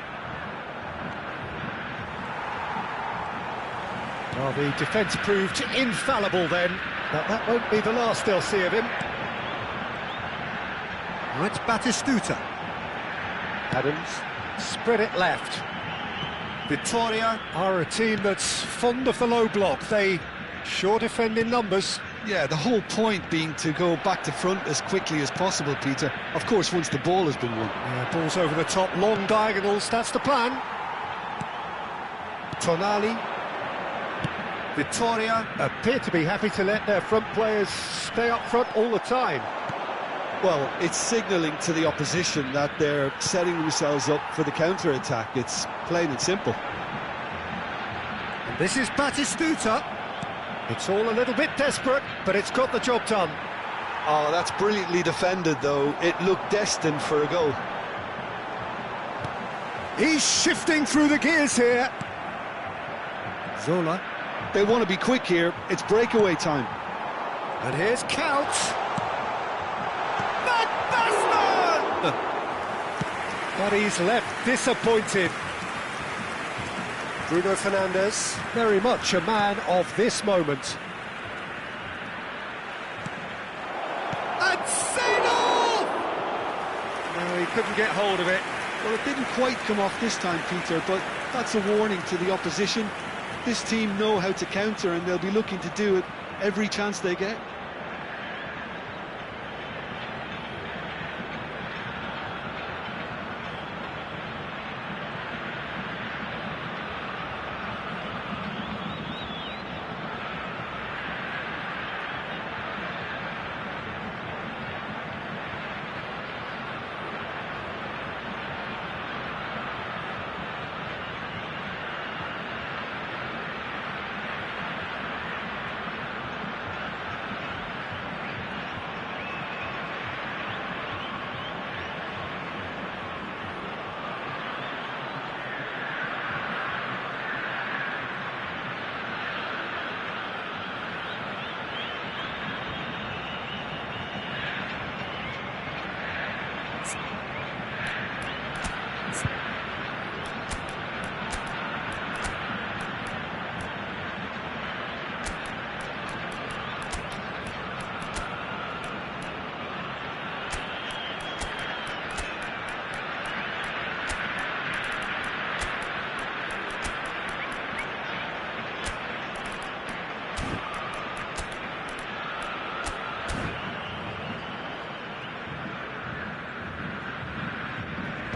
Well, the defence proved infallible then, but that won't be the last they'll see of him. Now it's Batistuta. Adams, spread it left. Vitoria are a team that's fond of the low block. They sure defend in numbers. Yeah, the whole point being to go back to front as quickly as possible, Peter. Of course, once the ball has been won. Yeah, balls over the top, long diagonals, that's the plan. Tonali. Vitoria appear to be happy to let their front players stay up front all the time. Well, it's signalling to the opposition that they're setting themselves up for the counter-attack. It's plain and simple. And this is Batistuta. It's all a little bit desperate, but it's got the job done. Oh, that's brilliantly defended, though. It looked destined for a goal. He's shifting through the gears here. Zola. They want to be quick here. It's breakaway time. And here's Couch. But he's left disappointed. Bruno Fernandes, very much a man of this moment. And Zeno! No, he couldn't get hold of it. Well, it didn't quite come off this time, Peter, but that's a warning to the opposition. This team know how to counter, and they'll be looking to do it every chance they get.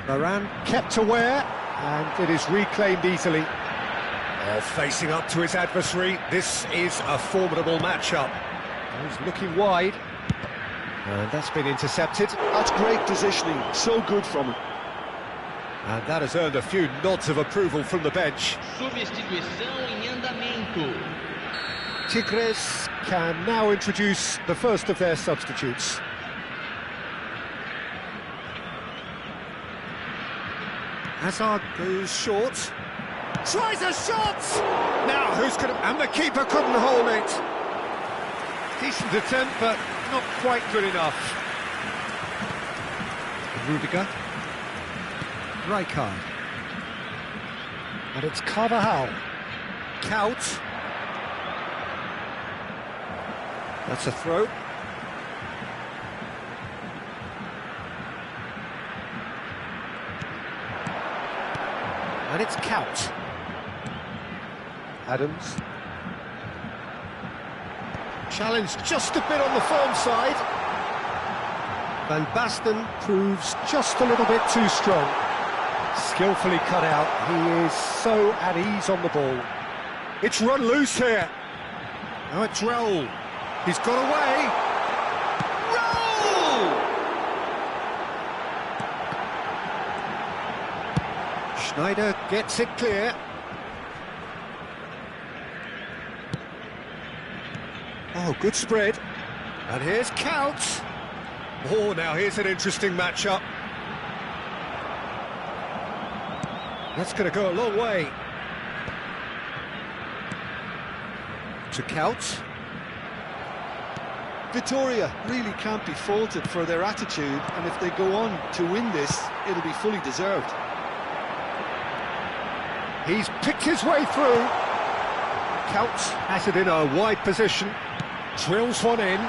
Varane kept aware, and it is reclaimed easily. Oh, facing up to his adversary, this is a formidable matchup. He's looking wide, and that's been intercepted. That's great positioning, so good from him. And that has earned a few nods of approval from the bench. Substituição em andamento. Tigres can now introduce the first of their substitutes. Hazard goes short. Tries a shot! Now, who's going to... And the keeper couldn't hold it. Decent attempt, but not quite good enough. Rudiger. Rijkaard. And it's Carvajal. Couch. That's a throw. And it's Kaut. Adams. Challenged just a bit on the firm side. Van Basten proves just a little bit too strong. Skillfully cut out. He is so at ease on the ball. It's run loose here. Now it's Raul. He's got away. Raul! Schneider gets it clear. Oh, good spread. And here's Kaut. Oh, now here's an interesting matchup. That's going to go a long way. To Kaut. Vitoria really can't be faulted for their attitude, and if they go on to win this, it'll be fully deserved. He's picked his way through. Kaut has it in a wide position. Drills one in.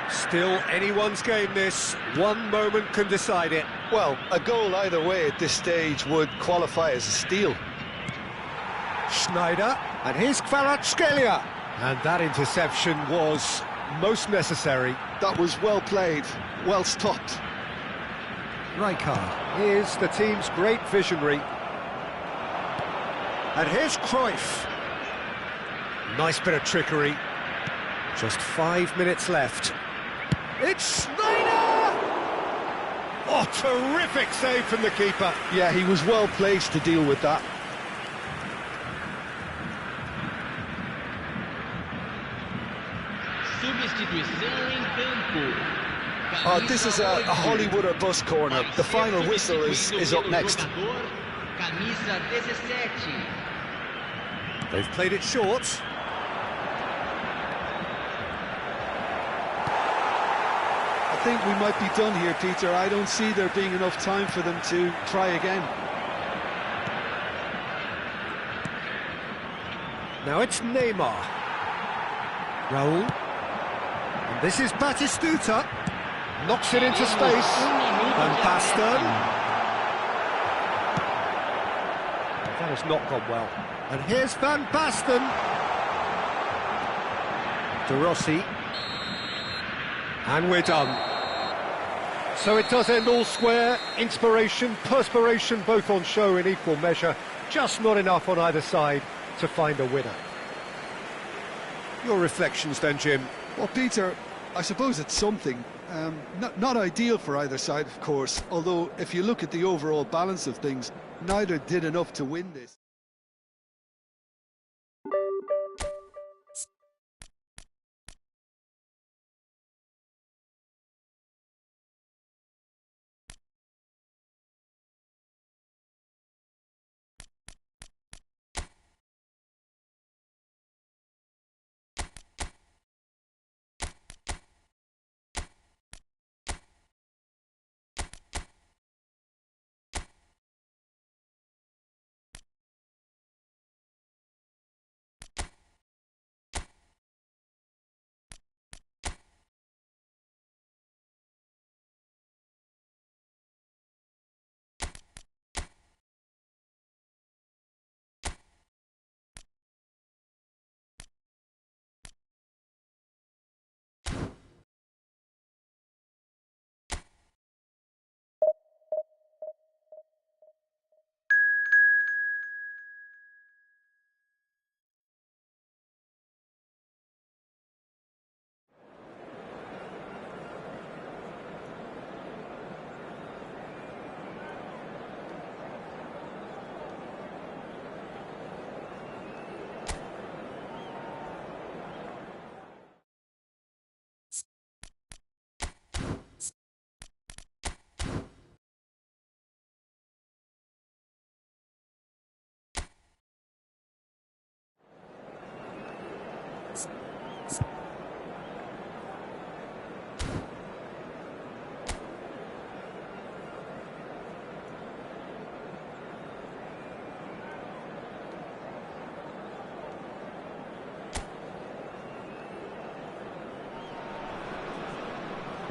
Still anyone's game this. One moment can decide it. Well, a goal either way at this stage would qualify as a steal. Schneider, and here's Kvaratskhelia. And that interception was most necessary. That was well played, well stopped. Rijkaard, here's the team's great visionary. And here's Cruyff. Nice bit of trickery. Just 5 minutes left. It's Schneider! Oh, terrific save from the keeper. Yeah, he was well placed to deal with that. Substituição em campo. Oh, this is a Hollywood or bus corner. The final whistle is up next. Camisa 17. They've played it short. I think we might be done here, Peter. I don't see there being enough time for them to try again. Now it's Neymar. Raul. And this is Batistuta. Knocks it into space. Van Basten. That has not gone well. And here's Van Basten. De Rossi. And we're done. So it does end all square. Inspiration, perspiration, both on show in equal measure. Just not enough on either side to find a winner. Your reflections then, Jim? Well, Peter, I suppose it's something. Not ideal for either side, of course, although if you look at the overall balance of things, neither did enough to win this.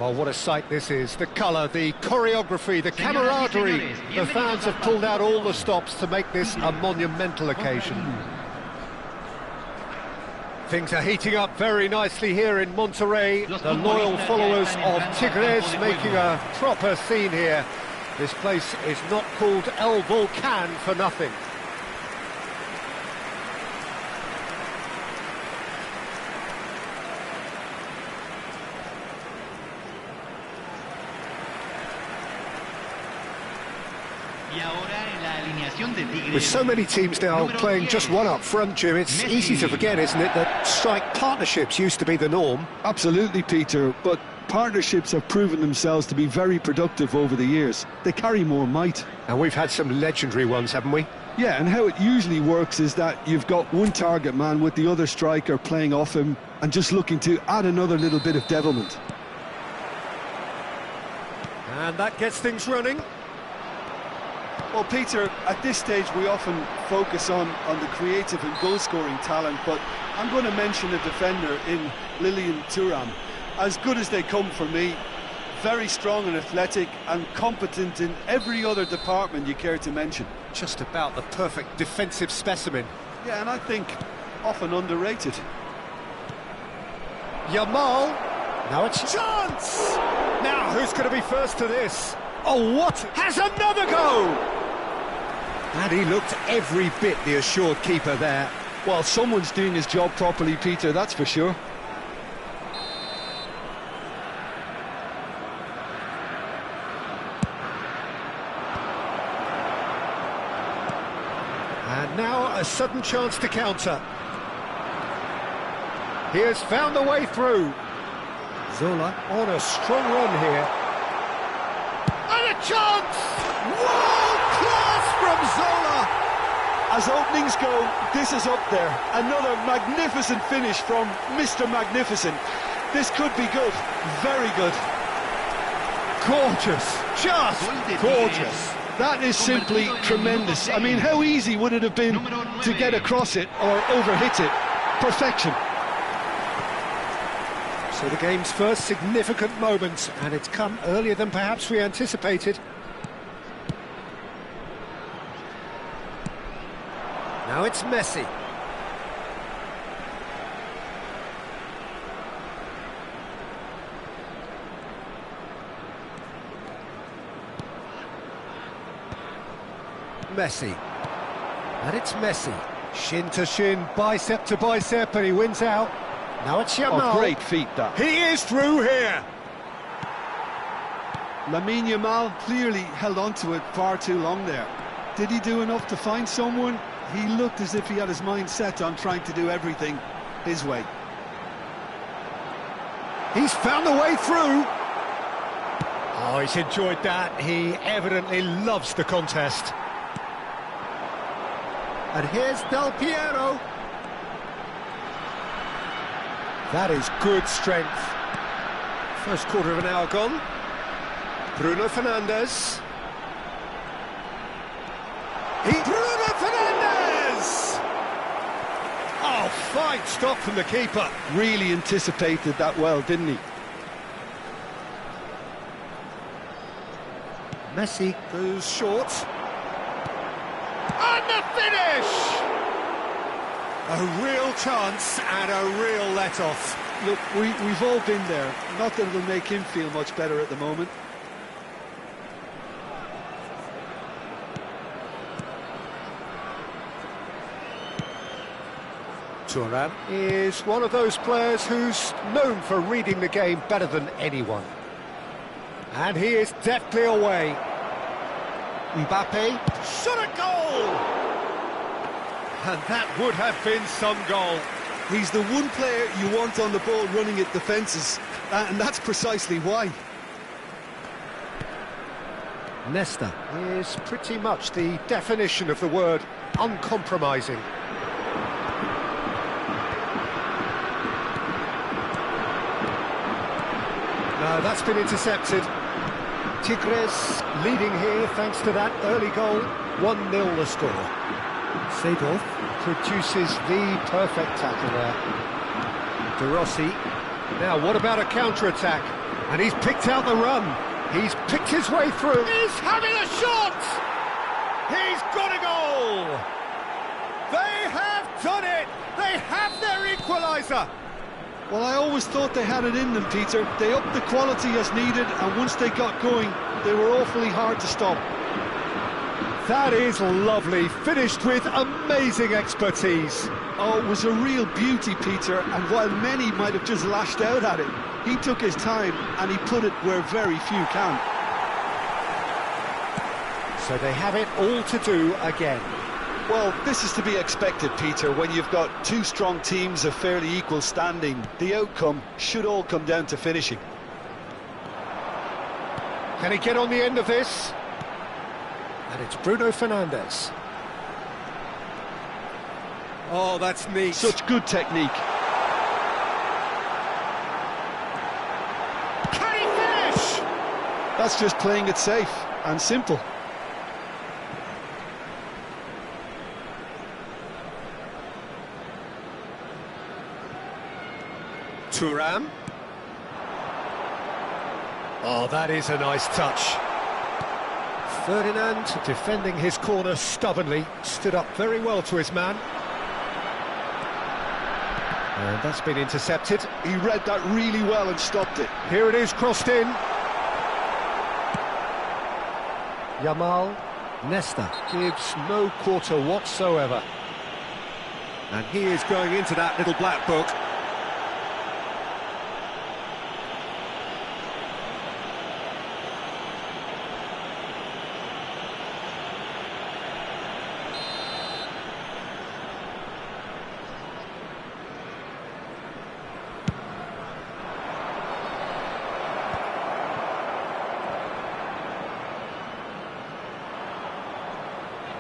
Well, what a sight this is. The colour, the choreography, the camaraderie. The fans have pulled out all the stops to make this a monumental occasion. Things are heating up very nicely here in Monterrey. The loyal followers of Tigres making a proper scene here. This place is not called El Volcan for nothing. With so many teams now playing just one up front, Jim, it's easy to forget, isn't it, that strike partnerships used to be the norm? Absolutely, Peter, but partnerships have proven themselves to be very productive over the years. They carry more might. And we've had some legendary ones, haven't we? Yeah, and how it usually works is that you've got one target man with the other striker playing off him and just looking to add another little bit of devilment. And that gets things running. Well, Peter, at this stage we often focus on the creative and goal-scoring talent, but I'm going to mention a defender in Lilian Thuram. As good as they come for me, very strong and athletic and competent in every other department you care to mention. Just about the perfect defensive specimen. Yeah, and I think often underrated. Yamal. Now it's chance! Now, who's going to be first to this? Oh, what? Has another go! And he looked every bit the assured keeper there. Well, someone's doing his job properly, Peter, that's for sure. And now a sudden chance to counter. He has found the way through. Zola on a strong run here. And a chance! World class from Zola! As openings go, this is up there. Another magnificent finish from Mr. Magnificent. This could be good, very good. Gorgeous, just gorgeous. That is simply tremendous. I mean, how easy would it have been to get across it or overhit it? Perfection. So the game's first significant moment, and it's come earlier than perhaps we anticipated. Now it's Messi. Messi. And it's Messi. Shin to shin, bicep to bicep, and he wins out. Now it's Yamal. Oh, great feat, that. He is through here. Lamine Yamal clearly held on to it far too long there. Did he do enough to find someone? He looked as if he had his mind set on trying to do everything his way. He's found the way through. Oh, he's enjoyed that. He evidently loves the contest. And here's Del Piero. That is good strength. First quarter of an hour gone. Bruno Fernandes. Bruno Fernandes! Oh, fine stop from the keeper. Really anticipated that well, didn't he? Messi goes short. And the finish! A real chance and a real let-off. Look, we've all been there. Not that it'll make him feel much better at the moment. Thuram is one of those players who's known for reading the game better than anyone. And he is deftly away. Mbappe, shot a goal! And that would have been some goal. He's the one player you want on the ball running at defences, and that's precisely why. Nesta is pretty much the definition of the word uncompromising. No, that's been intercepted. Tigres leading here thanks to that early goal. 1-0 the score. Seedorf produces the perfect tackle there. De Rossi. Now, what about a counter-attack? And he's picked out the run. He's picked his way through. He's having a shot! He's got a goal! They have done it! They have their equaliser! Well, I always thought they had it in them, Peter. They upped the quality as needed, and once they got going, they were awfully hard to stop. That is lovely, finished with amazing expertise. Oh, it was a real beauty, Peter, and while many might have just lashed out at it, he took his time and he put it where very few can. So they have it all to do again. Well, this is to be expected, Peter. When you've got two strong teams of fairly equal standing, the outcome should all come down to finishing. Can he get on the end of this? And it's Bruno Fernandes. Oh, that's neat. Such good technique. Can he finish? That's just playing it safe and simple. Thuram. Oh, that is a nice touch. Ferdinand, defending his corner stubbornly, stood up very well to his man. And that's been intercepted. He read that really well and stopped it. Here it is, crossed in. Yamal, Nesta gives no quarter whatsoever. And he is going into that little black book.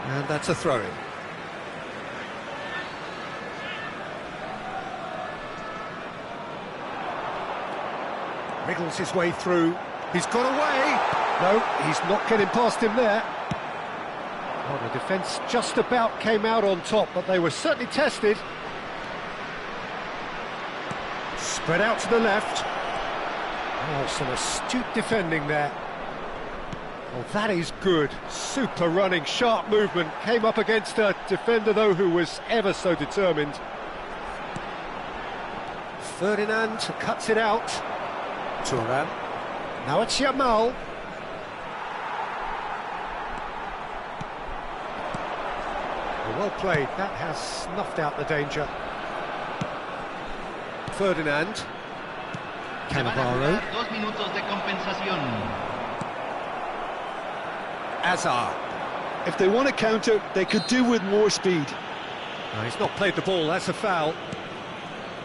And that's a throw-in. Wriggles his way through. He's got away. No, he's not getting past him there. Well, the defence just about came out on top, but they were certainly tested. Spread out to the left. Oh, some astute defending there. Oh, that is good. Super running, sharp movement. Came up against a defender, though, who was ever so determined. Ferdinand cuts it out. Thuram. Now it's Yamal. Well played. That has snuffed out the danger. Ferdinand. Cannavaro. 2 minutos de compensación. Azar. If they want to counter, they could do with more speed. No, he's not played the ball, that's a foul.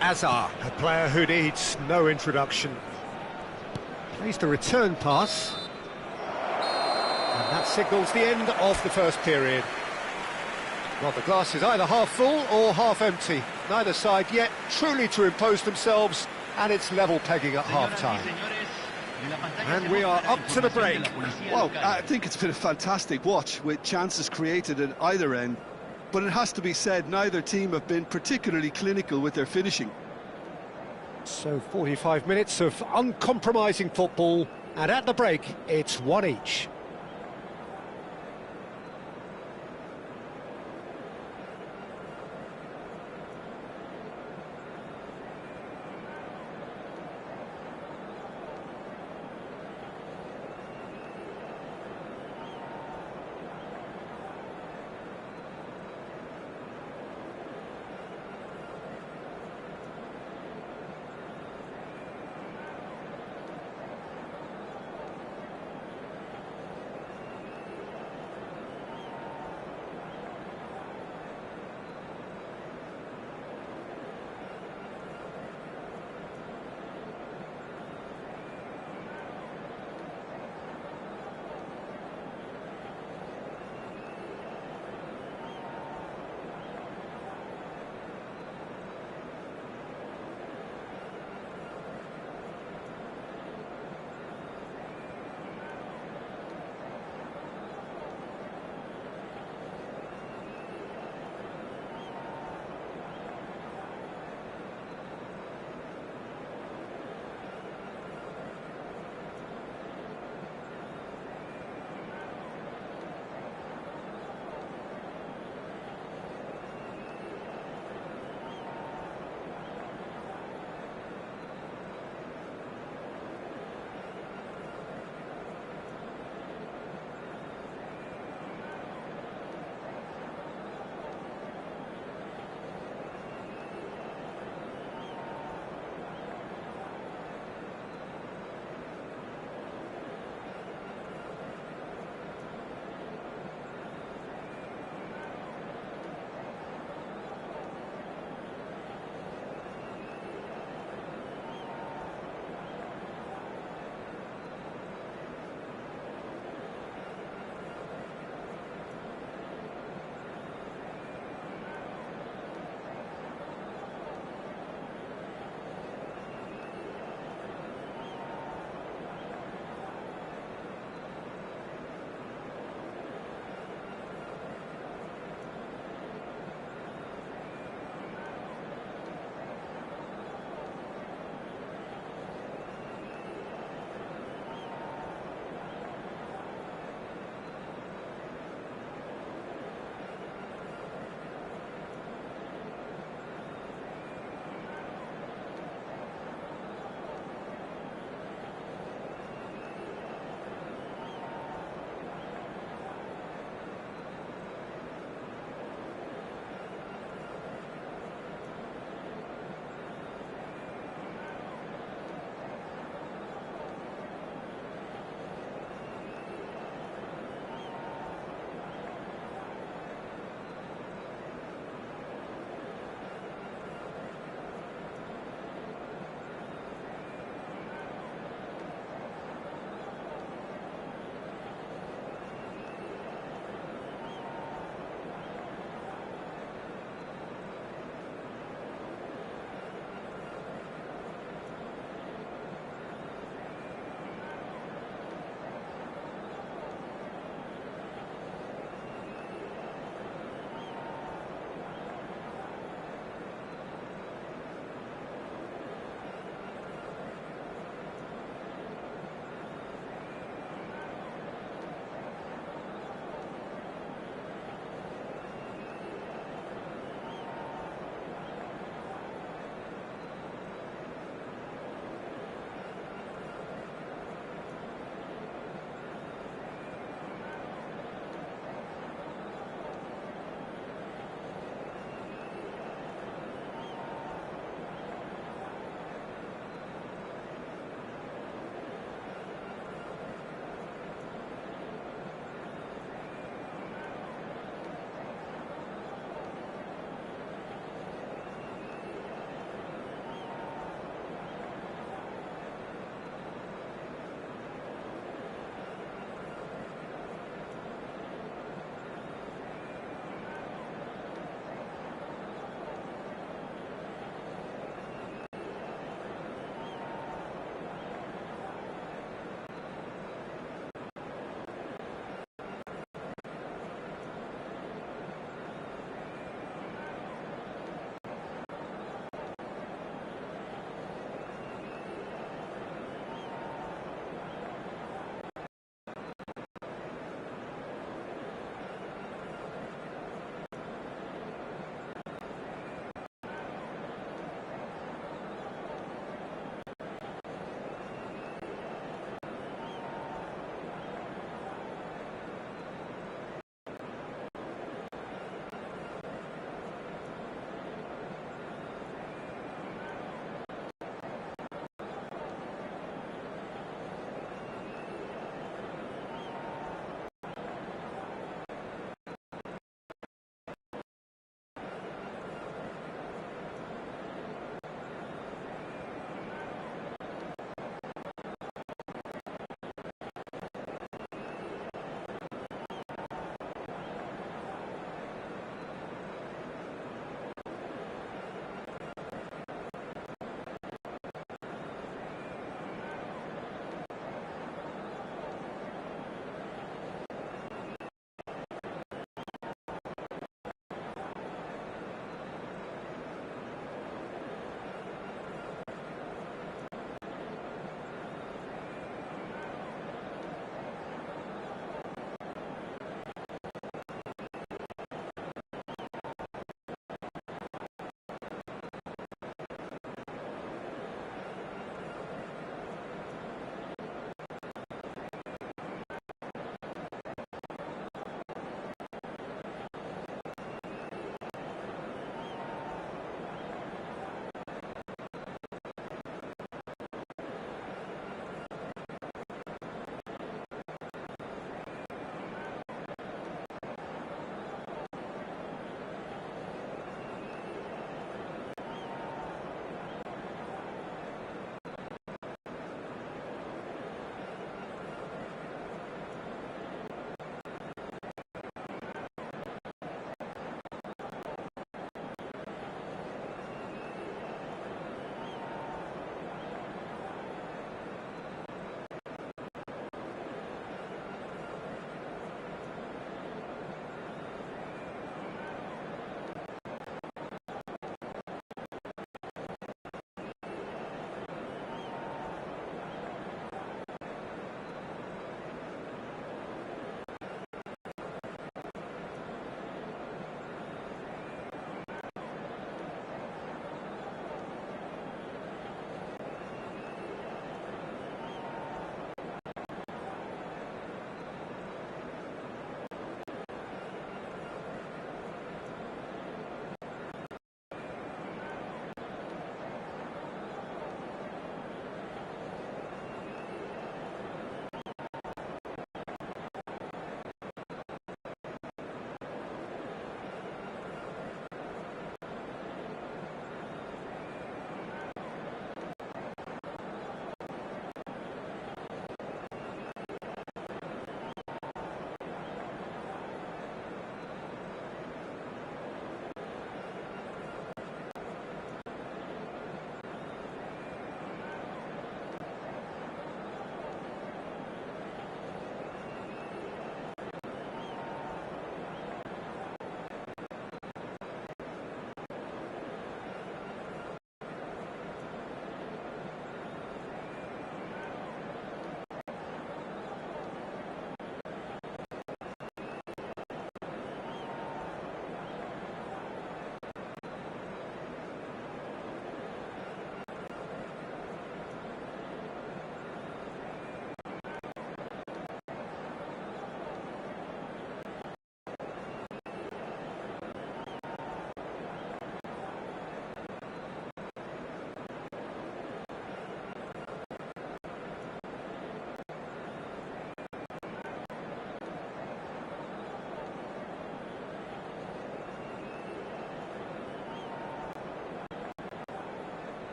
Azar, a player who needs no introduction. Plays the return pass. And that signals the end of the first period. Well, the glass is either half full or half empty. Neither side yet truly to impose themselves, and it's level pegging at half-time. And we are up to the break. Well, I think it's been a fantastic watch with chances created at either end. But it has to be said, neither team have been particularly clinical with their finishing. So 45 minutes of uncompromising football, and at the break, it's one each.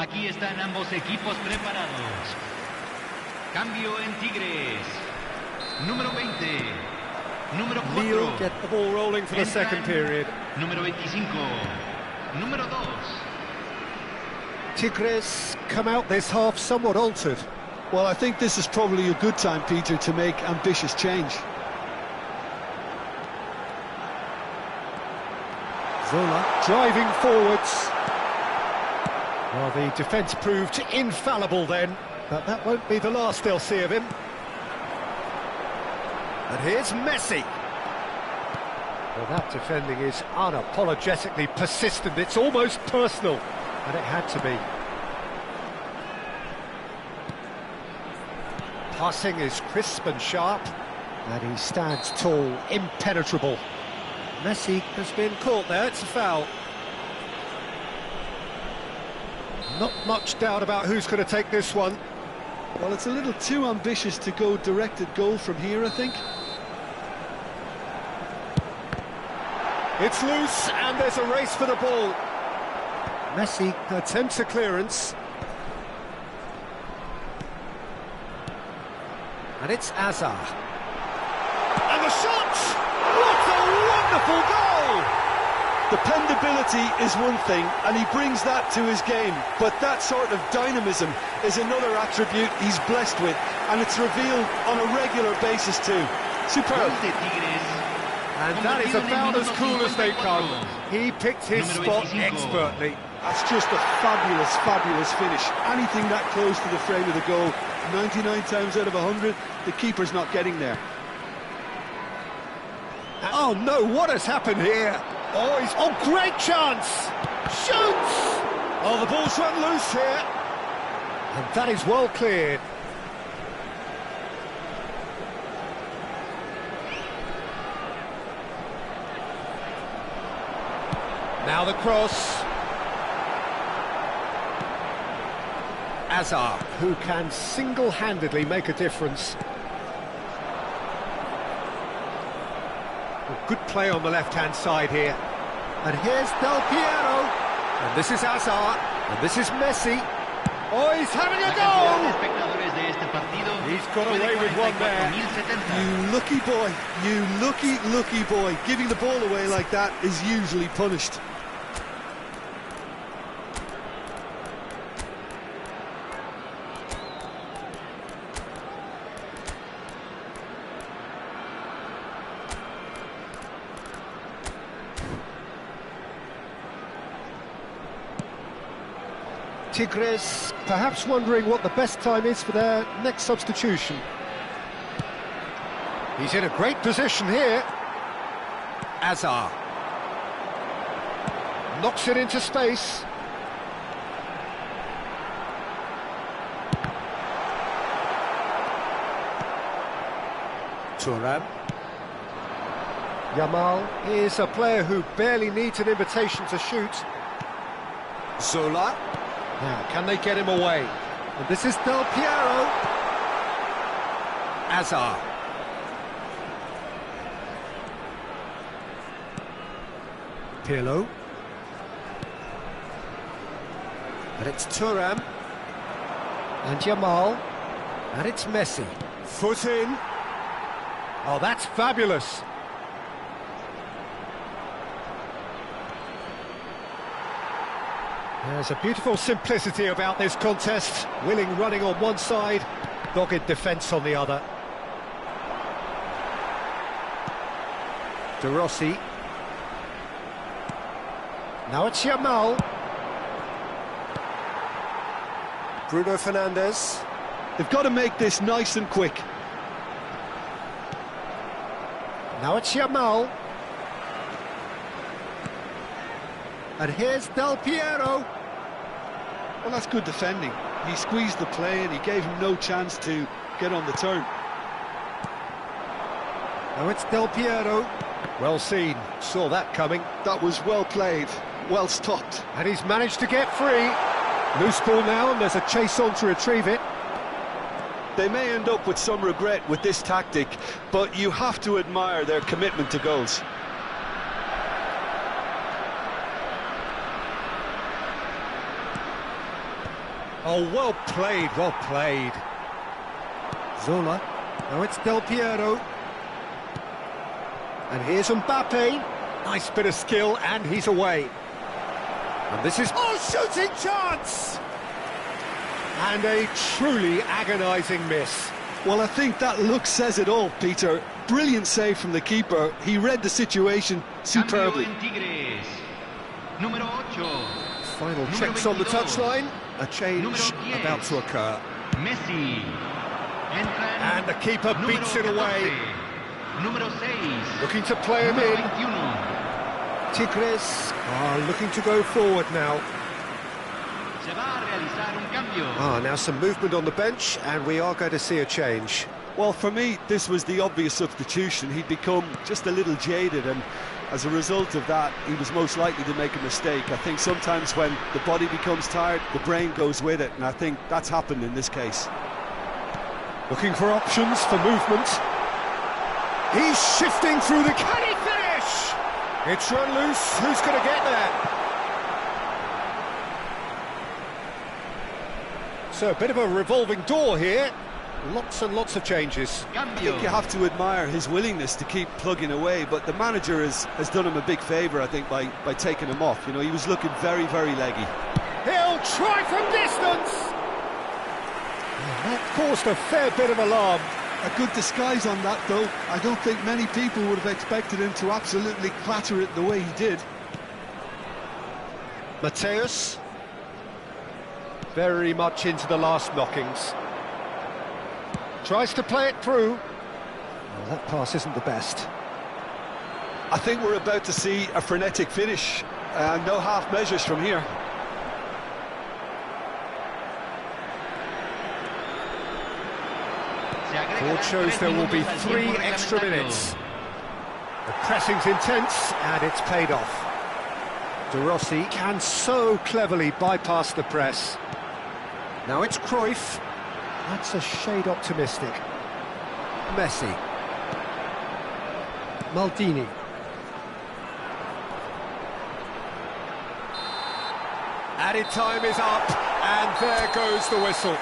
Aquí están ambos equipos preparados. Cambio en Tigres. Número 20. Número 4. Lille get the ball rolling for the second period. Número 25. Número 2. Tigres come out this half somewhat altered. Well, I think this is probably a good time, Peter, to make ambitious change. Zola driving forwards. Well, the defence proved infallible then, but that won't be the last they'll see of him. And here's Messi. Well, that defending is unapologetically persistent. It's almost personal, and it had to be. Passing is crisp and sharp, and he stands tall, impenetrable. Messi has been caught there, it's a foul. Not much doubt about who's going to take this one. Well, it's a little too ambitious to go directed goal from here, I think. It's loose, and there's a race for the ball. Messi attempts a clearance. And it's Azar. And the shot! What a wonderful goal! Dependability is one thing, and he brings that to his game, but that sort of dynamism is another attribute he's blessed with, and it's revealed on a regular basis too. Superb. And that is about as cool as they come. He picked his spot expertly. That's just a fabulous, fabulous finish. Anything that close to the frame of the goal, 99 times out of 100, the keeper's not getting there. Oh no, what has happened here? Oh, great chance! Shoots! Oh, the ball's run loose here. And that is well cleared. Now the cross. Azar, who can single-handedly make a difference. Well, good play on the left-hand side here. And here's Del Piero. And this is Azar. And this is Messi. Oh, he's having a go! He's got away with one there. You lucky boy. You lucky, lucky boy. Giving the ball away like that is usually punished. Tigres perhaps wondering what the best time is for their next substitution. He's in a great position here. Azar knocks it into space. Thuram. Yamal is a player who barely needs an invitation to shoot. Zola. Now, can they get him away? And this is Del Piero. Azar. Pirlo. And it's Thuram. And Yamal. And it's Messi. Foot in. Oh, that's fabulous. There's a beautiful simplicity about this contest. Willing running on one side, dogged defence on the other. De Rossi. Now it's Yamal. Bruno Fernandes. They've got to make this nice and quick. Now it's Yamal. And here's Del Piero. Well, that's good defending. He squeezed the play and he gave him no chance to get on the turn. Now it's Del Piero. Well seen, saw that coming. That was well played, well stopped. And he's managed to get free. Loose ball now, and there's a chase on to retrieve it. They may end up with some regret with this tactic, but you have to admire their commitment to goals. Oh, well played, well played. Zola. Now it's Del Piero. And here's Mbappe. Nice bit of skill, and he's away. And this is... Oh, shooting chance! And a truly agonising miss. Well, I think that look says it all, Peter. Brilliant save from the keeper. He read the situation superbly. Final checks on the touchline. A change about to occur. Messi. And the keeper beats it away. Looking to play him in. Tigres are looking to go forward now. Now some movement on the bench, and we are going to see a change. Well, for me, this was the obvious substitution. He'd become just a little jaded, and as a result of that, he was most likely to make a mistake. I think sometimes when the body becomes tired, the brain goes with it, and I think that's happened in this case. Looking for options for movement. He's shifting through the... Can he finish? It's run loose. Who's going to get there? So a bit of a revolving door here. Lots and lots of changes. I think you have to admire his willingness to keep plugging away, but the manager has done him a big favour, I think, by taking him off. You know, he was looking very, very leggy. He'll try from distance! That caused a fair bit of alarm. A good disguise on that, though. I don't think many people would have expected him to absolutely clatter it the way he did. Mateus. Very much into the last knockings. Tries to play it through. Well, that pass isn't the best. I think we're about to see a frenetic finish. No half measures from here. Board shows there will be 3 extra minutes. The pressing's intense, and it's paid off. De Rossi can so cleverly bypass the press. Now it's Cruyff. That's a shade optimistic. Messi. Maldini. Added time is up, and there goes the whistle.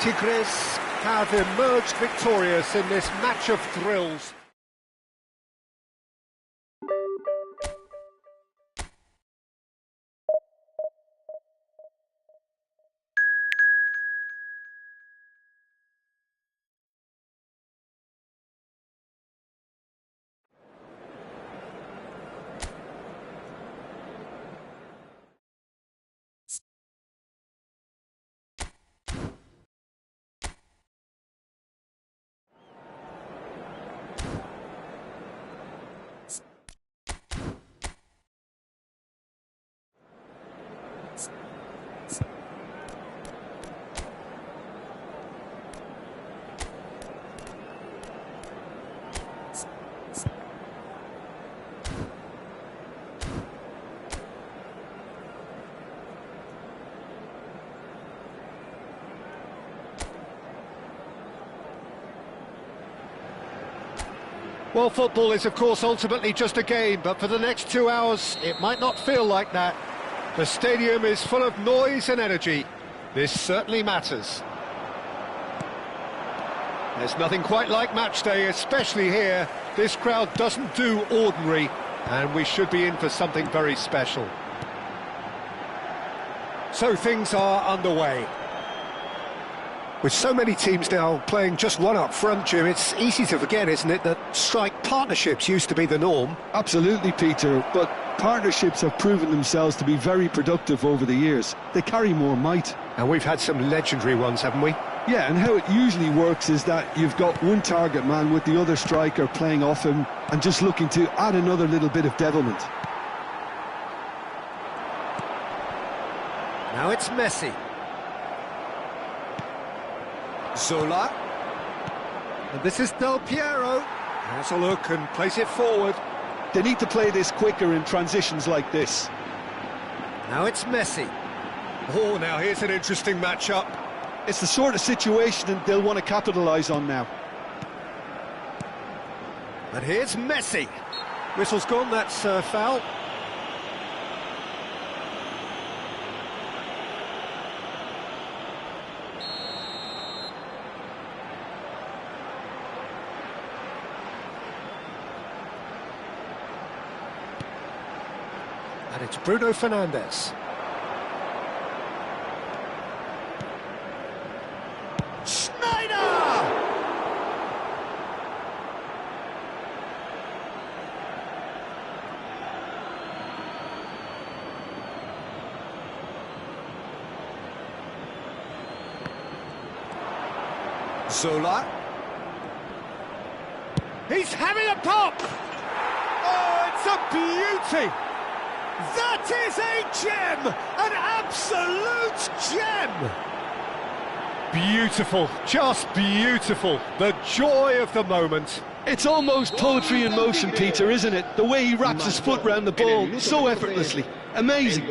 Tigres have emerged victorious in this match of thrills. Well, football is, of course, ultimately just a game, but for the next 2 hours, it might not feel like that. The stadium is full of noise and energy. This certainly matters. There's nothing quite like match day, especially here. This crowd doesn't do ordinary, and we should be in for something very special. So things are underway. With so many teams now playing just one up front, Jim, it's easy to forget, isn't it, that strike partnerships used to be the norm? Absolutely, Peter, but partnerships have proven themselves to be very productive over the years. They carry more might. And we've had some legendary ones, haven't we? Yeah, and how it usually works is that you've got one target man with the other striker playing off him and just looking to add another little bit of devilment. Now it's Messi. Zola. And this is Del Piero. Has a look and plays it forward. They need to play this quicker in transitions like this. Now it's Messi. Oh, now here's an interesting matchup. It's the sort of situation they'll want to capitalise on now. And here's Messi. Whistle's gone, that's foul. And it's Bruno Fernandes. Schneider! Zola. He's having a pop! Oh, it's a beauty! That is a gem! An absolute gem! Beautiful, just beautiful. The joy of the moment. It's almost poetry in motion, Peter, isn't it? The way he wraps his foot round the ball so effortlessly. Amazing.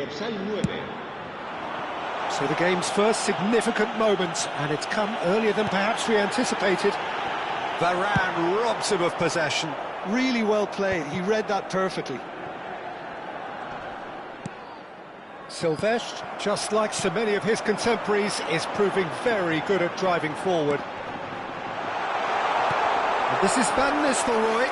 So the game's first significant moment, and it's come earlier than perhaps we anticipated. Varane robs him of possession. Really well played. He read that perfectly. Silvestre, just like so many of his contemporaries, is proving very good at driving forward. And this is Van Nistelrooy.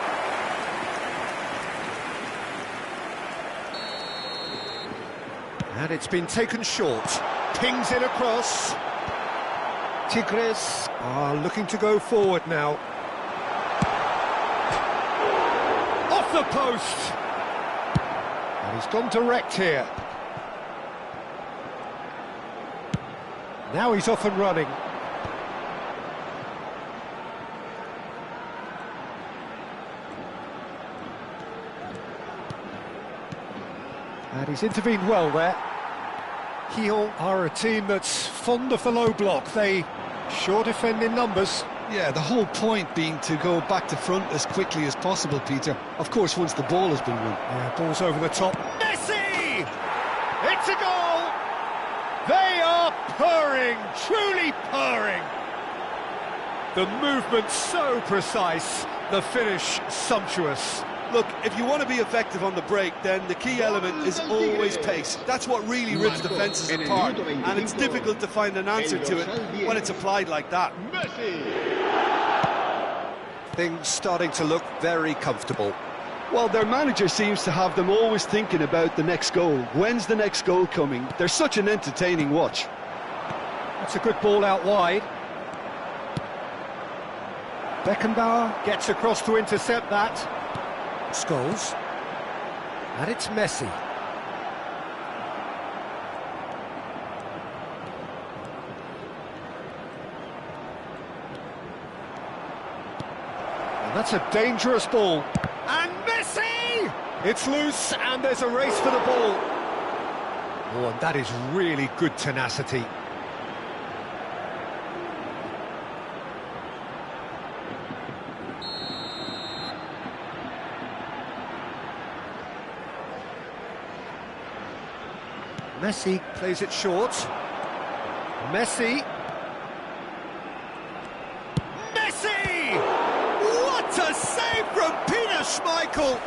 And it's been taken short. Pings it across. Tigres are looking to go forward now. Off the post! And he's gone direct here. Now he's off and running. And he's intervened well there. Lyon are a team that's fond of the low block. They sure defend in numbers. Yeah, the whole point being to go back to front as quickly as possible, Peter. Of course, once the ball has been won. Yeah, ball's over the top. Messi! It's a goal! They are purring, truly purring. The movement so precise, the finish sumptuous. Look, if you want to be effective on the break, then the key element is always pace. That's what really rips defences apart, and it's difficult to find an answer to it when it's applied like that. Things starting to look very comfortable. Well, their manager seems to have them always thinking about the next goal. When's the next goal coming? They're such an entertaining watch. That's a good ball out wide. Beckenbauer gets across to intercept that. Scholes. And it's Messi. And that's a dangerous ball. And Messi! It's loose, and there's a race for the ball. Oh, and that is really good tenacity. Messi plays it short. Messi. Messi! What a save from Peter Schmeichel!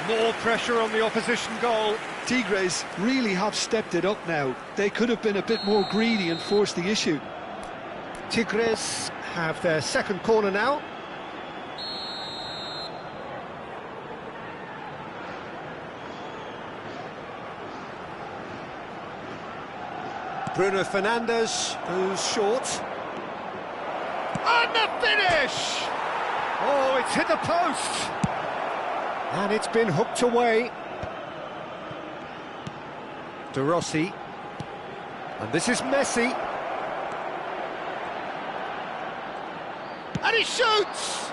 More pressure on the opposition goal. Tigres really have stepped it up now. They could have been a bit more greedy and forced the issue. Tigres have their second corner now. Bruno Fernandes goes short. And the finish! Oh, it's hit the post! And it's been hooked away. De Rossi. And this is Messi. And he shoots!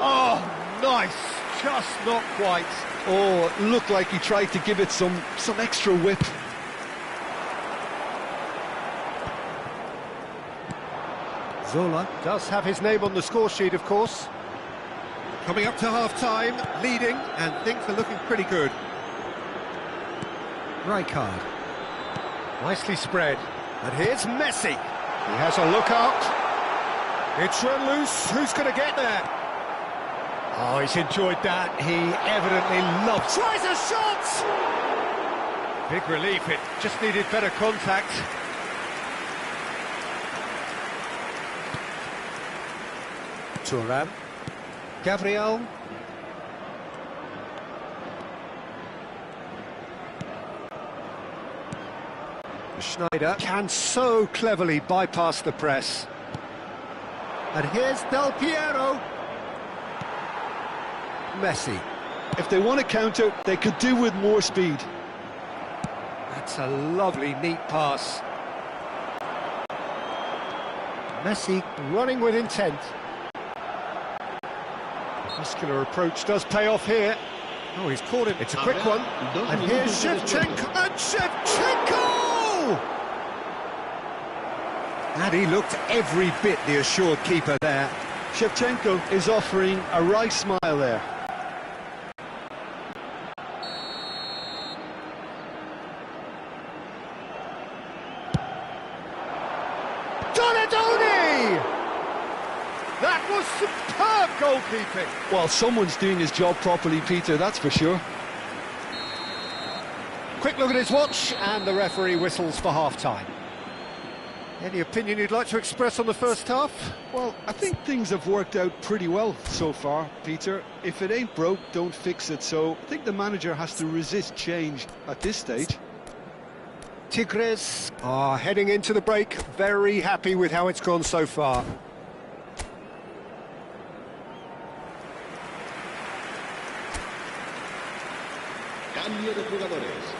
Oh, nice. Just not quite. Oh, it looked like he tried to give it some extra whip. Zola does have his name on the score sheet, of course. Coming up to half-time, leading, and things are looking pretty good. Rijkaard. Nicely spread. And here's Messi. He has a look up. It's run loose. Who's going to get there? Oh, he's enjoyed that. He evidently loves... Tries a shot! Big relief. It just needed better contact. Thuram. Gabriel. Schneider can so cleverly bypass the press. And here's Del Piero. Messi. If they want to counter, they could do with more speed. That's a lovely, neat pass. Messi running with intent. Muscular approach does pay off here. Oh, he's caught him. It's a quick one. And here's Shevchenko. And Shevchenko! And he looked every bit the assured keeper there. Shevchenko is offering a wry smile there. That was superb goalkeeping. Well, someone's doing his job properly, Peter, that's for sure. Quick look at his watch, and the referee whistles for half-time. Any opinion you'd like to express on the first half? Well, I think things have worked out pretty well so far, Peter. If it ain't broke, don't fix it, so I think the manager has to resist change at this stage. Tigres are heading into the break, very happy with how it's gone so far. Cambio de jugadores.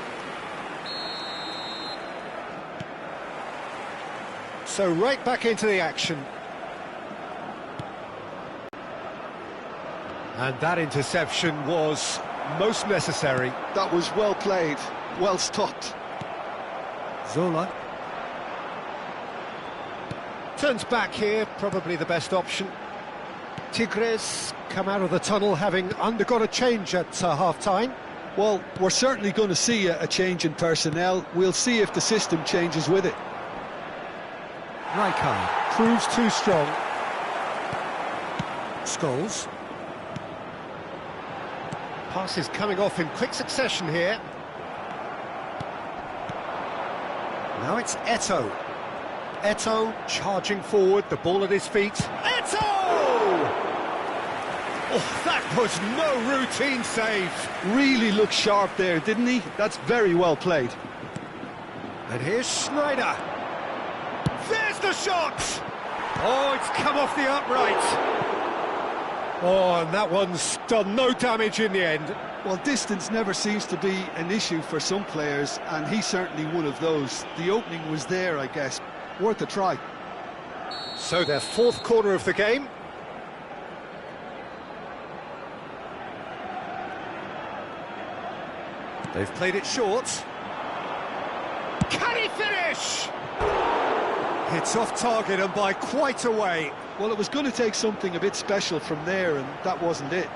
So right back into the action. And that interception was most necessary. That was well played, well stopped. Zola. Turns back here, probably the best option. Tigres come out of the tunnel having undergone a change at half-time. Well, we're certainly going to see a change in personnel. We'll see if the system changes with it. Rijkaard proves too strong. Scholes. Passes coming off in quick succession here. Now it's Eto'o. Eto'o charging forward, the ball at his feet. Eto'o! Oh, that was no routine save. Really looked sharp there, didn't he? That's very well played. And here's Schneider. There's the shot! Oh, it's come off the upright. Oh, and that one's done no damage in the end. Well, distance never seems to be an issue for some players, and he's certainly one of those. The opening was there, I guess. Worth a try. So their fourth corner of the game. They've played it short. Can he finish? It's off target and by quite a way. Well, it was going to take something a bit special from there, and that wasn't it.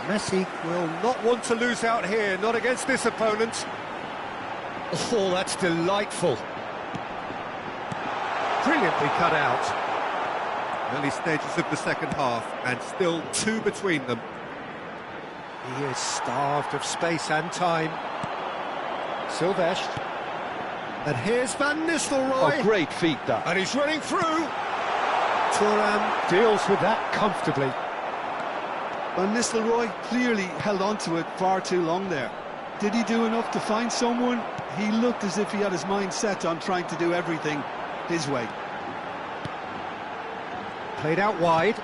Messi will not want to lose out here, not against this opponent. Oh, that's delightful. Brilliantly cut out. Early stages of the second half, and still two between them. He is starved of space and time. Silvestre. And here's Van Nistelrooy. A great feat, that. And he's running through. Thuram deals with that comfortably. Van Nistelrooy clearly held on to it far too long there. Did he do enough to find someone? He looked as if he had his mind set on trying to do everything his way. Played out wide.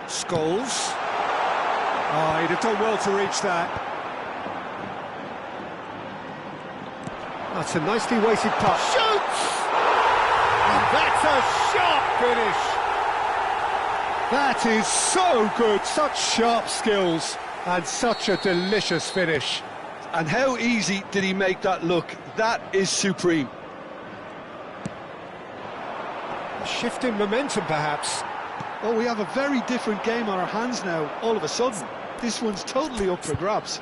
Scholes. Oh, he'd have done well to reach that. That's a nicely weighted putt. Shoots! And that's a sharp finish. That is so good, such sharp skills, and such a delicious finish. And how easy did he make that look? That is supreme. A shift in momentum, perhaps. Oh, we have a very different game on our hands now, all of a sudden. This one's totally up for grabs.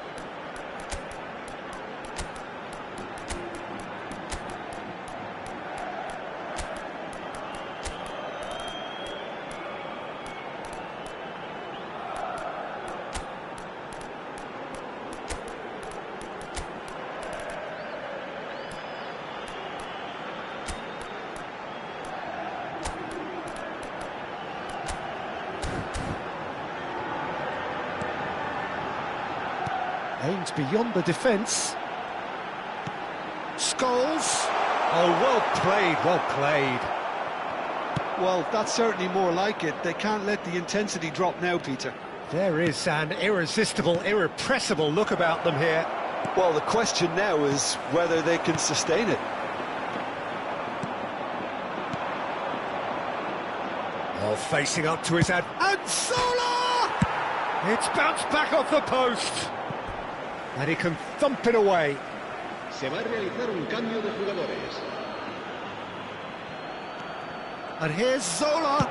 Aims beyond the defence. Scholes. Oh, well played, well played. Well, that's certainly more like it. They can't let the intensity drop now, Peter. There is an irresistible, irrepressible look about them here. Well, the question now is whether they can sustain it. Oh, facing up to his head. And Zola! It's bounced back off the post. And he can thump it away. Se va a realizar un cambio de jugadores. And here's Zola.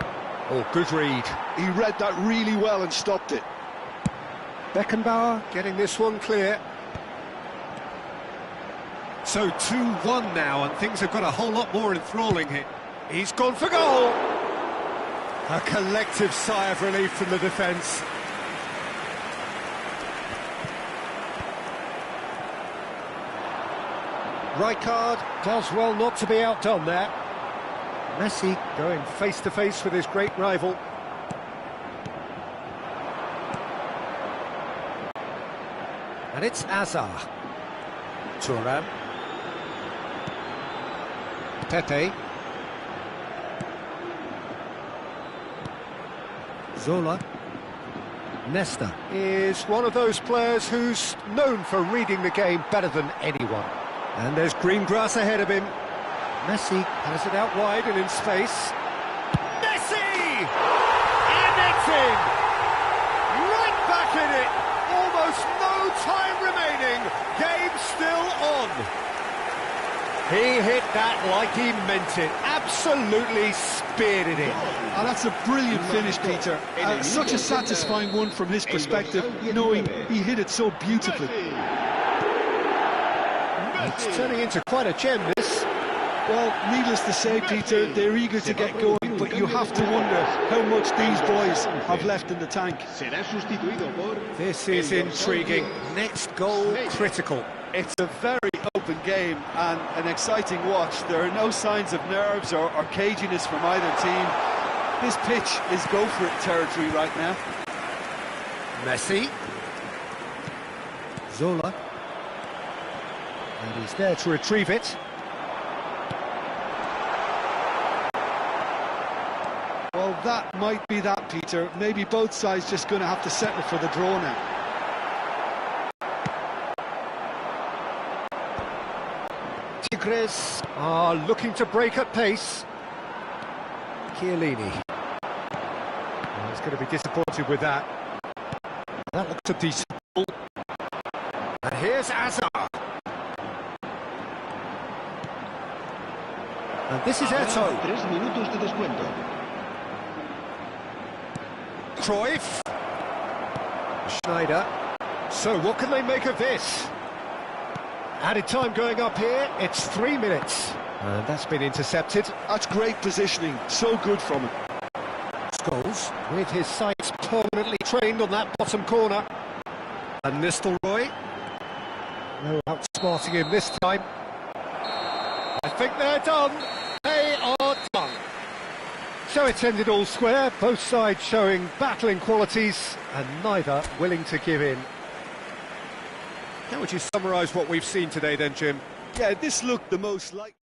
Oh, good read. He read that really well and stopped it. Beckenbauer getting this one clear. So 2-1 now, and things have got a whole lot more enthralling here. He's gone for goal. A collective sigh of relief from the defence. Rijkaard does well not to be outdone there. Messi going face-to-face with his great rival. And it's Azar. Thuram. Pepe. Zola. Nesta is one of those players who's known for reading the game better than anyone. And there's green grass ahead of him. Messi has it out wide and in space. Messi! And it's in! Right back in it! Almost no time remaining. Game still on. He hit that like he meant it. Absolutely speared it in. Oh, that's a brilliant finish, Peter. Such a satisfying one from his perspective, knowing he hit it so beautifully. It's turning into quite a gem, this. Well, needless to say, Peter, they're eager to get going, but you have to wonder how much these boys have left in the tank. This is intriguing. Next goal, critical. It's a very open game and an exciting watch. There are no signs of nerves or caginess from either team. This pitch is go-for-it territory right now. Messi. Zola. And he's there to retrieve it. Well, that might be that, Peter. Maybe both sides just going to have to settle for the draw now. Tigres are looking to break at pace. Chiellini. Oh, he's going to be disappointed with that. That looks a decent ball. And here's Azar. And this is Eto. 3 minutos de descuento. Cruyff. Schneider. So what can they make of this? Added time going up here, it's 3 minutes. And that's been intercepted. That's great positioning, so good from him. Scholes, with his sights permanently trained on that bottom corner. And Nistelrooy. No outsmarting him this time. I think they're done. They are done. So it's ended all square, both sides showing battling qualities and neither willing to give in. How would you summarise what we've seen today then, Jim? Yeah, this looked the most like...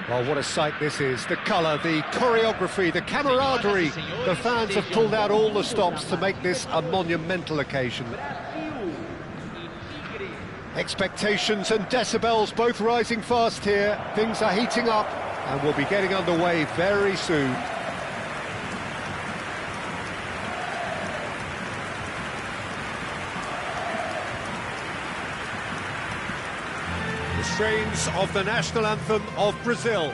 Well, what a sight this is. The colour, the choreography, the camaraderie. The fans have pulled out all the stops to make this a monumental occasion. Expectations and decibels both rising fast here. Things are heating up and we'll be getting underway very soon. The strains of the national anthem of Brazil.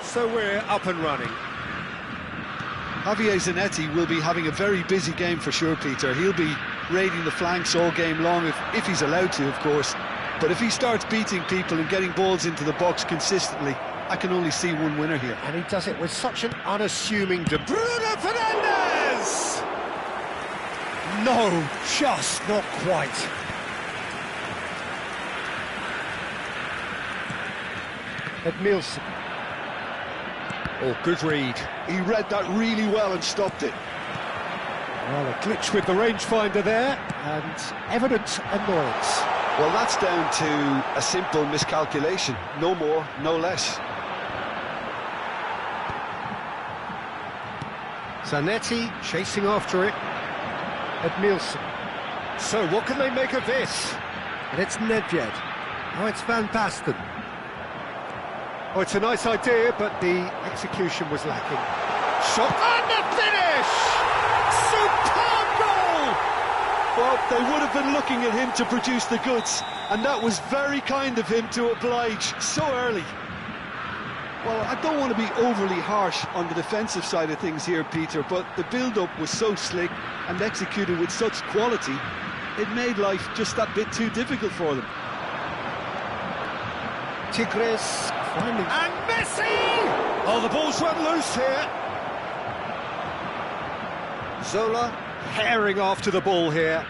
So we're up and running. Javier Zanetti will be having a very busy game for sure, Peter. He'll be raiding the flanks all game long, if he's allowed to, of course. But if he starts beating people and getting balls into the box consistently, I can only see one winner here. And he does it with such an unassuming Bruno Fernandes! No, just not quite. Edmilson. Oh, good read. He read that really well and stopped it. Well, a glitch with the rangefinder there, and evident annoyance. Well, that's down to a simple miscalculation. No more, no less. Zanetti chasing after it. Edmilson. So, what can they make of this? And it's Nedved. Oh, it's Van Basten. Oh, it's a nice idea, but the execution was lacking. Shot and the finish! Superb goal! Well, they would have been looking at him to produce the goods, and that was very kind of him to oblige so early. Well, I don't want to be overly harsh on the defensive side of things here, Peter, but the build-up was so slick and executed with such quality, it made life just that bit too difficult for them. Tigres finding... And Messi! Oh, the ball's run loose here. Zola herring after the ball here.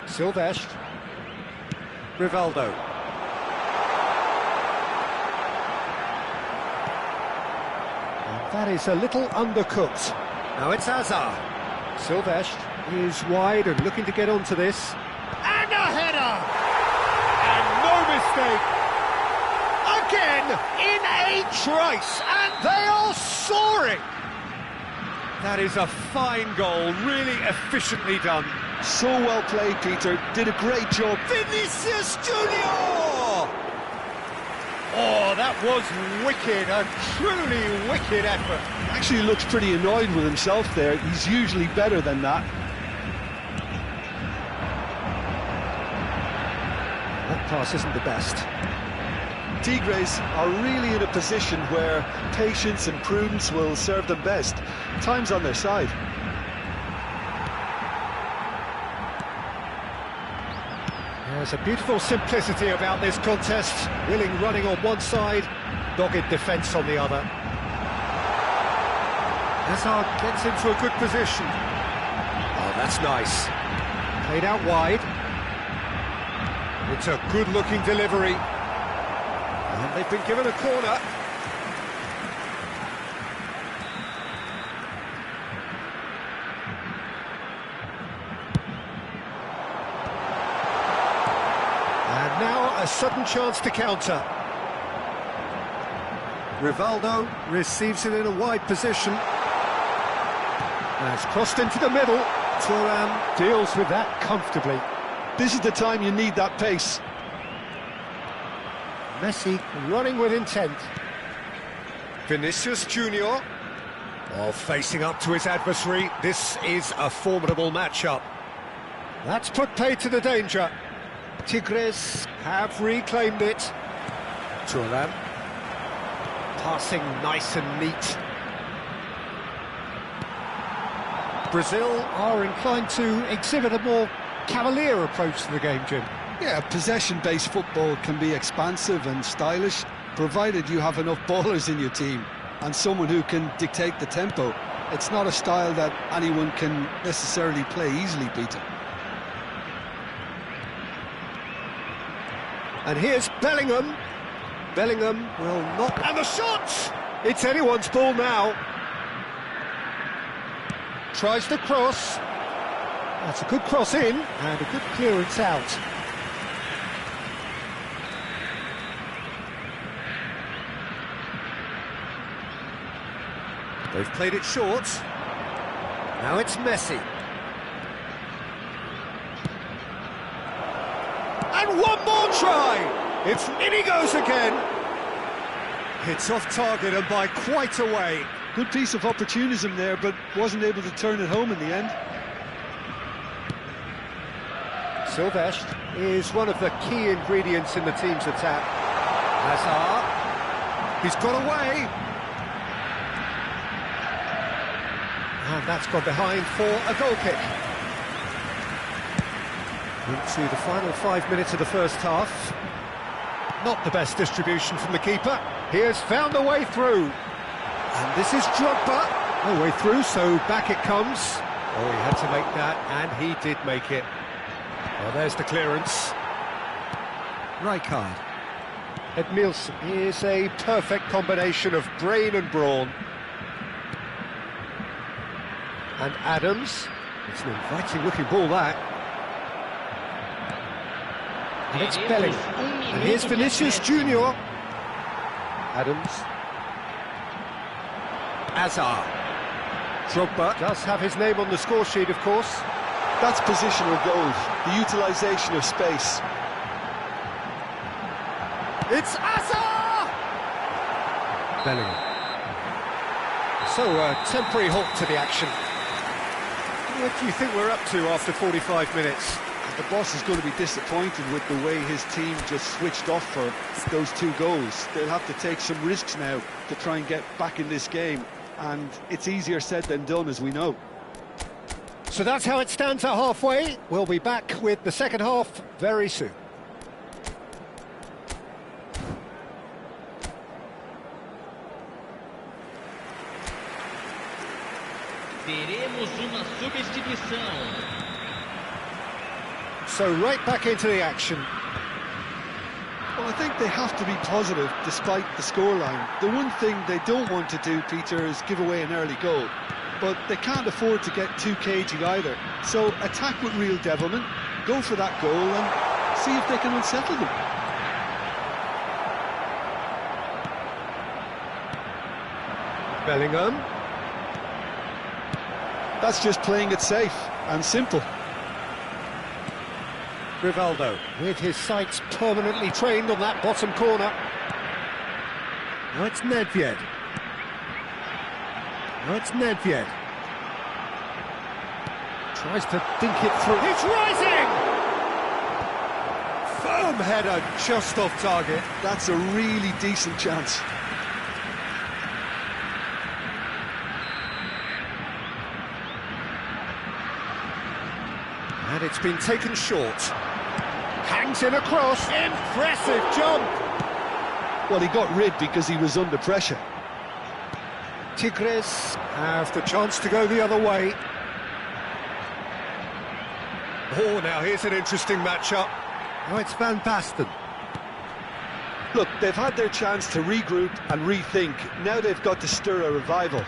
Silvestre. Rivaldo. That is a little undercooked. Now it's Hazard. Silvestre is wide and looking to get onto this. And a header! And no mistake! Again, in a trice, and they are soaring! That is a fine goal, really efficiently done. So well played, Peter. Did a great job. Vinicius Junior! Oh, that was wicked, a truly wicked effort. Actually looks pretty annoyed with himself there. He's usually better than that. That pass isn't the best. Tigres are really in a position where patience and prudence will serve them best. Time's on their side. There's a beautiful simplicity about this contest. Willing running on one side, dogged defence on the other. Hazard gets into a good position. Oh, that's nice. Played out wide. It's a good-looking delivery. And they've been given a corner. And now a sudden chance to counter. Rivaldo receives it in a wide position. It's crossed into the middle. Thuram deals with that comfortably. This is the time you need that pace. Messi running with intent. Vinicius Junior. Oh, facing up to his adversary. This is a formidable matchup. That's put paid to the danger. Tigres have reclaimed it. Thuram. Passing nice and neat. Brazil are inclined to exhibit a more cavalier approach to the game, Jim. Yeah, possession-based football can be expansive and stylish, provided you have enough ballers in your team and someone who can dictate the tempo. It's not a style that anyone can necessarily play easily, Peter. And here's Bellingham. Bellingham will not... And the shot! It's anyone's ball now. Tries to cross. That's a good cross in and a good clearance out. They've played it short. Now it's Messi. And one more try! In he goes again. It's off target and by quite a way. Good piece of opportunism there, but wasn't able to turn it home in the end. Silvestre is one of the key ingredients in the team's attack. Hazard. He's got away. And that's gone behind for a goal kick. Into the final 5 minutes of the first half. Not the best distribution from the keeper. He has found a way through. And this is Drogba. No way through, so back it comes. Oh, he had to make that, and he did make it. Well, there's the clearance. Rijkaard. Edmilson is a perfect combination of brain and brawn. And Adams. It's an inviting-looking ball, that. And it's Bellingham. And here's Vinicius Junior. Adams. Hazard. Drogba does have his name on the score sheet, of course. That's positional goals, the utilisation of space. It's Hazard! Bellingham. So, a temporary halt to the action. What do you think we're up to after 45 minutes? The boss is going to be disappointed with the way his team just switched off for those 2 goals. They'll have to take some risks now to try and get back in this game, and it's easier said than done, as we know. So that's how it stands at halfway. We'll be back with the second half very soon. Teremos uma substituição. So right back into the action. Well, I think they have to be positive despite the scoreline. The one thing they don't want to do, Peter, is give away an early goal. But they can't afford to get too cagey either. So attack with real devilment, go for that goal and see if they can unsettle them. Bellingham. That's just playing it safe and simple. Rivaldo, with his sights permanently trained on that bottom corner. Now it's Nedved. Now it's Nedved. Tries to dink it through. It's rising! Firm header, just off target. That's a really decent chance. And it's been taken short. Hangs in across. Impressive jump. Well, he got rid because he was under pressure. Tigres have the chance to go the other way. Oh, now here's an interesting matchup. Oh, it's Van Basten. Look, they've had their chance to regroup and rethink. Now they've got to stir a revival.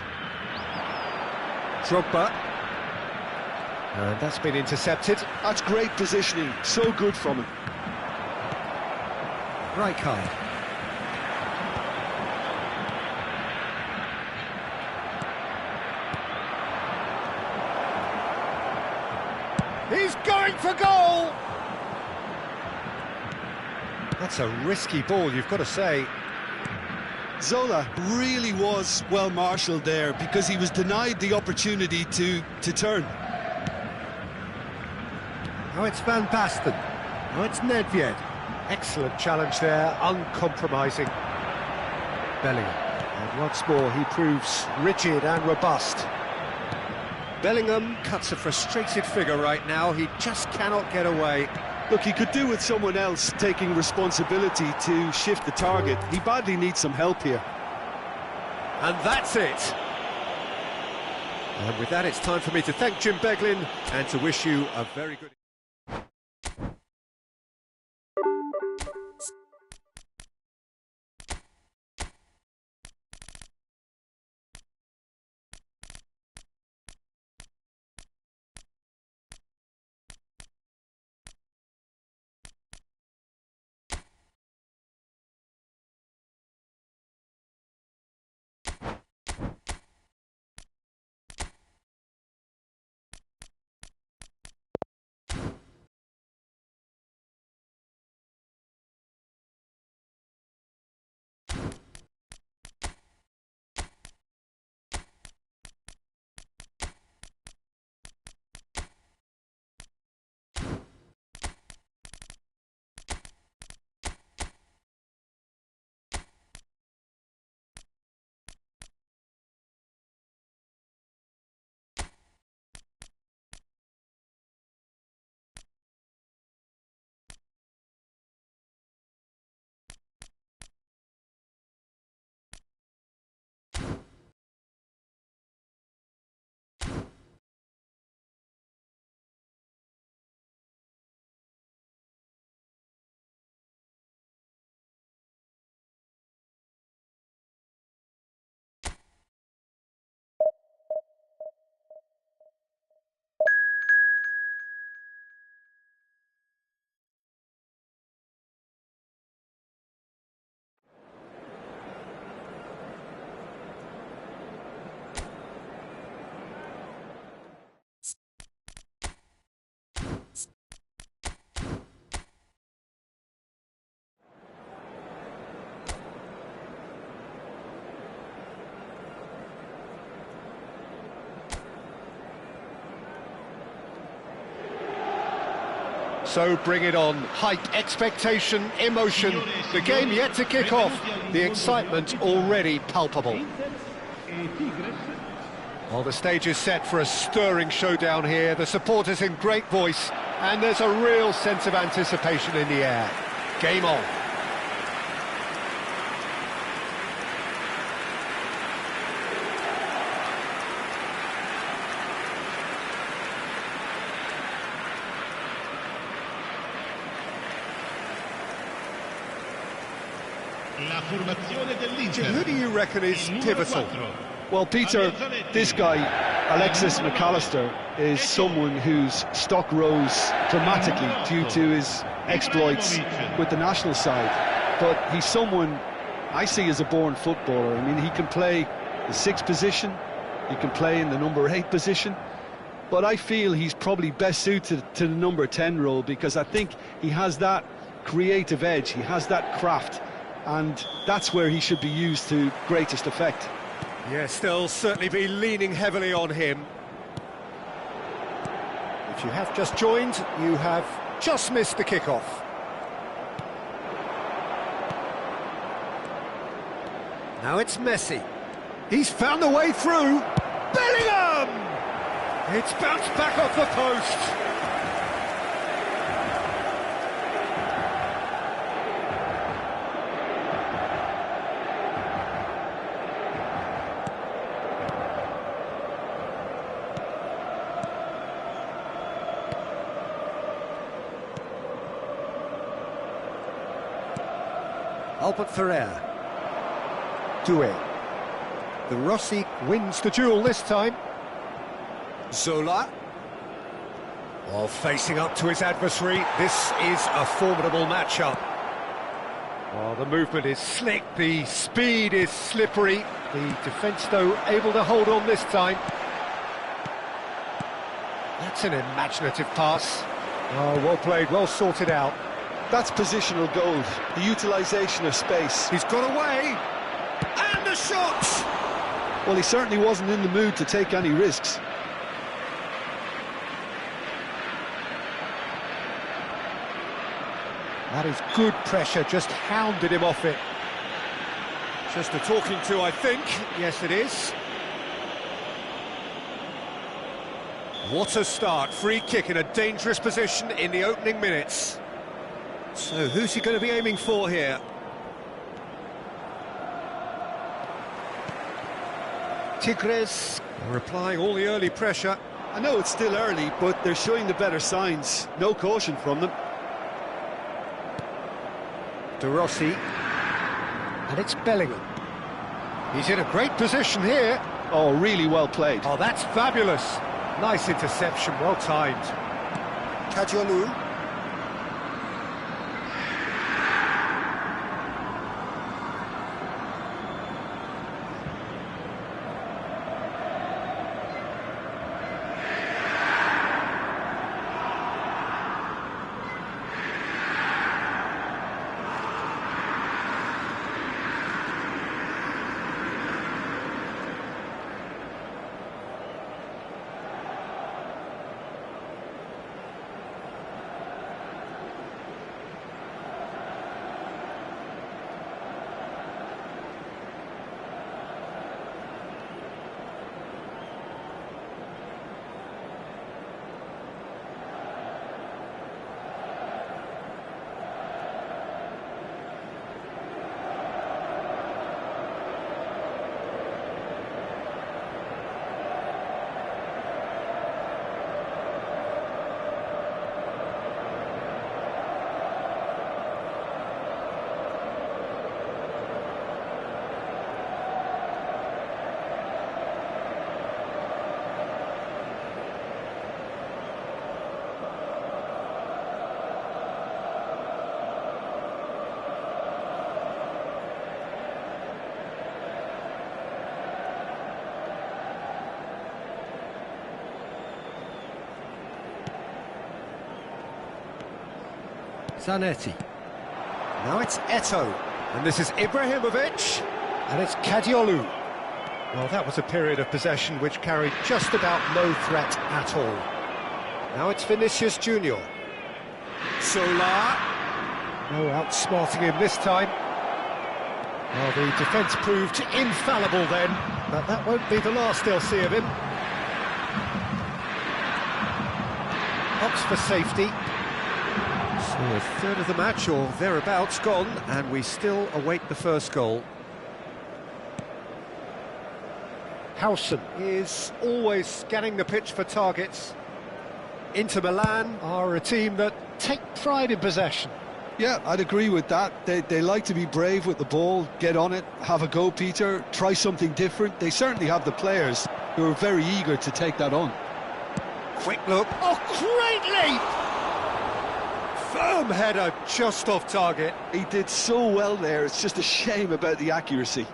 Drogba. And that's been intercepted. That's great positioning. So good from him. Rijkaard. He's going for goal! That's a risky ball, you've got to say. Zola really was well marshalled there because he was denied the opportunity to turn. Now it's Van Basten. Now it's Nedved. Excellent challenge there, uncompromising. Bellingham. And once more, he proves rigid and robust. Bellingham cuts a frustrated figure right now. He just cannot get away. Look, he could do with someone else taking responsibility to shift the target. He badly needs some help here. And that's it. And with that, it's time for me to thank Jim Beglin and to wish you a very good... So bring it on. Hype, expectation, emotion. The game yet to kick off. The excitement already palpable. Well, the stage is set for a stirring showdown here. The supporters in great voice, and there's a real sense of anticipation in the air. Game on. Who do you reckon is pivotal? Well, Peter, this guy, Alexis McAllister, is someone whose stock rose dramatically due to his exploits with the national side. But he's someone I see as a born footballer. I mean, he can play the 6th position, he can play in the number 8 position, but I feel he's probably best suited to the number 10 role because I think he has that creative edge, he has that craft, and that's where he should be used to greatest effect. Yes, they'll certainly be leaning heavily on him. If you have just joined, you have just missed the kickoff. Now it's Messi. He's found the way through. Bellingham! It's bounced back off the post. Albert Ferrer. Doué. The Rossi wins the duel this time. Zola. While facing up to his adversary, this is a formidable matchup. Well, the movement is slick, the speed is slippery. The defence, though, able to hold on this time. That's an imaginative pass. Oh, well played, well sorted out. That's positional gold, the utilisation of space. He's got away, and the shot! Well, he certainly wasn't in the mood to take any risks. That is good pressure, just hounded him off it. Just a talking to, I think. Yes, it is. What a start. Free kick in a dangerous position in the opening minutes. So who's he going to be aiming for here? Tigres are applying all the early pressure. I know it's still early, but they're showing the better signs. No caution from them. De Rossi. And it's Bellingham. He's in a great position here. Oh, really well played. Oh, that's fabulous. Nice interception, well timed. Kadiolu. Zanetti. Now it's Eto'o. And this is Ibrahimovic. And it's Kadiolu. Well, that was a period of possession which carried just about no threat at all. Now it's Vinicius Junior. Solar. No outsmarting him this time. Well, the defence proved infallible then, but that won't be the last they'll see of him. Opts for safety. So a third of the match, or thereabouts, gone, and we still await the first goal. Howson is always scanning the pitch for targets. Inter Milan are a team that take pride in possession. Yeah, I'd agree with that. They like to be brave with the ball, get on it, have a go, Peter, try something different. They certainly have the players who are very eager to take that on. Quick look. Oh, great leap! Firm header just off target. He did so well there, it's just a shame about the accuracy.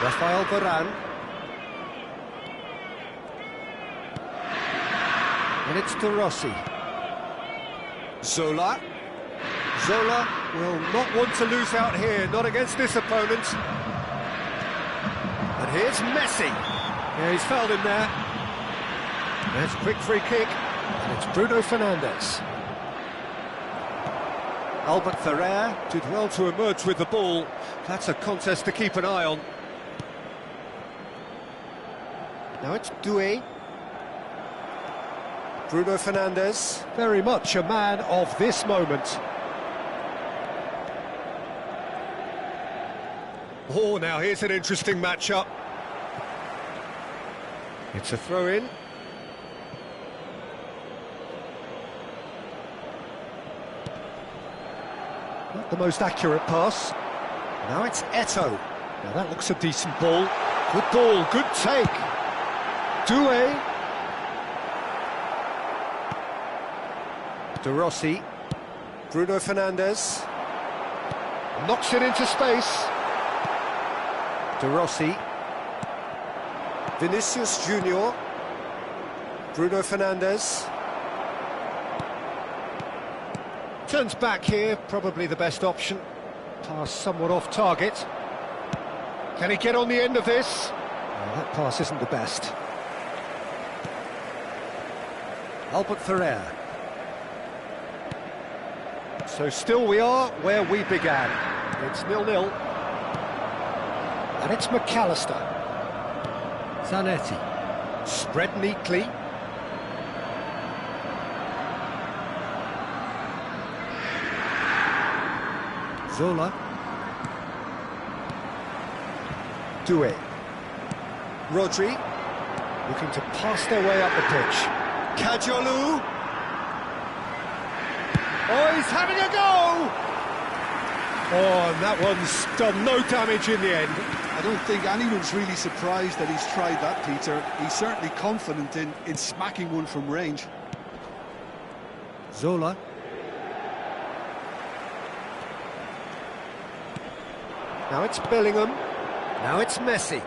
Rafael Varane. And it's De Rossi. Zola. Zola will not want to lose out here, not against this opponent. And here's Messi. Yeah, he's fouled him there. That's a quick free kick. And it's Bruno Fernandes. Albert Ferrer did well to emerge with the ball. That's a contest to keep an eye on. Now it's Doué. Bruno Fernandes, very much a man of this moment. Oh, now here's an interesting matchup. It's a throw-in. Not the most accurate pass. Now it's Eto'o. Now that looks a decent ball. Good ball, good take. Doué. De Rossi. Bruno Fernandes. Knocks it into space. De Rossi. Vinicius Junior. Bruno Fernandes. Turns back here, probably the best option. Pass somewhat off target. Can he get on the end of this? Well, that pass isn't the best. Albert Ferrer. So still we are where we began. It's 0-0. And it's McAllister. Zanetti. Spread neatly. Zola. Doué. Rodri. Looking to pass their way up the pitch. Kajolu. Oh, he's having a go! Oh, and that one's done no damage in the end. I don't think anyone's really surprised that he's tried that, Peter. He's certainly confident in smacking one from range. Zola. Now it's Bellingham. Now it's Messi.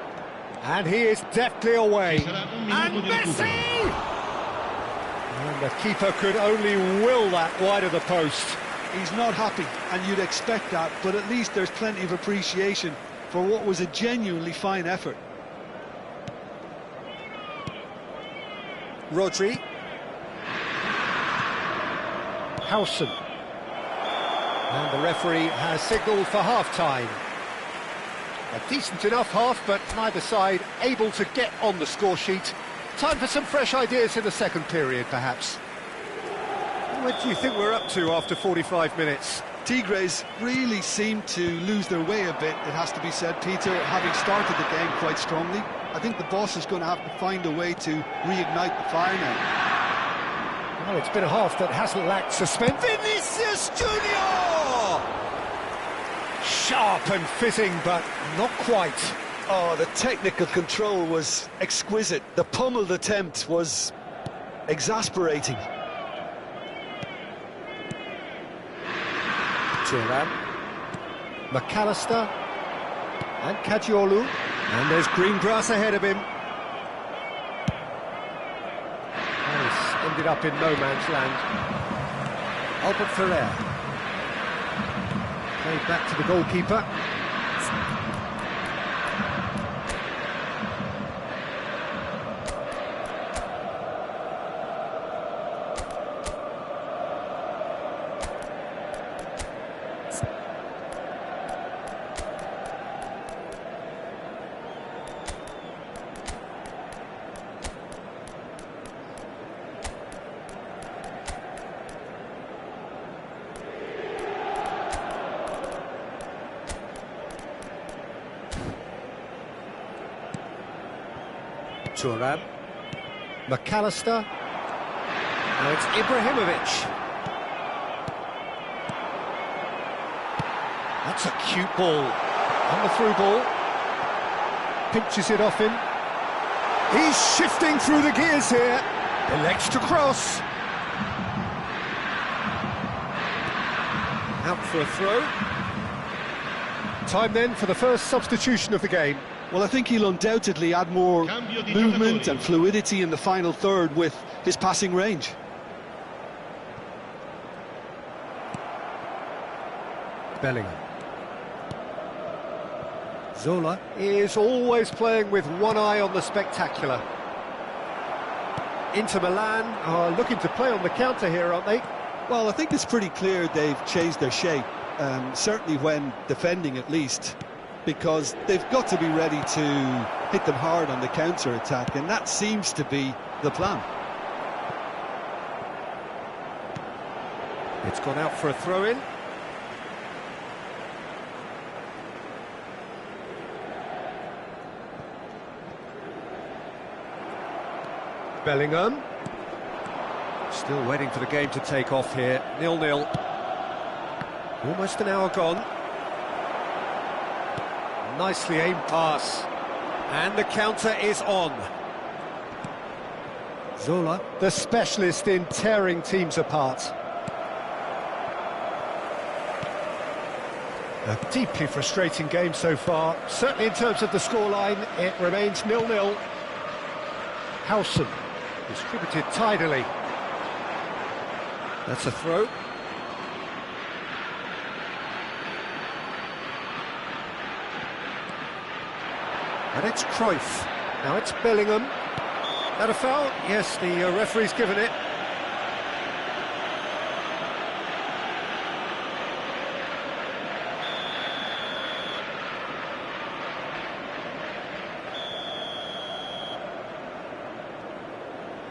And he is deftly away. And Messi! And the keeper could only will that wide of the post. He's not happy, and you'd expect that, but at least there's plenty of appreciation for what was a genuinely fine effort. Rodri. Howson. And the referee has signalled for half-time. A decent enough half, but neither side able to get on the score sheet. Time for some fresh ideas in the second period, perhaps. What do you think we're up to after 45 minutes? Tigres really seem to lose their way a bit, it has to be said, Peter, having started the game quite strongly. I think the boss is going to have to find a way to reignite the fire now. Well, it's been a half that hasn't lacked suspense. Vinicius Junior! Sharp and fizzing, but not quite. Oh, the technical control was exquisite. The pummeled attempt was exasperating. Thuram, McAllister, and Kajolu. And there's green grass ahead of him. And he's ended up in no man's land. Albert Ferrer. Played back to the goalkeeper. Thuram, McAllister, now it's Ibrahimovic. That's a cute ball, on the through ball, pinches it off him. He's shifting through the gears here, elects to cross. Out for a throw. Time then for the first substitution of the game. Well, I think he'll undoubtedly add more movement and fluidity in the final third with his passing range. Bellingham. Zola is always playing with one eye on the spectacular. Inter Milan are looking to play on the counter here, aren't they? Well, I think it's pretty clear they've changed their shape, certainly when defending at least, because they've got to be ready to hit them hard on the counter-attack, and that seems to be the plan. It's gone out for a throw-in. Bellingham. Still waiting for the game to take off here. 0-0. Almost an hour gone. Nicely aimed pass. And the counter is on. Zola, the specialist in tearing teams apart. A deeply frustrating game so far. Certainly in terms of the scoreline, it remains 0-0. Howson, distributed tidily. That's a throw. And it's Cruyff. Now it's Bellingham. That a foul? Yes, the referee's given it.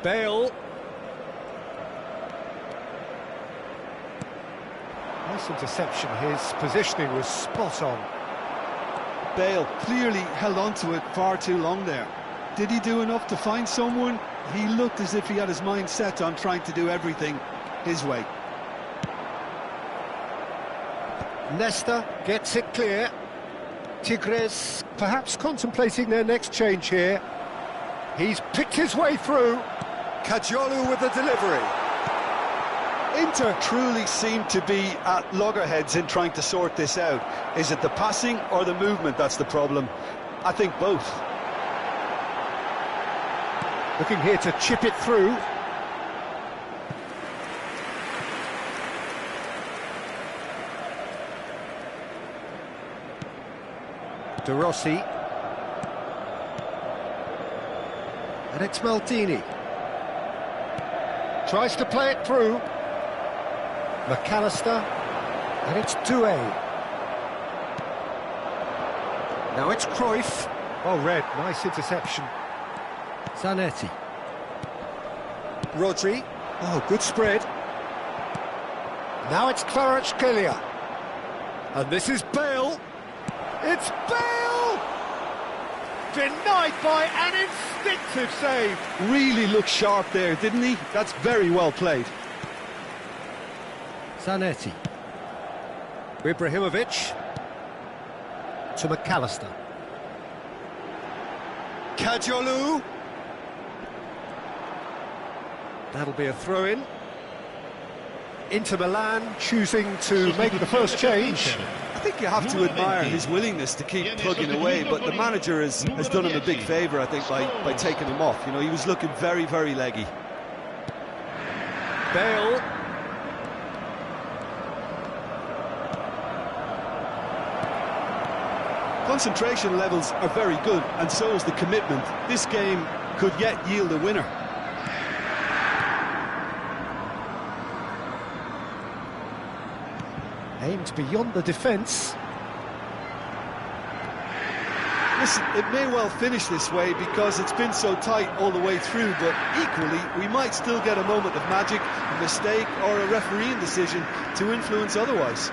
Bale. Nice interception, his positioning was spot on. Bale clearly held on to it far too long there. Did he do enough to find someone? He looked as if he had his mind set on trying to do everything his way. Nesta gets it clear. Tigres perhaps contemplating their next change here. He's picked his way through. Cajolu with the delivery. Inter truly seem to be at loggerheads in trying to sort this out. Is it the passing or the movement that's the problem? I think both. Looking here to chip it through. De Rossi. And it's Maldini. Tries to play it through. McAllister. And it's Doué. Now it's Cruyff. Oh, Red, nice interception. Zanetti. Rodri. Oh, good spread. Now it's Kvaratskhelia. And this is Bale. It's Bale! Denied by an instinctive save. Really looked sharp there, didn't he? That's very well played. Zanetti. Ibrahimovic. To McAllister. Cajolu. That'll be a throw-in. Inter Milan choosing to make the first change. I think you have to admire his willingness to keep plugging away, but the manager has done him a big favour, I think, by taking him off. You know, he was looking very, very leggy. Bale. Concentration levels are very good, and so is the commitment. This game could yet yield a winner. Aimed beyond the defence. Listen, it may well finish this way because it's been so tight all the way through, but equally, we might still get a moment of magic, a mistake, or a refereeing decision to influence otherwise.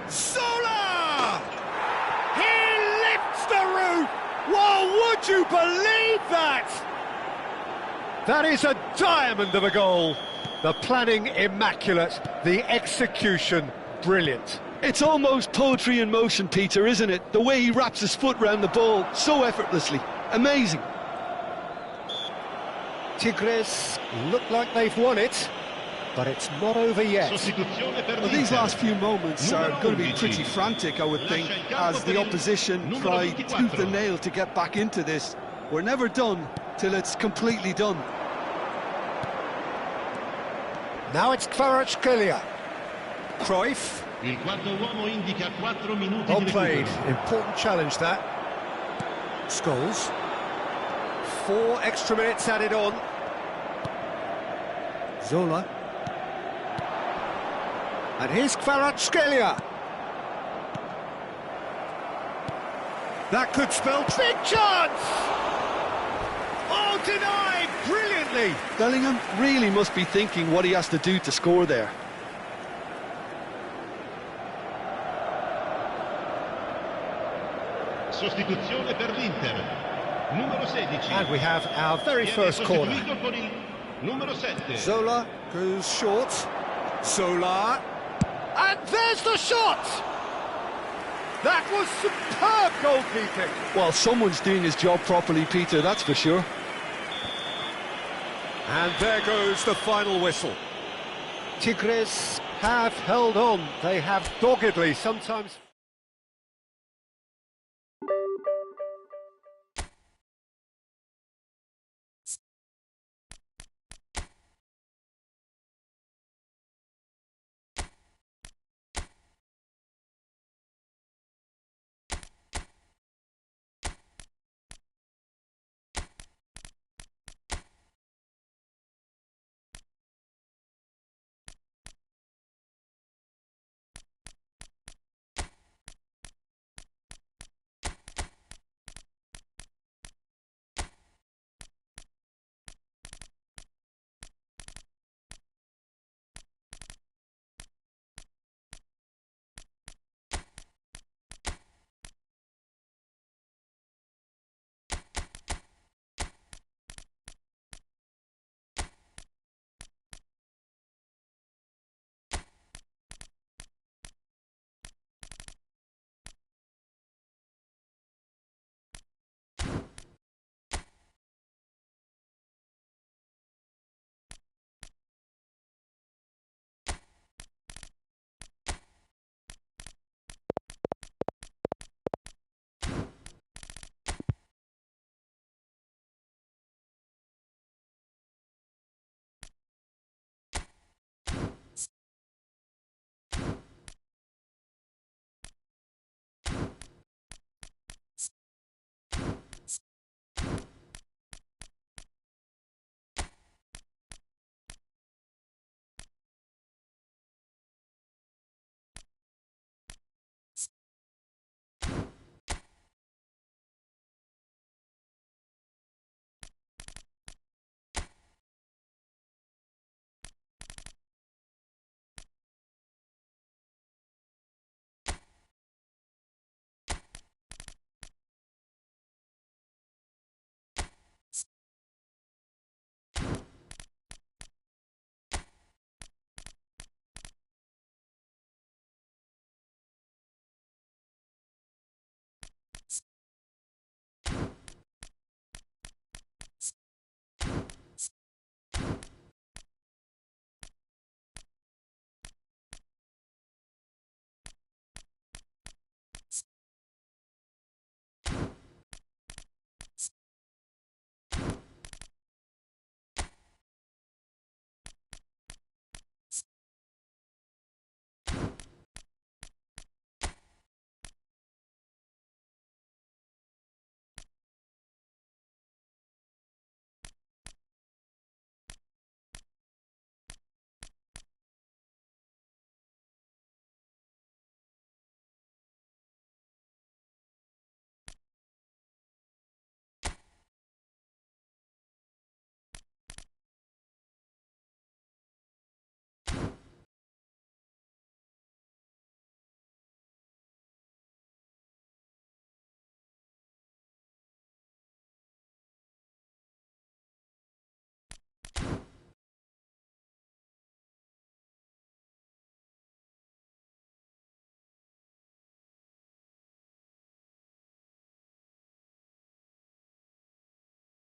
Sola! He lifts the roof! Well, would you believe that? That is a diamond of a goal. The planning immaculate, the execution brilliant. It's almost poetry in motion, Peter, isn't it? The way he wraps his foot round the ball so effortlessly. Amazing. Tigres look like they've won it, but it's not over yet. Well, these last few moments are going to be pretty frantic, I would think, as the opposition try tooth and nail to get back into this. We're never done till it's completely done. Now it's Kvaratskhelia. Cruyff. Well played. Important challenge, that. Scholes. 4 extra minutes added on. Zola. And here's Kvaratskhelia. That could spell big chance! Oh, denied brilliantly! Bellingham really must be thinking what he has to do to score there. Sostituzione per l'Inter. Numero 16. And we have our very first corner. Numero 7. Zola goes short. Zola. And there's the shot! That was superb goalkeeping. Well, someone's doing his job properly, Peter, that's for sure. And there goes the final whistle. Tigres have held on. They have doggedly sometimes...